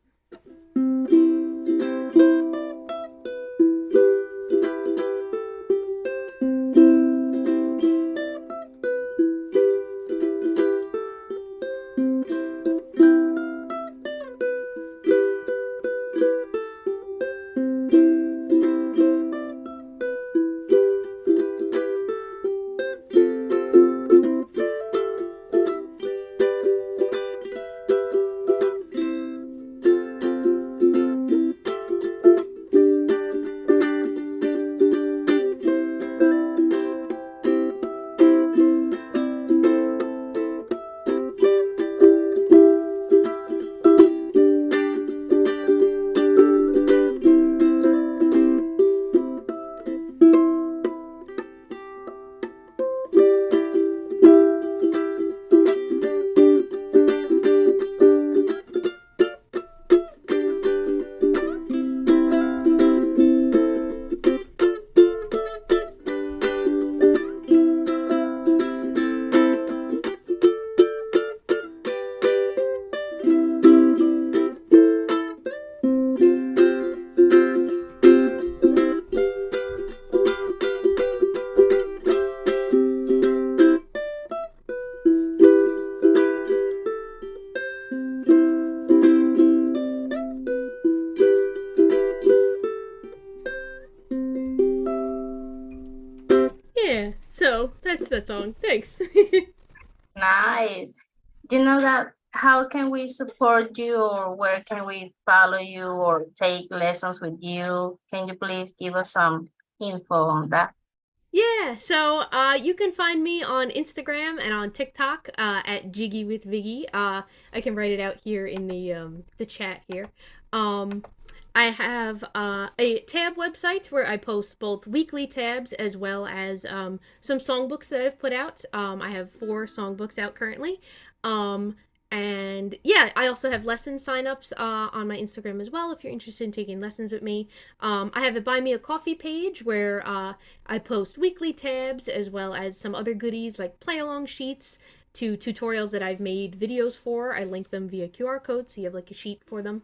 that song. Thanks. Nice. Do you know that how can we support you, or where can we follow you or take lessons with you? Can you please give us some info on that? Yeah, so you can find me on Instagram and on TikTok at Jiggy with Viggy. I can write it out here in the chat here. Um, I have a tab website where I post both weekly tabs as well as some songbooks that I've put out. I have 4 songbooks out currently. Um, and yeah, I also have lesson signups on my Instagram as well if you're interested in taking lessons with me. I have a Buy Me a Coffee page where I post weekly tabs as well as some other goodies like play along sheets to tutorials that I've made videos for. I link them via QR code so you have like a sheet for them.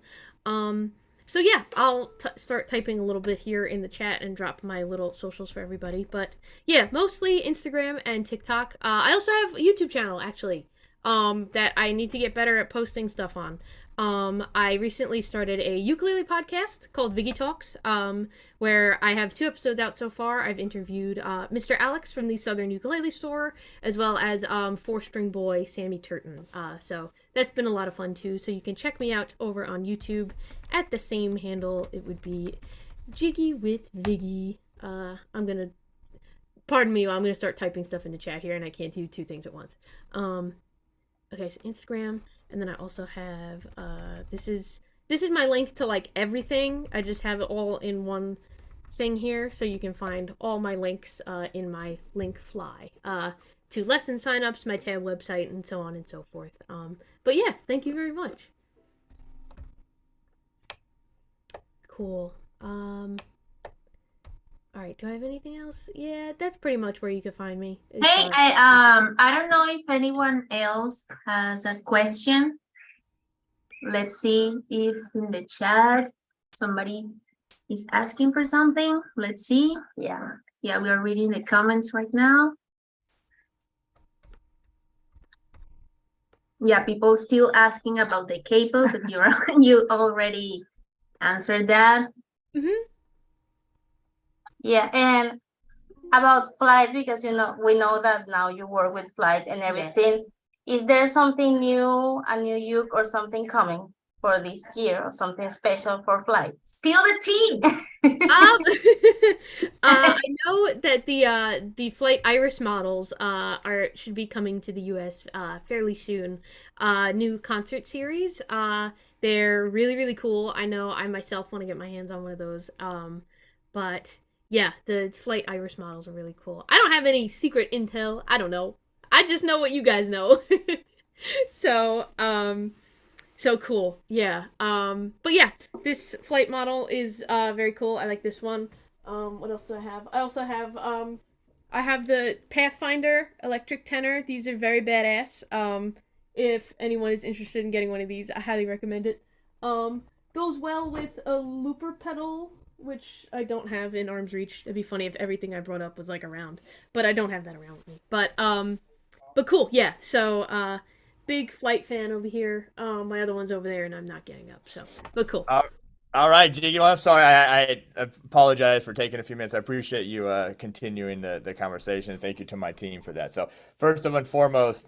So yeah, I'll start typing a little bit here in the chat and drop my little socials for everybody. But yeah, mostly Instagram and TikTok. I also have a YouTube channel actually that I need to get better at posting stuff on. I recently started a ukulele podcast called Viggy Talks, where I have 2 episodes out so far. I've interviewed Mr. Alex from the Southern Ukulele Store, as well as 4-string boy Sammy Turton. So that's been a lot of fun too. So you can check me out over on YouTube at the same handle. It would be Jiggy with Viggy. Pardon me, I'm gonna start typing stuff into chat here, and I can't do 2 things at once. Okay, so Instagram. And then I also have this is my link to like everything. I just have it all in one thing here, so you can find all my links in my link fly to lesson signups, my tab website, and so on and so forth. But yeah, thank you very much. Cool. All right, do I have anything else? Yeah, that's pretty much where you can find me. Hey, I don't know if anyone else has a question. Let's see if in the chat somebody is asking for something. Let's see. Yeah, we are reading the comments right now. Yeah, people still asking about the capo, but you already answered that. Yeah, and about Flight, because we know that now you work with Flight and everything. Is there something new, a new uke or something coming for this year, or something special for Flight? Spill the tea. I know that the Flight Iris models should be coming to the US fairly soon. New concert series. They're really, really cool. I know I myself want to get my hands on one of those. But yeah, the Flight Iris models are really cool. I don't have any secret intel. I don't know. I just know what you guys know. So, so cool. Yeah. But yeah, this Flight model is very cool. I like this one. What else do I have? I also have I have the Pathfinder electric tenor. These are very badass. If anyone is interested in getting one of these, I highly recommend it. Goes well with a looper pedal, which I don't have in arm's reach. It'd be funny if everything I brought up was like around, but I don't have that around with me. But cool, yeah. So big Flight fan over here. My other one's over there, and I'm not getting up. So, but cool. All right, Jiggy. Well, I'm sorry. I apologize for taking a few minutes. I appreciate you continuing the conversation. Thank you to my team for that. So, first and foremost,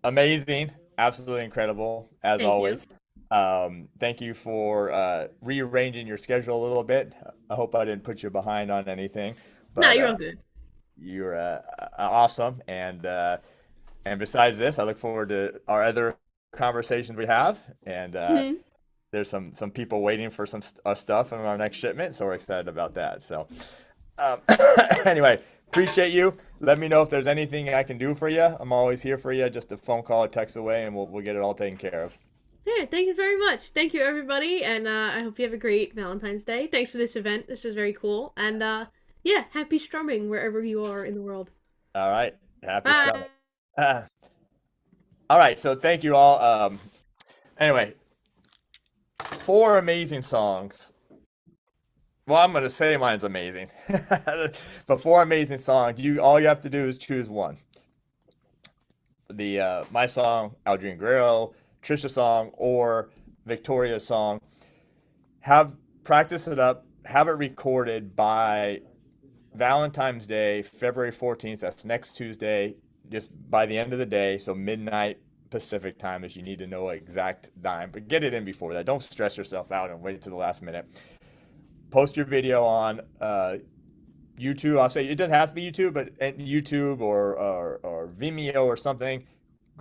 amazing, absolutely incredible as always. Thank you for rearranging your schedule a little bit. I hope I didn't put you behind on anything. But, no, you're all good. You're awesome, and besides this, I look forward to our other conversations we have, and there's some people waiting for some stuff in our next shipment, so we're excited about that. So anyway, appreciate you. Let me know if there's anything I can do for you. I'm always here for you. Just a phone call, a text away, and we'll get it all taken care of. Yeah, thank you very much. Thank you, everybody, and I hope you have a great Valentine's Day. Thanks for this event. This is very cool, and yeah, happy strumming wherever you are in the world. All right, happy strumming. All right, so thank you all. Anyway, 4 amazing songs. Well, I'm gonna say mine's amazing, but 4 amazing songs. All you have to do is choose one. My song, Aldrin Guerrero, Trisha song, or Victoria's song. Practice it up, have it recorded by Valentine's Day, February 14th, that's next Tuesday, just by the end of the day, so midnight Pacific time if you need to know exact time, but get it in before that. Don't stress yourself out and wait to the last minute. Post your video on YouTube. I'll say it doesn't have to be YouTube, but YouTube or Vimeo or something.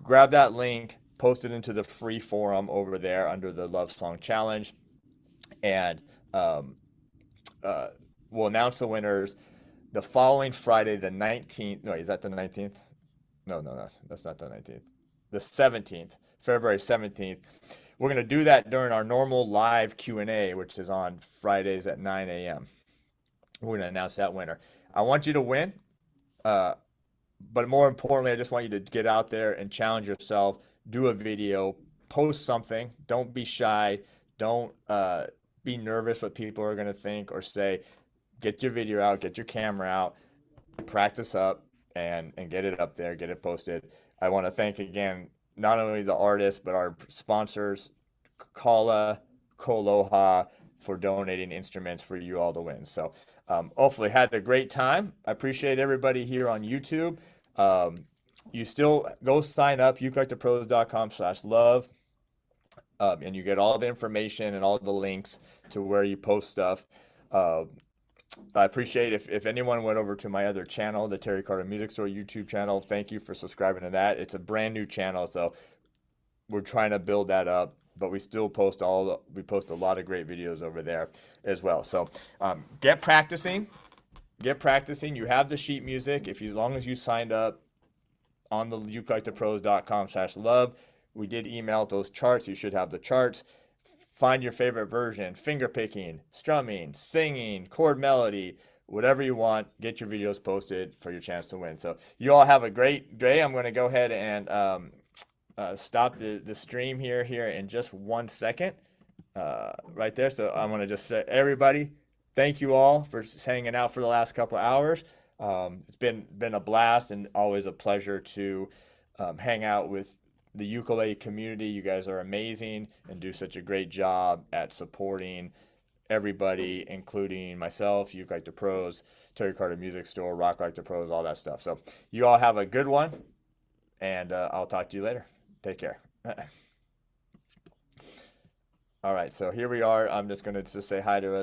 Grab that link, post it into the free forum over there under the Love Song Challenge, and we'll announce the winners the following Friday, the 19th. No, is that the 19th? No, that's not the 19th. The 17th, February 17th. We're going to do that during our normal live Q&A, which is on Fridays at 9 a.m. We're going to announce that winner. I want you to win, but more importantly, I just want you to get out there and challenge yourself, do a video, post something. Don't be shy. Don't be nervous what people are going to think or say. Get your video out, get your camera out, practice up, and get it up there, get it posted. I want to thank again not only the artists but our sponsors, Kala, Koloha, for donating instruments for you all to win. So hopefully had a great time. I appreciate everybody here on YouTube. You still go sign up, ukelikethepros.com/love, and you get all the information and all the links to where you post stuff. I appreciate if anyone went over to my other channel, the Terry Carter Music Store YouTube channel. Thank you for subscribing to that. It's a brand new channel, so we're trying to build that up, but we still post we post a lot of great videos over there as well. So get practicing. You have the sheet music. As long as you signed up on the ukelikethepros.com/love, we did email those charts. You should have the charts. Find your favorite version, finger picking, strumming, singing, chord melody, whatever you want. Get your videos posted for your chance to win. So you all have a great day. I'm going to go ahead and stop the stream here in just 1 second right there. So I'm going to just say, everybody, thank you all for hanging out for the last couple of hours. It's been a blast and always a pleasure to hang out with the ukulele community. You guys are amazing and do such a great job at supporting everybody, including myself, Uke Like the Pros, Terry Carter Music Store, Rock Like the Pros, all that stuff. So you all have a good one, and I'll talk to you later. Take care. All right, so here we are. I'm just going to say hi to us.